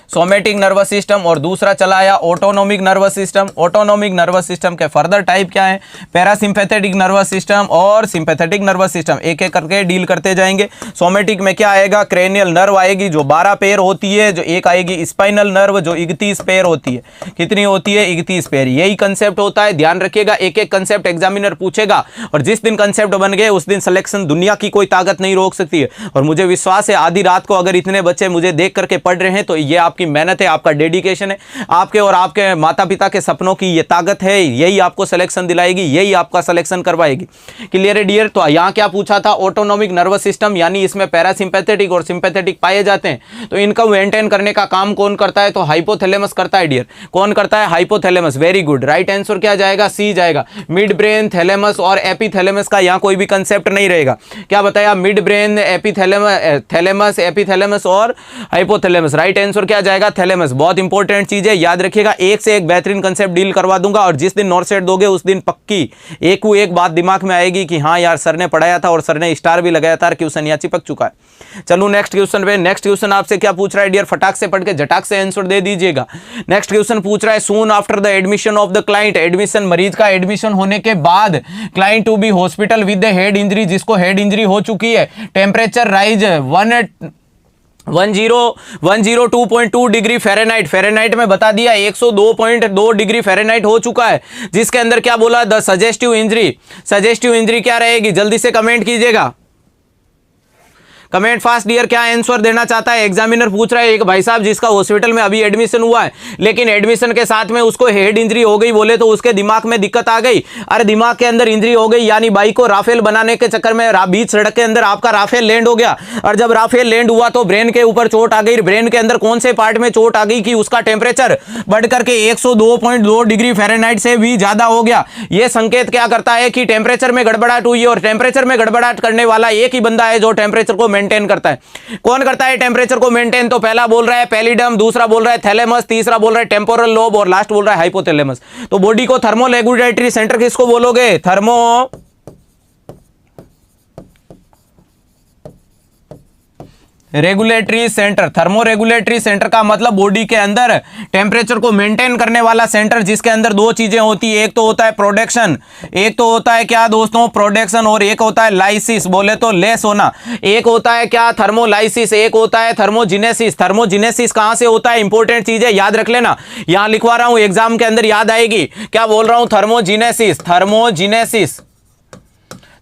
somatic nervous system, और दूसरा चला आया autonomic nervous system. Autonomic nervous system के फर्दर टाइप क्या है, पैरासिम्पैथेटिक नर्वस सिस्टम और सिंपैथेटिक नर्वस सिस्टम, एक एक करके डील करते जाएंगे। सोमेटिक में क्या आएगा, क्रेनियल नर्व आएगी जो 12 पेयर होती है, जो एक आएगी स्पाइनल नर्व जो 31 पेयर होती है। कितनी होती है, 31 पेयर। यही कंसेप्ट होता है, ध्यान रखिएगा, एक एक कंसेप्ट एग्जामिनर पूछेगा, और जिस दिन कंसेप्ट बन गए उस दिन सिलेक्शन दुनिया की कोई ताकत नहीं रोक सकती है। और मुझे विश्वास है आधी रात को अगर इतने बच्चे मुझे देख करके पढ़ रहे हैं तो ये आपकी आपकी मेहनत है, आपका डेडिकेशन है, आपके और आपके माता पिता के सपनों की ये ताकत है, यही आपको सिलेक्शन दिलाएगी, यही आपका सिलेक्शन करवाएगी। क्लियर है डियर? तो यहाँ क्या पूछा था, ऑटोनॉमिक नर्वस सिस्टम, यानी इसमें पैरासिम्पैथेटिक और सिंपैथेटिक पाए जाते हैं। तो इनको मेंटेन करने का काम कौन करता है? तो हाइपोथैलेमस करता है डियर। कौन करता है? Hypothalamus. Very good, right answer क्या जाएगा? सी जाएगा। मिड ब्रेन, थैलेमस और एपिथैलेमस का यहाँ कोई भी कंसेप्ट नहीं रहेगा। क्या बताया? मिड ब्रेन, थैलेमस, एपिथैलेमस और हाइपोथैलेमस। राइट आंसर क्या जाएगा? थैलेमस। बहुत इंपॉर्टेंट चीज है, याद रखिएगा। एक से एक बेहतरीन कंसेप्ट डील करवा दूंगा और जिस दिन नॉर्सेट दोगे उस दिन पक्की एक बात दिमाग में आएगी कि हाँ यार सर ने पढ़ाया था और सर ने स्टार भी लगाया था, क्वेश्चन यहाँ चिपक चुका है। चलो नेक्स्ट क्वेश्चन पे। नेक्स्ट क्वेश्चन आपसे क्या पूछ रहा है डियर? फटाक से पढ़ के झटाक से आंसर दे दीजिएगा। नेक्स्ट क्वेश्चन पूछ रहा है, soon after the admission of the client, admission मरीज का एडमिशन होने के बाद client to be hospital with the head injury, जिसको हेड इंजरी हो चुकी है, temperature rise 102.2 degree Fahrenheit, Fahrenheit में बता दिया 102.2 डिग्री फ़ारेनहाइट हो चुका है, जिसके अंदर क्या बोला? The suggestive injury. Suggestive injury क्या रहेगी? जल्दी से कमेंट कीजिएगा, कमेंट फास्ट डियर। क्या आंसर देना चाहता है? एग्जामिनर पूछ रहा है, एक भाई साहब जिसका हॉस्पिटल में अभी एडमिशन हुआ है, लेकिन एडमिशन के साथ में उसको हेड इंजरी हो गई, बोले तो उसके दिमाग में दिक्कत आ गई। अरे दिमाग के अंदर इंजरी हो गई, यानी बाइक को राफेल बनाने के चक्कर में बीच सड़क के अंदर आपका राफेल लैंड हो गया, और जब राफेल लैंड हुआ तो ब्रेन के ऊपर चोट आ गई। ब्रेन के अंदर कौन से पार्ट में चोट आ गई कि उसका टेम्परेचर बढ़ करके 102.2 डिग्री फ़ारेनहाइट से भी ज्यादा हो गया। यह संकेत क्या करता है कि टेम्परेचर में गड़बड़ाहट हुई है, और टेम्परेचर में गड़बड़ाहट करने वाला एक ही बंदा है जो टेम्परेचर को मेंटेन करता है। कौन करता है टेम्परेचर को मेंटेन? तो पहला बोल रहा है पैलिडम, दूसरा बोल रहा है थैलेमस, तीसरा बोल रहा है टेम्पोरल लोब और लास्ट बोल रहा है हाइपोथैलेमस। तो बॉडी को थर्मो रेगुलेटरी सेंटर किसको बोलोगे? Thermo regulatory centre. Thermo regulatory centre का मतलब बॉडी के अंदर टेम्परेचर को मेंटेन करने वाला सेंटर, जिसके अंदर दो चीजें होती है, एक तो होता है प्रोडक्शन, एक तो होता है क्या दोस्तों? प्रोडक्शन, और एक होता है लाइसिस, बोले तो लेस होना। एक होता है क्या? थर्मोलाइसिस, एक होता है थर्मोजिनेसिस। थर्मोजिनेसिस कहां से होता है? इंपॉर्टेंट चीज है, याद रख लेना। यहां लिखवा रहा हूं, एग्जाम के अंदर याद आएगी। क्या बोल रहा हूं? थर्मोजिनेसिस, थर्मोजिनेसिस।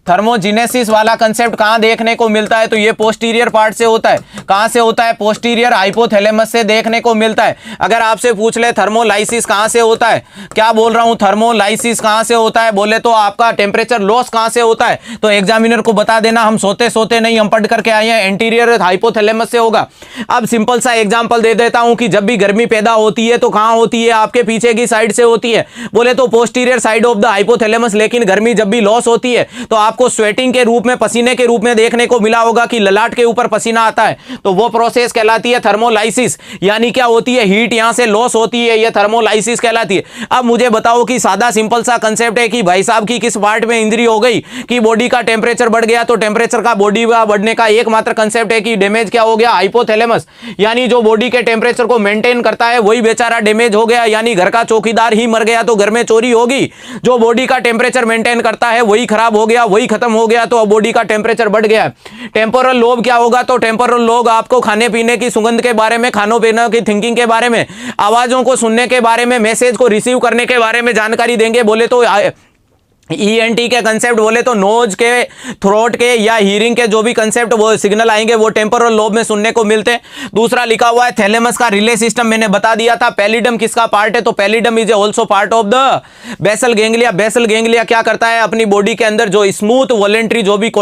थर्मोजिनेसिस वाला कंसेप्ट कहां देखने को मिलता है? तो ये पोस्टीरियर पार्ट से होता है। कहां से होता है? पोस्टीरियर हाइपोथैलेमस से देखने को मिलता है। अगर आपसे पूछ ले थर्मोलाइसिस कहां से होता है, क्या बोल रहा हूं? थर्मोलाइसिस कहां से होता है? बोले तो आपका टेम्परेचर लॉस कहां से होता है? तो एग्जामिनर को बता देना, हम सोते सोते नहीं, हम पढ़ करके आए हैं, एंटीरियर हाइपोथैलेमस से होगा। अब सिंपल सा एग्जाम्पल दे देता हूं कि जब भी गर्मी पैदा होती है तो कहां होती है? आपके पीछे की साइड से होती है, बोले तो posterior side of the hypothalamus. लेकिन गर्मी जब भी लॉस होती है तो आपको स्वेटिंग के रूप में, पसीने के रूप में देखने को मिला होगा कि ललाट के ऊपर पसीना आता है, तो वो प्रोसेस कहलाती है थर्मोलाइसिस। यानी क्या होती है? हीट यहां से लॉस होती है, ये थर्मोलाइसिस कहलाती है। अब मुझे बताओ कि सादा सिंपल सा कंसेप्ट है कि भाई साहब की किस पार्ट में इंजरी हो गई कि बॉडी का टेम्परेचर बढ़ गया, तो टेम्परेचर का बॉडी का बढ़ने का एकमात्र कंसेप्ट है कि डैमेज क्या हो गया? हाइपोथैलेमस। यानी जो बॉडी के टेम्परेचर को मेंटेन करता है वही बेचारा डैमेज हो गया, यानी घर का चौकीदार ही मर गया तो घर में चोरी होगी। जो बॉडी का टेम्परेचर मेंटेन करता है वही खराब हो गया, वही खत्म हो गया, तो अब बॉडी का टेम्परेचर बढ़ गया। टेम्पोरल लोब क्या होगा? तो टेम्पोरल लोब आपको खाने पीने की सुगंध के बारे में, खानों पीने की थिंकिंग के बारे में, आवाजों को सुनने के बारे में, मैसेज को रिसीव करने के बारे में जानकारी देंगे। बोले तो ईएनटी के कंसेप्ट, बोले तो नोज के, थ्रोट के या हियरिंग के जो भी कंसेप्ट वो सिग्नल आएंगे वो टेम्पोरल लोब में सुनने को मिलते हैं। दूसरा लिखा हुआ है थैलेमस का रिले सिस्टम, मैंने बता दिया था। पैलिडम किसका पार्ट है? तो pallidum is also part of the basal ganglia. Basal ganglia क्या करता है? अपनी बॉडी के अंदर जो स्मूथ वॉलेंट्री जो भी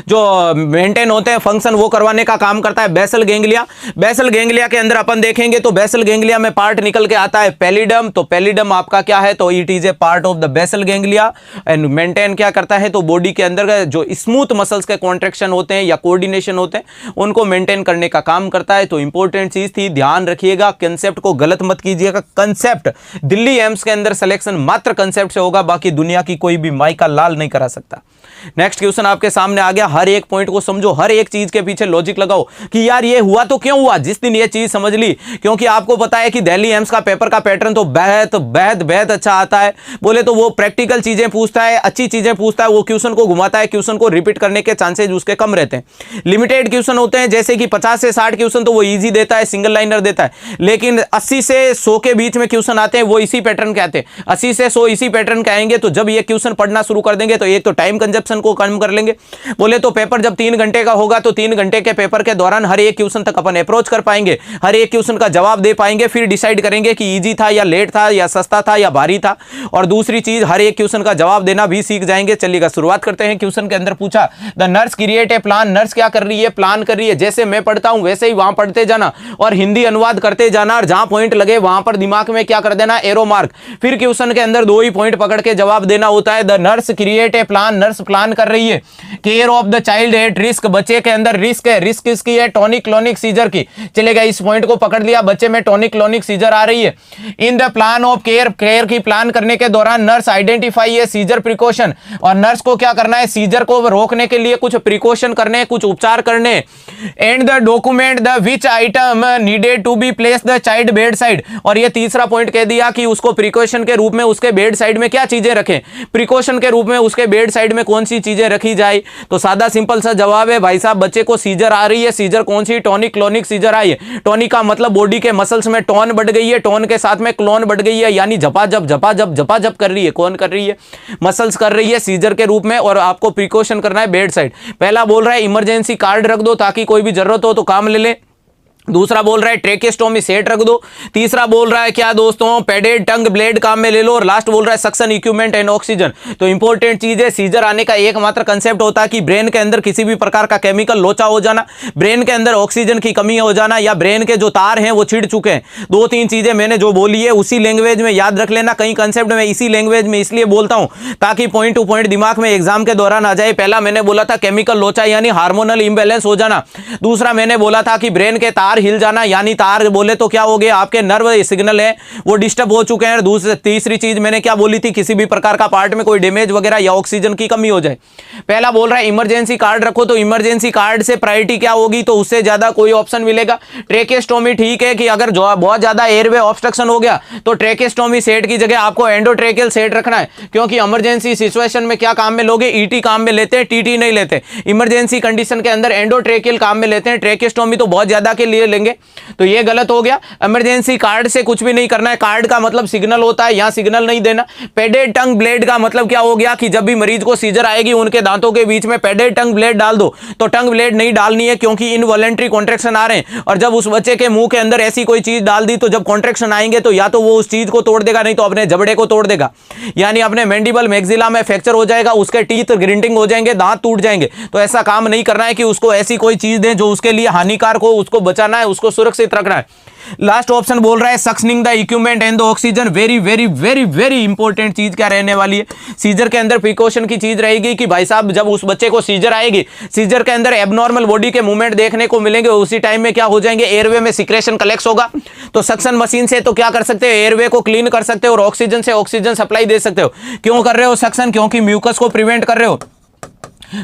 जो मेंटेन होते हैं फंक्शन, वो करवाने का काम करता है बेसल गैंग्लिया। बेसल गैंग्लिया के अंदर अपन देखेंगे तो बेसल गैंग्लिया में पार्ट निकल के आता है पैलिडम। तो पैलिडम आपका क्या है? तो it is a part of the basal ganglia and maintain क्या करता है? तो बॉडी के अंदर जो स्मूथ मसल्स के कॉन्ट्रैक्शन होते हैं या कोऑर्डिनेशन होते हैं उनको मेंटेन करने का काम करता है। तो इंपॉर्टेंट चीज थी, ध्यान रखिएगा, कंसेप्ट को गलत मत कीजिएगा। कंसेप्ट दिल्ली एम्स के अंदर सिलेक्शन मात्र कंसेप्ट से होगा, बाकी दुनिया की कोई भी माई का लाल नहीं करा सकता। नेक्स्ट क्वेश्चन आपके सामने आ गया। हर एक पॉइंट को समझो, हर एक चीज के पीछे लॉजिक लगाओ कि यार ये हुआ तो क्यों हुआ। जिस दिन ये चीज समझ ली, क्योंकि आपको पता है कि दिल्ली एम्स का पेपर का पैटर्न तो बेहद बेहद बेहद अच्छा आता है। बोले तो वो प्रैक्टिकल चीजें पूछता है, अच्छी चीजें पूछता है, वो क्वेश्चन को घुमाता है, क्वेश्चन को रिपीट करने के चांसेज उसके कम रहते हैं। लिमिटेड क्वेश्चन होते हैं जैसे कि 50 से 60 क्वेश्चन तो वो इजी देता है, सिंगल लाइनर देता है, लेकिन 80 से 100 के बीच में क्वेश्चन आते हैं वो इसी पैटर्न के आते हैं। 80 से 100 इसी पैटर्न के आएंगे, तो जब ये क्वेश्चन पढ़ना शुरू कर देंगे तो एक तो टाइम कंजप्शन को कम कर लेंगे, बोले तो पेपर जब 3 घंटे का होगा तो 3 घंटे के पेपर के दौरान हर एक क्वेश्चन तक अपन अप्रोच कर पाएंगे, हर एक क्वेश्चन का जवाब दे पाएंगे, फिर डिसाइड करेंगे कि इजी था या लेट था या सस्ता था या भारी था। और दूसरी चीज, हर एक क्वेश्चन का जवाब देना भी सीख जाएंगे। चलिएगा शुरुआत करते हैं। क्वेश्चन के अंदर पूछा the nurse create A plan, nurse क्या कर रही है, प्लान कर रही है। जैसे मैं पढ़ता हूं वैसे ही वहां पढ़ते जाना और हिंदी अनुवाद करते जाना, और जहां पॉइंट लगे वहां पर दिमाग में क्या कर देना, एरो मार्क। फिर क्वेश्चन के अंदर 2 ही पॉइंट पकड़ के जवाब देना होता है। The nurse create A plan, nurse plan कर रही है। Care of the child at risk, बच्चे के अंदर रिस्क है। रिस्क किसकी है, टॉनिक क्लोनिक सीजर की। चलेगा, इस पॉइंट को पकड़ लिया, बच्चे में टॉनिक क्लोनिक सीजर आ रही है। इन the plan of care, care की प्लान करने के दौरान nurse identify A scissor precaution, और नर्स को क्या करना है, सीजर को रोकने के लिए कुछ प्रिकॉशन करने, कुछ उपचार करने। And the document the which item needed to be place the child bed side, और ये तीसरा पॉइंट कह दिया कि उसको प्रिकॉशन के रूप में उसके बेड साइड में क्या चीजें रखें, प्रिकॉशन के रूप में उसके बेड साइड में कौन सी चीजें रखी जाए। तो सादा सिंपल सा जवाब है भाई साहब, बच्चे को सीजर आ रही है। सीजर कौन सी, टॉनिक क्लोनिक सीजर आई है। टॉनिक का मतलब बॉडी के मसल्स में टोन बढ़ गई है, टोन के साथ में क्लोन बढ़ गई है, यानी झपाझप कर रही है। कौन कर रही है, मसल्स कर रही है सीजर के रूप में, और आपको प्रिकॉशन करना है बेड साइड। पहला बोल रहा है इमरजेंसी कार्ड रख दो ताकि कोई भी जरूरत हो तो काम ले ले। दूसरा बोल रहा है ट्रेकेस्टोमी सेट रख दो। तीसरा बोल रहा है क्या दोस्तों, पैडेड टंग ब्लेड काम में ले लो। और लास्ट बोल रहा है सक्शन इक्विपमेंट एंड ऑक्सीजन। तो इंपॉर्टेंट चीज है, सीजर आने का एकमात्र कंसेप्ट होता है कि ब्रेन के अंदर किसी भी प्रकार का केमिकल लोचा हो जाना, ब्रेन के अंदर ऑक्सीजन की कमी हो जाना, या ब्रेन के जो तार हैं वो छिड़ चुके हैं। 2-3 चीजें मैंने जो बोली है उसी लैंग्वेज में याद रख लेना। कई कंसेप्ट में इसी लैंग्वेज में इसलिए बोलता हूं ताकि पॉइंट टू पॉइंट दिमाग में एग्जाम के दौरान आ जाए। पहला मैंने बोला था केमिकल लोचा यानी हार्मोनल इंबैलेंस हो जाना। दूसरा मैंने बोला था कि ब्रेन के तार हिल जाना, यानी तार बोले तो क्या हो गया, आपके नर्व सिग्नल है वो डिस्टर्ब हो चुके हैं। दूसरी तीसरी चीज मैंने क्या बोली थी, किसी भी प्रकार का पार्ट में कोई डैमेज वगैरह या ऑक्सीजन की कमी हो जाए। पहला बोल रहा है इमरजेंसी कार्ड रखो, तो इमरजेंसी कार्ड से प्रायोरिटी क्या होगी, तो उससे ज्यादा कोई ऑप्शन मिलेगा। ट्रेकेस्टोमी ठीक है कि अगर बहुत ज्यादा एयरवे ऑब्स्ट्रक्शन हो गया तो ट्रेकेस्टोमी सेट की जगह आपको एंडोट्रेकियल सेट रखना है, क्योंकि इमरजेंसी सिचुएशन में क्या काम में लोगे, ईटी काम में लेते हैं, टीटी नहीं लेते। इमरजेंसी कंडीशन के अंदर एंडोट्रेकियल काम में लेते हैं, ट्रेकेस्टोमी तो बहुत ज्यादा के लिए लेंगे। तो ये गलत हो गया। इमरजेंसी कार्ड से कुछ भी नहीं करना है। कार्ड का मतलब सिग्नल होता है, यहां सिग्नल नहीं देना। पेडेड टंग ब्लेड का मतलब क्या हो गया कि जब भी मरीज को सीजर आएगी उनके दांतों के बीच में पेडेड टंग ब्लेड डाल दो। तो टंग ब्लेड नहीं डालनी है क्योंकि इनवॉलेंटरी कॉन्ट्रैक्शन आ रहे हैं, और जब उस बच्चे के मुंह के अंदर ऐसी कोई चीज डाल दी तो जब कॉन्ट्रैक्शन आएंगे तो या तो वो उस चीज को तोड़ देगा, नहीं तो अपने जबड़े को तोड़ देगा, यानी अपने मैंडिबल मैक्सिला में फ्रैक्चर हो जाएगा, उसके टीथ ग्रिंटिंग हो जाएंगे, दांत टूट जाएंगे। तो ऐसा काम नहीं करना है कि उसको ऐसी कोई चीज दें जो उसके लिए हानिकारक हो, उसको बचाना है, उसको सुरक्षित रखना है। लास्ट ऑप्शन बोल रहा है suctioning the equipment and the oxygen. Very very very very important चीज क्या रहने वाली है, सीजर के अंदर प्रिकॉशन की चीज रहेगी कि भाई साहब जब उस बच्चे को सीजर आएगी, सीजर के अंदर एबनॉर्मल बॉडी के मूवमेंट देखने को मिलेंगे, उसी टाइम में क्या हो जाएंगे, एयरवे में सिक्रेशन कलेक्ट होगा। तो सक्शन मशीन से तो क्या कर सकते हो, एयरवे को क्लीन कर सकते हो, और ऑक्सीजन से ऑक्सीजन सप्लाई दे सकते हो। क्यों कर रहे हो सक्शन, क्योंकि म्यूकस को प्रिवेंट कर रहे हो।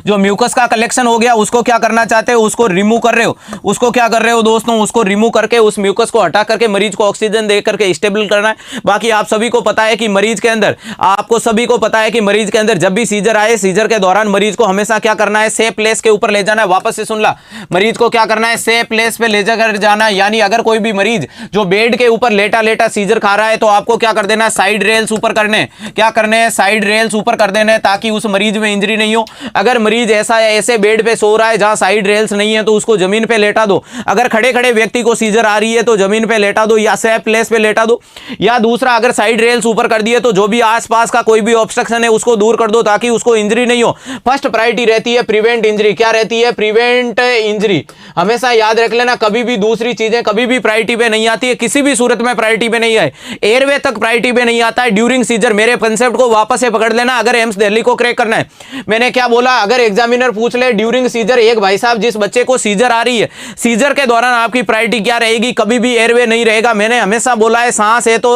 जो म्यूकस का कलेक्शन हो गया उसको क्या करना चाहते हो, उसको रिमूव कर रहे हो। उसको क्या कर रहे हो दोस्तों, उसको रिमूव करके उस म्यूकस को हटा करके मरीज को ऑक्सीजन दे करके स्टेबल करना है। बाकी आप सभी को पता है कि मरीज के अंदर, आपको सभी को पता है कि मरीज के अंदर जब भी सीजर आए, सीजर के दौरान मरीज को हमेशा क्या करना है, सेफ प्लेस के ऊपर ले जाना है। वापस से सुन ला, मरीज को क्या करना है, सेफ प्लेस पे ले जाकर जाना। यानी अगर कोई भी मरीज जो बेड के ऊपर लेटा लेटा सीजर खा रहा है तो आपको क्या कर देना है, साइड रेल्स ऊपर करने, क्या करने हैं, साइड रेल्स ऊपर कर देने, ताकि उस मरीज में इंजरी नहीं हो। अगर मरीज ऐसे बेड पे सो रहा है जहां साइड रेल्स नहीं है तो उसको जमीन पे लेटा दो। अगर खड़े खड़े व्यक्ति को सीजर आ रही है तो जमीन पे लेटा दो या सेफ प्लेस पे लेटा दो। या दूसरा, अगर साइड रेल्स ऊपर कर दिए तो जो भी आसपास का कोई भी ऑब्स्ट्रक्शन है उसको दूर कर दो ताकि उसको इंजरी नहीं हो। फर्स्ट प्रायोरिटी रहती है प्रिवेंट इंजरी। क्या रहती है, प्रिवेंट इंजरी। हमेशा याद रख लेना, कभी भी दूसरी चीजें कभी भी प्रायोरिटी पे नहीं आती है, किसी भी सूरत में प्रायोरिटी पे नहीं आए। एयरवे तक प्रायोरिटी पे नहीं आता है ड्यूरिंग सीजर। मेरे कंसेप्ट को वापस से पकड़ लेना अगर एम्स दिल्ली को क्रैक करना है। मैंने क्या बोला, अगर एग्जामिनर पूछ ले ड्यूरिंग सीजर, एक भाई साहब जिस बच्चे को सीजर आ रही है, सीजर के दौरान आपकी प्रायोरिटी क्या रहेगी? कभी भी एयरवे नहीं रहेगा। मैंने हमेशा बोला है सांस है तो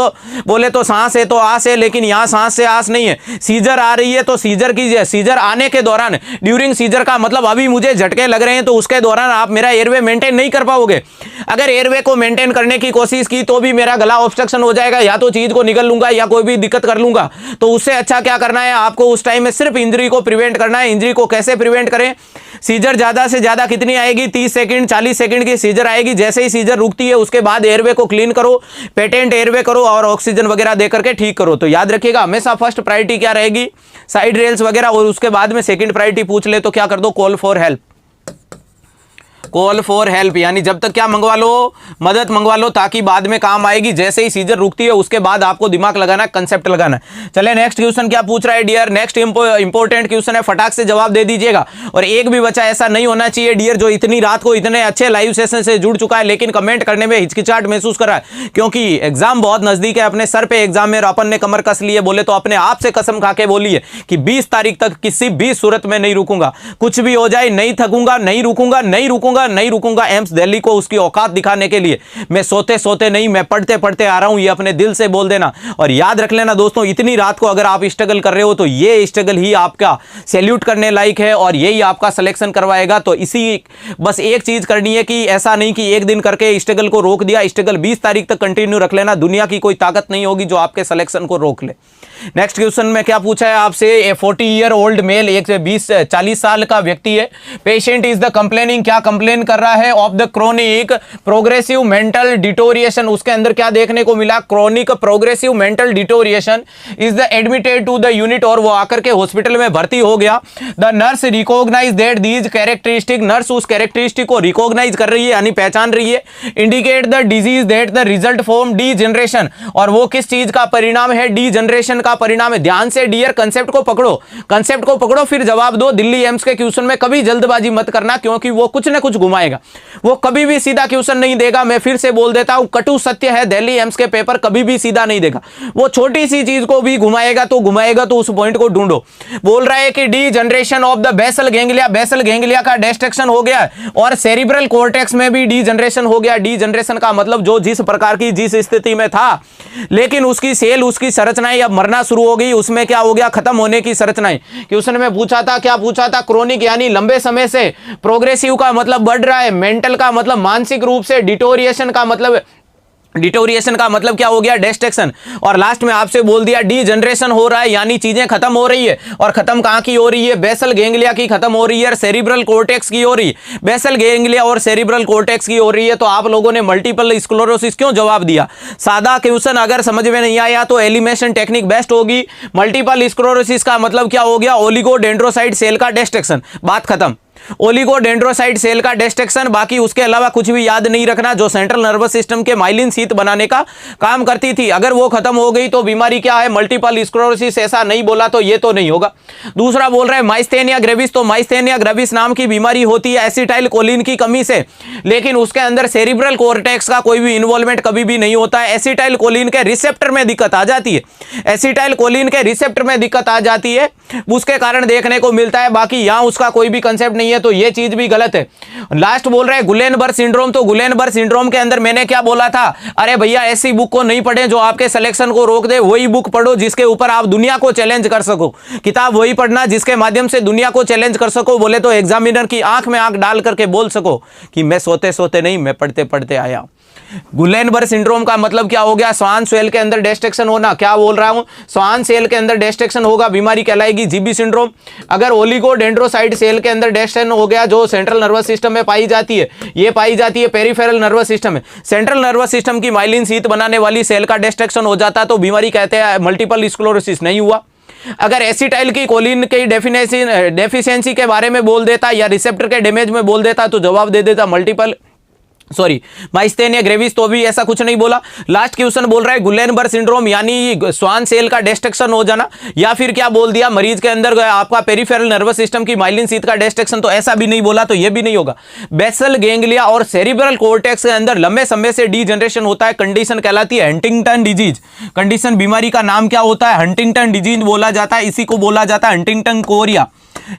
बोले तो सांस है तो आस है, लेकिन यहां सांस से आस नहीं है। सीजर आ रही है तो सीजर कीजिए। सीजर आने के दौरान, ड्यूरिंग सीजर का मतलब अभी मुझे झटके लग रहे हैं तो उसके दौरान आप मेरा एयरवे मेंटेन नहीं कर पाओगे। अगर एयरवे को मेंटेन करने की कोशिश की तो भी मेरा गला ऑब्स्ट्रक्शन हो जाएगा, या तो चीज को निगल लूंगा या कोई भी दिक्कत कर लूंगा। तो उससे अच्छा क्या करना है आपको? उस टाइम में सिर्फ इंजरी को प्रिवेंट करना है। इंजरी को कैसे प्रिवेंट करें? सीजर ज्यादा से ज्यादा कितनी आएगी? 30 सेकंड 40 सेकंड की सीजर आएगी। जैसे ही सीजर रुकती है उसके बाद एयरवे को क्लीन करो, पेटेंट एयरवे करो और ऑक्सीजन वगैरह दे करके ठीक करो। तो याद रखिएगा हमेशा फर्स्ट प्रायोरिटी क्या रहेगी? साइड रेल्स वगैरह, और उसके बाद में सेकंड प्रायोरिटी पूछ ले तो क्या कर दो? Call for help. Call for help यानी जब तक क्या मंगवा लो? मदद मंगवा लो, ताकि बाद में काम आएगी। जैसे ही सीजर रुकती है उसके बाद आपको दिमाग लगाना, कंसेप्ट लगाना। चले नेक्स्ट क्वेश्चन क्या पूछ रहा है डियर? नेक्स्ट इंपॉर्टेंट क्वेश्चन है, फटाक से जवाब दे दीजिएगा। और एक भी बच्चा ऐसा नहीं होना चाहिए डियर जो इतनी रात को इतने अच्छे लाइव सेशन से जुड़ चुका है लेकिन कमेंट करने में हिचकिचाहट महसूस कर रहा है, क्योंकि एग्जाम बहुत नजदीक है। अपने सर पे एग्जाम में अपन ने कमर कस लिए, बोले तो अपने आप से कसम खा के बोलिए कि 20 तारीख तक किसी भी सूरत में नहीं रुकूंगा। कुछ भी हो जाए नहीं थकूंगा, नहीं रुकूंगा, नहीं रुकूंगा, नहीं रुकूंगा। एम्स दिल्ली को उसकी औकात दिखाने के लिए मैं सोते सोते नहीं, मैं पढ़ते पढ़ते आ रहा हूं। ये अपने दिल से बोल देना और याद रख लेना दोस्तों, इतनी रात को अगर आप स्ट्रगल कर रहे हो तो ये स्ट्रगल ही आपका सैल्यूट करने लायक है और यही आपका सिलेक्शन करवाएगा। तो इसी बस एक चीज करनी है कि ऐसा नहीं कि एक दिन करके स्ट्रगल को रोक दिया। स्ट्रगल 20 तारीख तक कंटिन्यू रख लेना। दुनिया की कोई ताकत नहीं होगी जो आपके सिलेक्शन को रोक ले। नेक्स्ट क्वेश्चन में क्या पूछा है आपसे? ए 40 ईयर ओल्ड मेल, एक से 40 साल का व्यक्ति है। पेशेंट इज द कंप्लेनिंग, क्या कंप्लेन कर रहा है? Of the chronic progressive mental deterioration. उसके अंदर क्या देखने को मिला? Chronic progressive mental deterioration is the admitted to the unit, और वो आकर के हॉस्पिटल में भर्ती हो गया। The nurse recognise that these characteristic, nurse उस कैरेक्टरिस्टिक को रिकॉग्नाइज कर रही है यानी पहचान रही है। Indicate the disease that the result from D generation, और वो किस चीज का परिणाम है? डी जनरेशन का परिणाम है। ध्यान से डियर कंसेप्ट को पकड़ो, कंसेप्ट को पकड़ो फिर जवाब दो। दिल्ली एम्स के क्वेश्चन में कभी जल्दबाजी मत करना, क्योंकि वो कुछ ना कुछ घुमाएगा, वो कभी भी सीधा क्वेश्चन नहीं देगा। मैं फिर से बोल देता हूं, कटु सत्य है, दिल्ली एम्स के पेपर कभी भी सीधा नहीं देगा। वो छोटी सी चीज को भी घुमाएगा तो उस पॉइंट को ढूंढो। बोल रहा है कि degeneration of the basal ganglia, basal ganglia का डिस्ट्रक्शन हो गया और सेरिब्रल कॉर्टेक्स में भी डी जनरेशन हो गया। डी जनरेशन का मतलब जो जिस प्रकार की जिस स्थिति में था, लेकिन उसकी सेल, उसकी संरचनाएं अब मरना शुरू हो गई, उसमें क्या हो गया? खत्म होने की संरचनाएं। क्वेश्चन में पूछा था, क्या पूछा था? क्रोनिक यानी लंबे समय से, प्रोग्रेसिव का मतलब बढ़ रहा है, मेंटल का मतलब मानसिक रूप से, डिटोरिएशन का मतलब क्या हो गया? डिस्ट्रक्शन। और लास्ट में आपसे बोल दिया डी जनरेशन हो रहा है यानी चीजें खत्म हो रही है। और खत्म कहां की हो रही है? बेसल गैंग्लिया की खत्म हो रही है, सेरिब्रल कॉर्टेक्स की हो रही है। बेसल गैंग्लिया और सेरिब्रल कॉर्टेक्स की हो रही है। तो आप लोगों ने मल्टीपल स्क्लेरोसिस क्यों जवाब दिया? सादा क्वेश्चन अगर समझ में नहीं आया तो एलिमिनेशन टेक्निक बेस्ट होगी। मल्टीपल स्क्लेरोसिस का मतलब क्या हो गया? ओलिगोडेंड्रोसाइट सेल का डिस्ट्रक्शन, बात खत्म। ओलिगोडेंड्रोसाइट सेल का डिस्ट्रक्शन, बाकी उसके अलावा कुछ भी याद नहीं रखना। जो सेंट्रल नर्वस सिस्टम के माइलिन शीथ बनाने का काम करती थी, अगर वो खत्म हो गई तो बीमारी क्या है? Multiple sclerosis. ऐसा नहीं बोला तो ये तो नहीं होगा। दूसरा बोल रहा है माइस्थेनिया ग्रेविस, तो माइस्थेनिया ग्रेविस नाम की बीमारी होती है एसिटाइल कोलिन की कमी से, लेकिन उसके अंदर सेरिब्रल कॉर्टेक्स का कोई भी इन्वॉल्वमेंट कभी भी नहीं होता है। एसिटाइल कोलिन के रिसेप्टर में दिक्कत आ जाती है, एसिटाइल कोलिन के रिसेप्टर में दिक्कत आ जाती है, उसके कारण देखने को मिलता है। बाकी यहां उसका कोई भी कंसेप्ट नहीं है, तो ये चीज भी गलत है। लास्ट बोल रहे हैं गुलेनबर्ग सिंड्रोम, तो गुलेनबर्ग सिंड्रोम के अंदर मैंने क्या बोला था? अरे भैया ऐसी बुक को नहीं पढ़े जो आपके सिलेक्शन को रोक दे, वही बुक पढ़ो जिसके ऊपर आप दुनिया को चैलेंज कर सको। किताब वही पढ़ना जिसके माध्यम से दुनिया को चैलेंज कर सको। बोले तो एग्जामिनर की आंख में आंख डाल करके बोल सको कि मैं सोते सोते नहीं, मैं पढ़ते पढ़ते आया। गुलेनबर्ग सिंड्रोम का मतलब क्या हो गया? स्वान सेल के अंदर डिस्ट्रक्शन होना। क्या बोल रहा हूं? स्वान सेल के अंदर डिस्ट्रक्शन होगा, बीमारी कहलाएगी जीबी सिंड्रोम। अगर ओलिगोडेंड्रोसाइट सेल के अंदर डिस्ट्रक्शन हो गया, जो सेंट्रल नर्वस सिस्टम में पाई जाती है, ये पाई जाती है पेरिफेरल नर्वस सिस्टम में। सेंट्रल नर्वस सिस्टम की माइलिन शीथ बनाने वाली सेल का डिस्ट्रक्शन हो जाता तो बीमारी कहते हैं मल्टीपल स्क्लेरोसिस। नहीं हुआ। अगर एसिटाइल की कोलिन की डेफिशिएंसी के बारे में बोल देता या रिसेप्टर के डैमेज में बोल देता तो जवाब दे देता माइस्थेनिया ग्रेविस, तो भी ऐसा कुछ नहीं बोला। लास्ट क्वेश्चन बोल रहा है गुलेनबर्ग सिंड्रोम यानी स्वान सेल का डिस्ट्रक्शन हो जाना, या फिर क्या बोल दिया मरीज के अंदर आपका पेरिफेरल नर्वस सिस्टम की माइलिन शीथ का डिस्ट्रक्शन, तो ऐसा भी नहीं बोला, तो ये भी नहीं होगा। बेसल गैंग्लिया और सेरिब्रल कॉर्टेक्स के अंदर लंबे समय से डी जनरेशन होता है, कंडीशन कहलाती है हंटिंगटन डिजीज। कंडीशन बीमारी का नाम क्या होता है? हंटिंगटन डिजीज बोला जाता है, इसी को बोला जाता है हंटिंगटन कोरिया।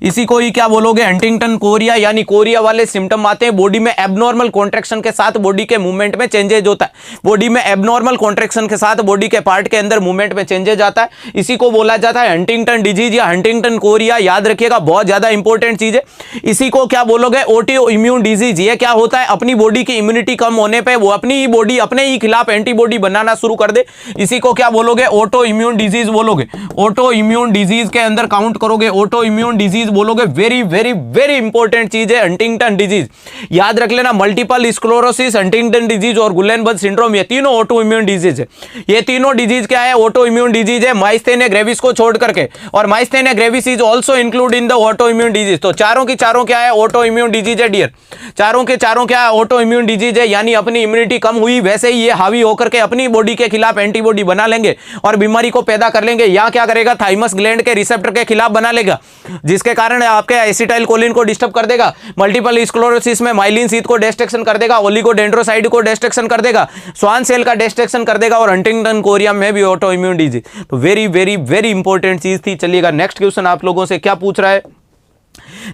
इसी को ही क्या बोलोगे, हंटिंगटन कोरिया, यानी कोरिया वाले सिम्टम आते हैं। बॉडी में एबनॉर्मल कॉन्ट्रैक्शन के साथ बॉडी के मूवमेंट में चेंजेज होता है। बॉडी में एबनॉर्मल कॉन्ट्रैक्शन के साथ बॉडी के पार्ट के अंदर मूवमेंट में चेंजेज आता है। इसी को बोला जाता है हंटिंगटन डिजीज या हंटिंगटन कोरिया। याद रखिएगा, बहुत ज्यादा इंपॉर्टेंट चीज है। इसी को क्या बोलोगे, ऑटो इम्यून डिजीज। ये क्या होता है, अपनी बॉडी की इम्यूनिटी कम होने पे वो अपनी ही बॉडी अपने ही खिलाफ एंटीबॉडी बनाना शुरू कर दे। इसी को क्या बोलोगे, ऑटो इम्यून डिजीज बोलोगे। ऑटो इम्यून डिजीज के अंदर काउंट करोगे, ऑटो इम्यून डिजीज बोलोगे। वेरी वेरी वेरी इंपॉर्टेंट चीज है हंटिंगटन डिजीज। याद रख लेना, मल्टीपल स्क्लेरोसिस, हंटिंगटन डिजीज और गुलेनबर्ग सिंड्रोम, ये तीनों ऑटो इम्यून डिजीज है। ये तीनों डिजीज क्या है, ऑटो इम्यून डिजीज है, माइस्थेनिया ग्रेविस को छोड़ करके। और myasthenia gravis is also include in the autoimmune disease. तो चारों की चारों क्या है, ऑटो इम्यून डिजीज है डियर। चारों के चारों क्या है, ऑटो इम्यून डिजीज है। यानी अपनी इम्यूनिटी कम हुई वैसे ही ये हावी होकर के अपनी बॉडी के खिलाफ एंटीबॉडी बना लेंगे और बीमारी को पैदा कर लेंगे। या क्या करेगा, थाइमस ग्लैंड के रिसेप्टर के खिलाफ बना लेगा, जिसके कारण आपके एसिटाइल कोलिन को डिस्टर्ब कर देगा। मल्टीपल स्क्लेरोसिस में माइलिन शीथ को डिस्ट्रक्शन कर देगा, ओलिगोडेंड्रोसाइट को डिस्ट्रक्शन कर देगा, स्वान सेल का डिस्ट्रक्शन कर देगा, और हंटिंगटन कोरिया में भी ऑटो इम्यून डिजीज। तो वेरी वेरी वेरी इंपॉर्टेंट चीज थी। चलिएगा नेक्स्ट क्वेश्चन आप लोगों से क्या पूछ रहा है,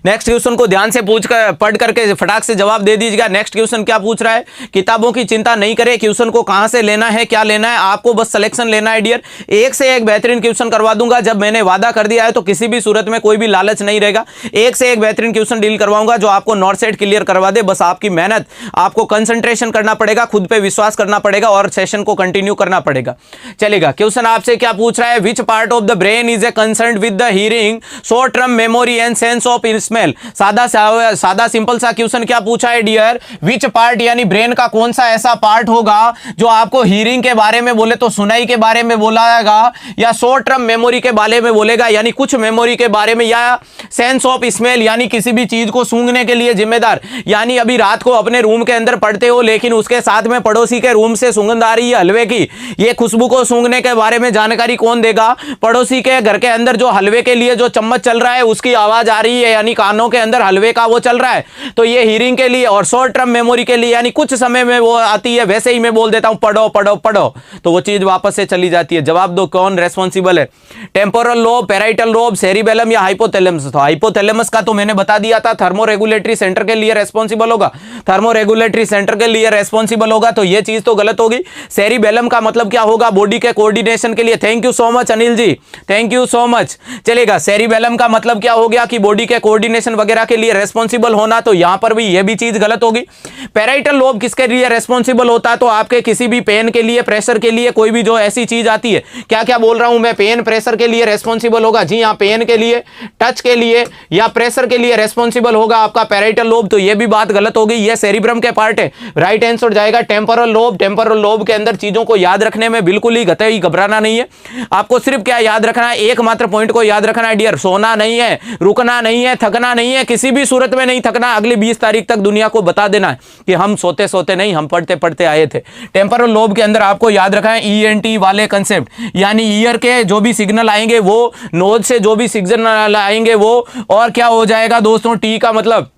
नेक्स्ट क्वेश्चन को ध्यान से पढ़ करके फटाक से जवाब दे दीजिएगा। नेक्स्ट क्वेश्चन क्या पूछ रहा है, किताबों की चिंता नहीं करें, क्वेश्चन को कहां से लेना है, क्या लेना है, आपको बस सिलेक्शन लेना है डियर। एक से एक बेहतरीन क्वेश्चन करवा दूंगा। जब मैंने वादा कर दिया है तो किसी भी सूरत में कोई भी लालच नहीं रहेगा। एक से एक बेहतरीन क्वेश्चन डील करवाऊंगा जो आपको नॉर्थ साइड क्लियर करवा दे। बस आपकी मेहनत, आपको कंसंट्रेशन करना पड़ेगा, खुद पे विश्वास करना पड़ेगा और सेशन को कंटिन्यू करना पड़ेगा। चलेगा, क्वेश्चन आपसे क्या पूछ रहा है, which part of the brain is a concern with the hearing, short term memory and sense of smell. सादा सिंपल सा क्वेश्चन क्या पूछा है डियर, विच पार्ट यानी ब्रेन का कौन सा ऐसा पार्ट होगा जो आपको हियरिंग के बारे में बोले तो सुनाई के बारे में बोलेगा, या शॉर्ट टर्म मेमोरी के बारे में बोलेगा यानी कुछ मेमोरी के बारे में, या सेंस ऑफ स्मेल यानी किसी भी चीज को सूंघने के लिए जिम्मेदार। यानी अभी रात को अपने रूम के अंदर पढ़ते हो लेकिन उसके साथ में पड़ोसी के रूम से सुगंध आ रही है हलवे की, ये खुशबू को सूंघने के बारे में जानकारी कौन देगा, पड़ोसी के घर के अंदर जो हलवे के लिए जो चम्मच चल रहा है उसकी आवाज आ रही है यानी कानों के अंदर हलवे का वो चल रहा है, तो ये हियरिंग के लिए। और शॉर्ट टर्म मेमोरी के लिए यानी कुछ समय में वो आती है, वैसे ही मैं बोल देता हूं पढ़ो पढ़ो पढ़ो तो वो चीज वापस से चली जाती है। जवाब दो, कौन रेस्पॉन्सिबल है, temporal lobe, parietal lobe, cerebellum या हाइपोथैलेमस। तो हाइपोथैलेमस का तो मैंने बता दिया था, थर्मोरेगुलेटरी सेंटर के लिए रेस्पॉन्सिबल होगा, थर्मोरेगुलेटरी सेंटर के लिए रेस्पॉन्सिबल होगा, तो ये चीज तो गलत होगी। सेरिबेलम का मतलब क्या होगा, बॉडी के कोऑर्डिनेशन के लिए। Thank you so much Anil ji, thank you so much. चलेगा, सेरिबेलम का मतलब क्या हो गया कि बॉडी के कोऑर्डिनेशन वगैरह के लिए रेस्पॉन्सिबल होना, तो यहां पर भी यह भी चीज गलत होगी। पैराइटल लोब किसके लिए रेस्पॉन्सिबल होता है, तो आपके किसी भी पेन के लिए, प्रेशर के लिए, कोई भी जो ऐसी चीज आती है, क्या क्या बोल रहा हूं मैं, पेन प्रेशर के लिए रेस्पॉन्सिबल होगा। जी हां, पेन के लिए, टच के लिए या प्रेशर के लिए रेस्पॉन्सिबल होगा आपका पैराइटल लोब, तो यह भी बात गलत होगी, यह सेरिब्रम के पार्ट है। राइट आंसर जाएगा टेम्पोरल लोब। टेम्पोरल लोब के अंदर चीजों को याद रखने में बिल्कुल ही घबराना नहीं है, आपको सिर्फ क्या याद रखना है, एकमात्र पॉइंट को याद रखना है डियर, सोना नहीं है, रुकना नहीं है, थकना नहीं है, किसी भी सूरत में नहीं थकना। अगली 20 तारीख तक दुनिया को बता देना है कि हम सोते सोते नहीं, हम पढ़ते पढ़ते आए थे। टेम्पोरल लोब के अंदर आपको याद रखना है ईएनटी वाले कंसेप्ट, यानी ईयर के जो भी सिग्नल आएंगे वो, नोज से जो भी सिग्नल आएंगे वो, और क्या हो जाएगा दोस्तों, टी का मतलब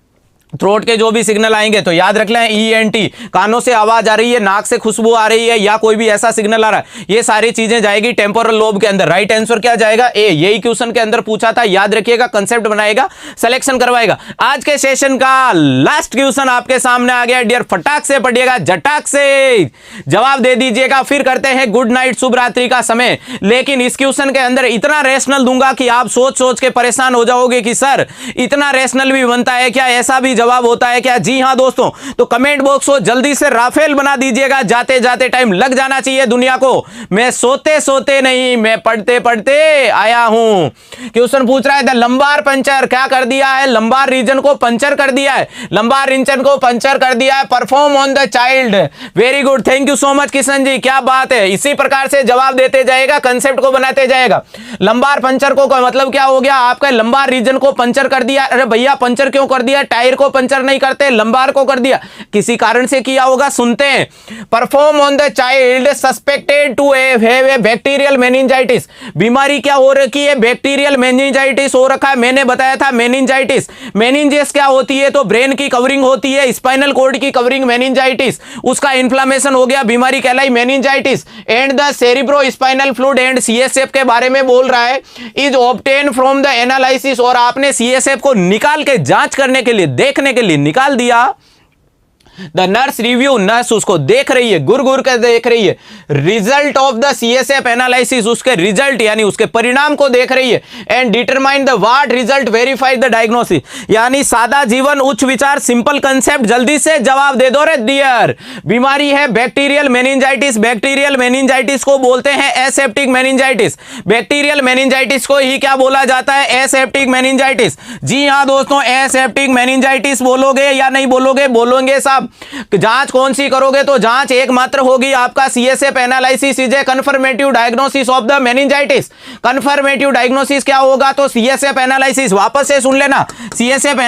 थ्रोट के जो भी सिग्नल आएंगे तो याद रख लें ईएनटी, कानों से आवाज आ रही है, नाक से खुशबू आ रही है या कोई भी ऐसा सिग्नल आ रहा है, ये सारी चीजें जाएगी टेम्पोरल लोब के अंदर। राइट आंसर क्या जाएगा, ए। यही क्वेश्चन के अंदर पूछा था, याद रखिएगा, कंसेप्ट बनाएगा, सिलेक्शन करवाएगा। आज के सेशन का लास्ट क्वेश्चन आपके सामने आ गया डियर, फटाक से पढ़िएगा, झटाक से जवाब दे दीजिएगा, फिर करते हैं गुड नाइट, शुभ रात्रि का समय। लेकिन इस क्वेश्चन के अंदर इतना रेशनल दूंगा कि आप सोच सोच के परेशान हो जाओगे कि सर इतना रेशनल भी बनता है क्या, ऐसा भी जवाब होता है क्या। जी हां दोस्तों, तो कमेंट बॉक्स को जल्दी से राफेल बना दीजिएगा, जाते जाते टाइम लग जाना चाहिए दुनिया को। मैं सोते सोते नहीं, मैं पढ़ते पढ़ते आया हूं। क्वेश्चन पूछ रहा है द लंबार पंचर क्या कर दिया है, लंबार रीजन को पंचर कर दिया है, लंबार रीजन को पंचर कर दिया है, perform on the child. Very good, thank you so much Kishan ji, क्या बात है। इसी प्रकार से जवाब देते जाएगा, कंसेप्ट को बनाते जाएगा। लंबार पंचर को मतलब क्या हो गया, आपका लंबार रीजन को पंचर कर दिया। अरे भैया पंचर क्यों कर दिया, टायर को पंचर नहीं करते, लंबार को कर दिया, किसी कारण से किया होगा, सुनते हैं। Perform on the child suspected to have a bacterial meningitis, बीमारी क्या हो रखी है, बैक्टीरियल मेनिंजाइटिस हो रखा है। मैंने बताया था मेनिंजाइटिस, मेनिंजेस क्या होती है, तो ब्रेन की कवरिंग होती है, स्पाइनल कॉर्ड की कवरिंग मेनिंजाइटिस, उसका इन्फ्लेमेशन हो गया, बीमारी कहलाई meningitis. And the cerebro spinal fluid and CSF के बारे में बोल रहा है, is obtain from the analysis, और आपने सीएसएफ को निकाल के जांच करने के लिए, देखने के लिए निकाल दिया। द नर्स रिव्यू, नर्स उसको देख रही है, गुर गुर कर देख रही है, result of the CSF analysis, उसके रिजल्ट यानी उसके परिणाम को देख रही है। And determine the what result verify the diagnosis, यानी सादा जीवन उच्च विचार, सिंपल कंसेप्ट, जल्दी से जवाब दे दो रे डियर। बीमारी है बैक्टीरियल मेनिंजाइटिस, बैक्टीरियल मेनिंजाइटिस को बोलते हैं एसेप्टिक मेनिंजाइटिस, बैक्टीरियल मेनिंजाइटिस को ही क्या बोला जाता है, एसेप्टिक मेनिंजाइटिस। जी हां दोस्तों, एसेप्टिक मेनिंजाइटिस बोलोगे या नहीं बोलोगे, बोलोगे साहब। जांच कौन सी करोगे, तो जांच एकमात्र होगी आपका CSF analysis is a confirmative diagnosis of the meningitis. Confirmative diagnosis क्या होगा, तो सीएसएफ एनालिसिस, वापस से सुन लेना, सीएसएफ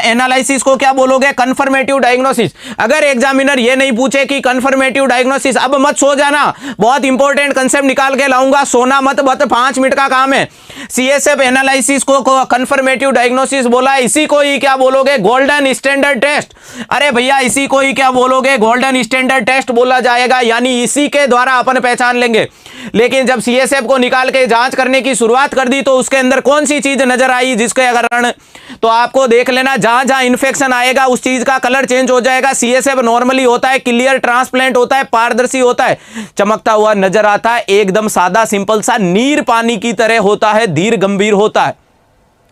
एनालिसिस को क्या बोलोगे, कंफर्मेटिव डायग्नोसिस। अगर एग्जामिनर ये नहीं पूछे कि कंफर्मेटिव डायग्नोसिस, अब मत सो जाना, बहुत इंपॉर्टेंट कंसेप्ट निकाल के लाऊंगा, सोना मत, 5 मिनट का काम है। सीएसएफ एनालिसिस को कंफर्मेटिव डायग्नोसिस बोला, इसी को ही क्या बोलोगे, गोल्डन स्टैंडर्ड टेस्ट। अरे भैया इसी को ही क्या बोलोगे, गोल्डन स्टैंडर्ड टेस्ट बोला जाएगा, यानी इसी के द्वारा अपन पहचान लेंगे। लेकिन जब सीएसएफ को निकाल के जांच करने की शुरुआत कर दी तो उसके अंदर कौन सी चीज नजर आई, जिसके कारण, तो आपको देख लेना, जहां जहां इंफेक्शन आएगा उस चीज का कलर चेंज हो जाएगा। सीएसएफ नॉर्मली होता है क्लियर ट्रांसपेरेंट होता है, पारदर्शी होता है, चमकता हुआ नजर आता है, एकदम सादा सिंपल सा नीर पानी की तरह होता है, धीर गंभीर होता है।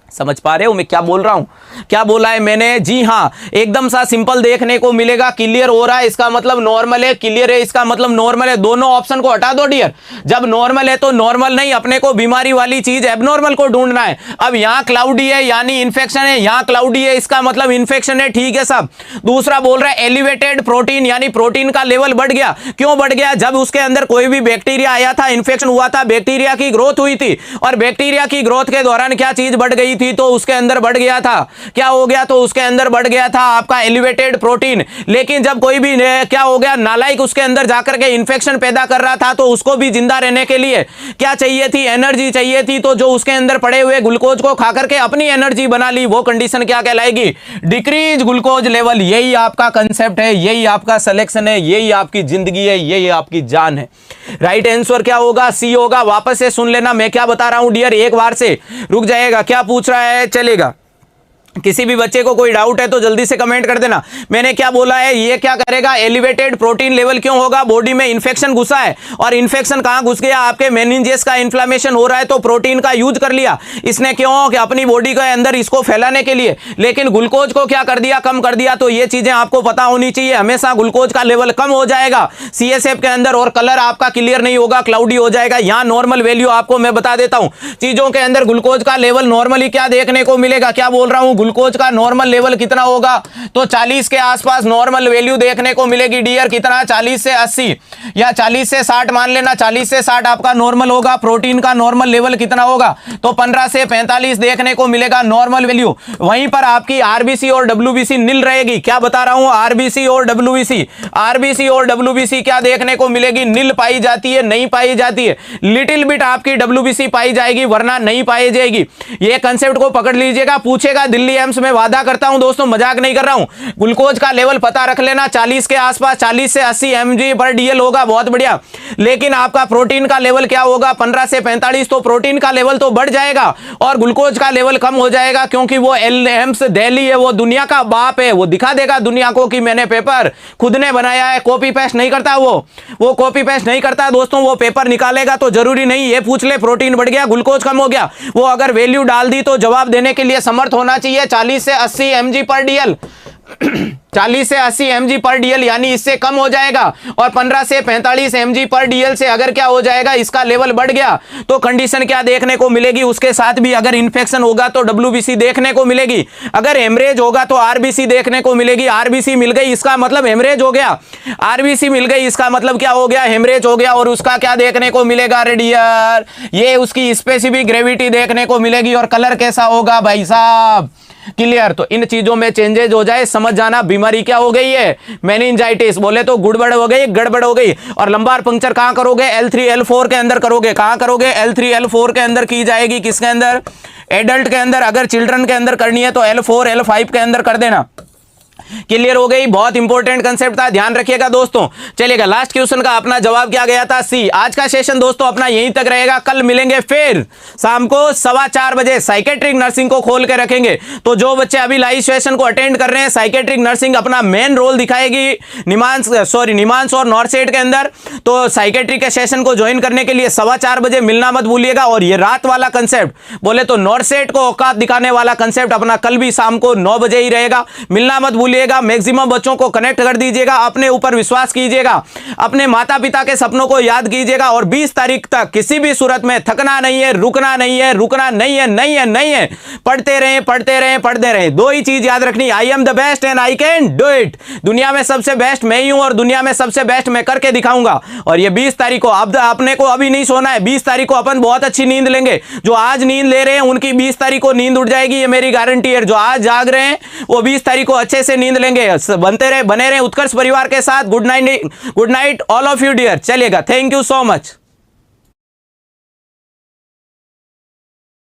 समझ पा रहे हो मैं क्या बोल रहा हूं, क्या बोला है मैंने, जी हां, एकदम सा सिंपल देखने को मिलेगा, क्लियर हो रहा है इसका मतलब नॉर्मल है, क्लियर है इसका मतलब नॉर्मल है। दोनों ऑप्शन को हटा दो डियर, जब नॉर्मल है तो नॉर्मल नहीं, अपने को बीमारी वाली चीज एबनॉर्मल को ढूंढना है। अब यहां क्लाउडी है यानी इंफेक्शन है, यहां क्लाउडी है इसका मतलब इंफेक्शन है, ठीक है साहब। दूसरा बोल रहा है एलिवेटेड प्रोटीन, यानी प्रोटीन का लेवल बढ़ गया। क्यों बढ़ गया, जब उसके अंदर कोई भी बैक्टीरिया आया था, इंफेक्शन हुआ था, बैक्टीरिया की ग्रोथ हुई थी, और बैक्टीरिया की ग्रोथ के दौरान क्या चीज बढ़ गई थी, तो उसके अंदर बढ़ गया था, क्या हो गया, तो उसके अंदर बढ़ गया था आपका एलिवेटेड प्रोटीन। लेकिन जब कोई भी क्या हो गया, नालायक उसके अंदर जाकर के इंफेक्शन पैदा कर रहा था, तो उसको भी जिंदा रहने के लिए क्या चाहिए थी, एनर्जी चाहिए थी, तो जो उसके अंदर पड़े हुए ग्लूकोज को खाकर के अपनी एनर्जी बना ली, वो कंडीशन क्या कहलाएगी, डिक्रीज ग्लूकोज लेवल। यही आपका कंसेप्ट है, यही आपका सिलेक्शन है, यही आपकी जिंदगी है, यही आपकी जान है। राइट आंसर क्या होगा, सी होगा। वापस से सुन लेना मैं क्या बता रहा हूं डियर, एक बार से रुक जाएगा, क्या पूछ रहा है चलेगा। किसी भी बच्चे को कोई डाउट है तो जल्दी से कमेंट कर देना। मैंने क्या बोला है, ये क्या करेगा, एलिवेटेड प्रोटीन लेवल क्यों होगा, बॉडी में इंफेक्शन घुसा है, और इंफेक्शन कहां घुस गया, आपके मेनिंजेस का इन्फ्लेमेशन हो रहा है, तो प्रोटीन का यूज कर लिया इसने, क्यों कि अपनी बॉडी के अंदर इसको फैलाने के लिए। लेकिन ग्लूकोज को क्या कर दिया, कम कर दिया। तो ये चीजें आपको पता होनी चाहिए, हमेशा ग्लूकोज का लेवल कम हो जाएगा सीएसएफ के अंदर, और कलर आपका क्लियर नहीं होगा, क्लाउडी हो जाएगा। यहां नॉर्मल वैल्यू आपको मैं बता देता हूं, चीजों के अंदर ग्लूकोज का लेवल नॉर्मली क्या देखने को मिलेगा, क्या बोल रहा हूं, ग्लूकोज का नॉर्मल लेवल कितना होगा, तो 40 के आसपास नॉर्मल वैल्यू देखने को मिलेगी डियर। कितना, 40 से 80 या 40 से 60 मान लेना, 40 से 60 आपका नॉर्मल होगा। प्रोटीन का नॉर्मल लेवल कितना होगा, तो 15 से 45 देखने को मिलेगा नॉर्मल वैल्यू। वहीं पर आपकी आरबीसी और डब्ल्यूबीसी नील रहेगी। क्या बता रहा हूं, आरबीसी और डब्ल्यूबीसी, आरबीसी और डब्ल्यूबीसी क्या देखने को मिलेगी, नील पाई जाती है, नहीं पाई जाती है। लिटिल बिट आपकी डब्ल्यूबीसी पाई जाएगी, वरना नहीं पाई जाएगी। ये कंसेप्ट को पकड़ लीजिएगा, पूछेगा दिल्ली एम्स में, वादा करता हूं दोस्तों, मजाक नहीं कर रहा हूं। ग्लूकोज का लेवल पता रख लेना, 40 के आसपास, 40 से 80 mg/dl होगा, बहुत बढ़िया। लेकिन आपका प्रोटीन का लेवल क्या होगा, 15 से 45, तो प्रोटीन का लेवल तो बढ़ जाएगा और ग्लूकोज का लेवल कम हो जाएगा, क्योंकि वो एम्स दिल्ली है, वो दुनिया का बाप है, वो दिखा देगा दुनिया को कि मैंने पेपर खुद ने बनाया है। कॉपी पेस्ट नहीं करता, वो कॉपी पेस्ट नहीं करता दोस्तों, वो पेपर निकालेगा तो जरूरी नहीं ये पूछ ले प्रोटीन बढ़ गया, ग्लूकोज कम हो गया। वो अगर वैल्यू डाल दी तो जवाब देने के लिए समर्थ होना चाहिए। 40 से 80 mg/dl 40 से 80 mg/dl यानी इससे कम हो जाएगा, और 15 से 45 mg/dl से अगर क्या हो जाएगा, इसका लेवल बढ़ गया, तो कंडीशन क्या देखने को मिलेगी, उसके साथ भी अगर इंफेक्शन होगा तो डब्ल्यूबीसी देखने को मिलेगी, अगर हेमरेज होगा तो आरबीसी देखने को मिलेगी। आरबीसी मिल गई इसका मतलब हेमरेज हो गया, आरबीसी मिल गई इसका मतलब क्या हो गया, हेमरेज हो गया। और उसका क्या देखने को मिलेगा रेडियर, ये उसकी स्पेसिफिक ग्रेविटी देखने को मिलेगी। और कलर कैसा होगा भाई साहब, क्लियर। तो इन चीजों में चेंजेज हो जाए, समझ जाना बीमारी क्या हो गई है, मेनिंजाइटिस। बोले तो गुड़बड़ हो गई, गड़बड़ हो गई। और लंबार पंक्चर कहां करोगे, L3 L4 के अंदर करोगे। कहां करोगे, L3 L4 के अंदर की जाएगी। किसके अंदर, एडल्ट के अंदर। अगर चिल्ड्रन के अंदर करनी है तो L4 L5 के अंदर कर देना। क्लियर हो गई। बहुत इंपॉर्टेंट कंसेप्ट था, ध्यान रखिएगा दोस्तों। चलिएगा, लास्ट क्वेश्चन का अपना जवाब क्या गया था, सी। आज का सेशन दोस्तों अपना यहीं तक रहेगा। कल मिलेंगे फिर शाम को 4:15 बजे। साइकेट्रिक नर्सिंग को खोल के रखेंगे। तो जो बच्चे अभी लाइव सेशन को अटेंड कर रहे हैं, साइकेट्रिक नर्सिंग अपना मेन रोल दिखाएगी निमांस और नॉर्सेट के अंदर। तो साइकेट्रिक के सेशन को ज्वाइन करने के लिए 4:15 बजे मिलना मत भूलिएगा। और ये रात वाला कंसेप्ट, बोले तो नॉर्सेट को औकात दिखाने वाला कंसेप्ट अपना कल भी शाम को 9 बजे ही रहेगा। मिलना मत भूलिएगा। मैक्सिमम बच्चों को कनेक्ट कर दीजिएगा। अपने ऊपर विश्वास कीजिएगा, अपने माता पिता के सपनों को याद कीजिएगा। और 20 तारीख तक किसी भी सूरत में थकना नहीं है, रुकना नहीं है, रुकना नहीं है, नहीं है, नहीं है। पढ़ते रहें, पढ़ते रहें, पढ़ते रहें। दो ही चीज याद रखनी, I am the best and I can do it. दुनिया में सबसे बेस्ट मैं ही हूं और दुनिया में सबसे बेस्ट मैं करके दिखाऊंगा। और ये 20 तारीख को अब अपने को अभी नहीं सोना है। 20 तारीख को अपन बहुत अच्छी नींद लेंगे। जो आज नींद ले रहे हैं उनकी 20 तारीख को नींद उड़ जाएगी, ये मेरी गारंटी है। जो आज जाग रहे हैं वो 20 तारीख को अच्छे से नींद लेंगे। बने रहे उत्कर्ष परिवार के साथ। Good night all of you dear. चलिएगा, थैंक यू सो मच।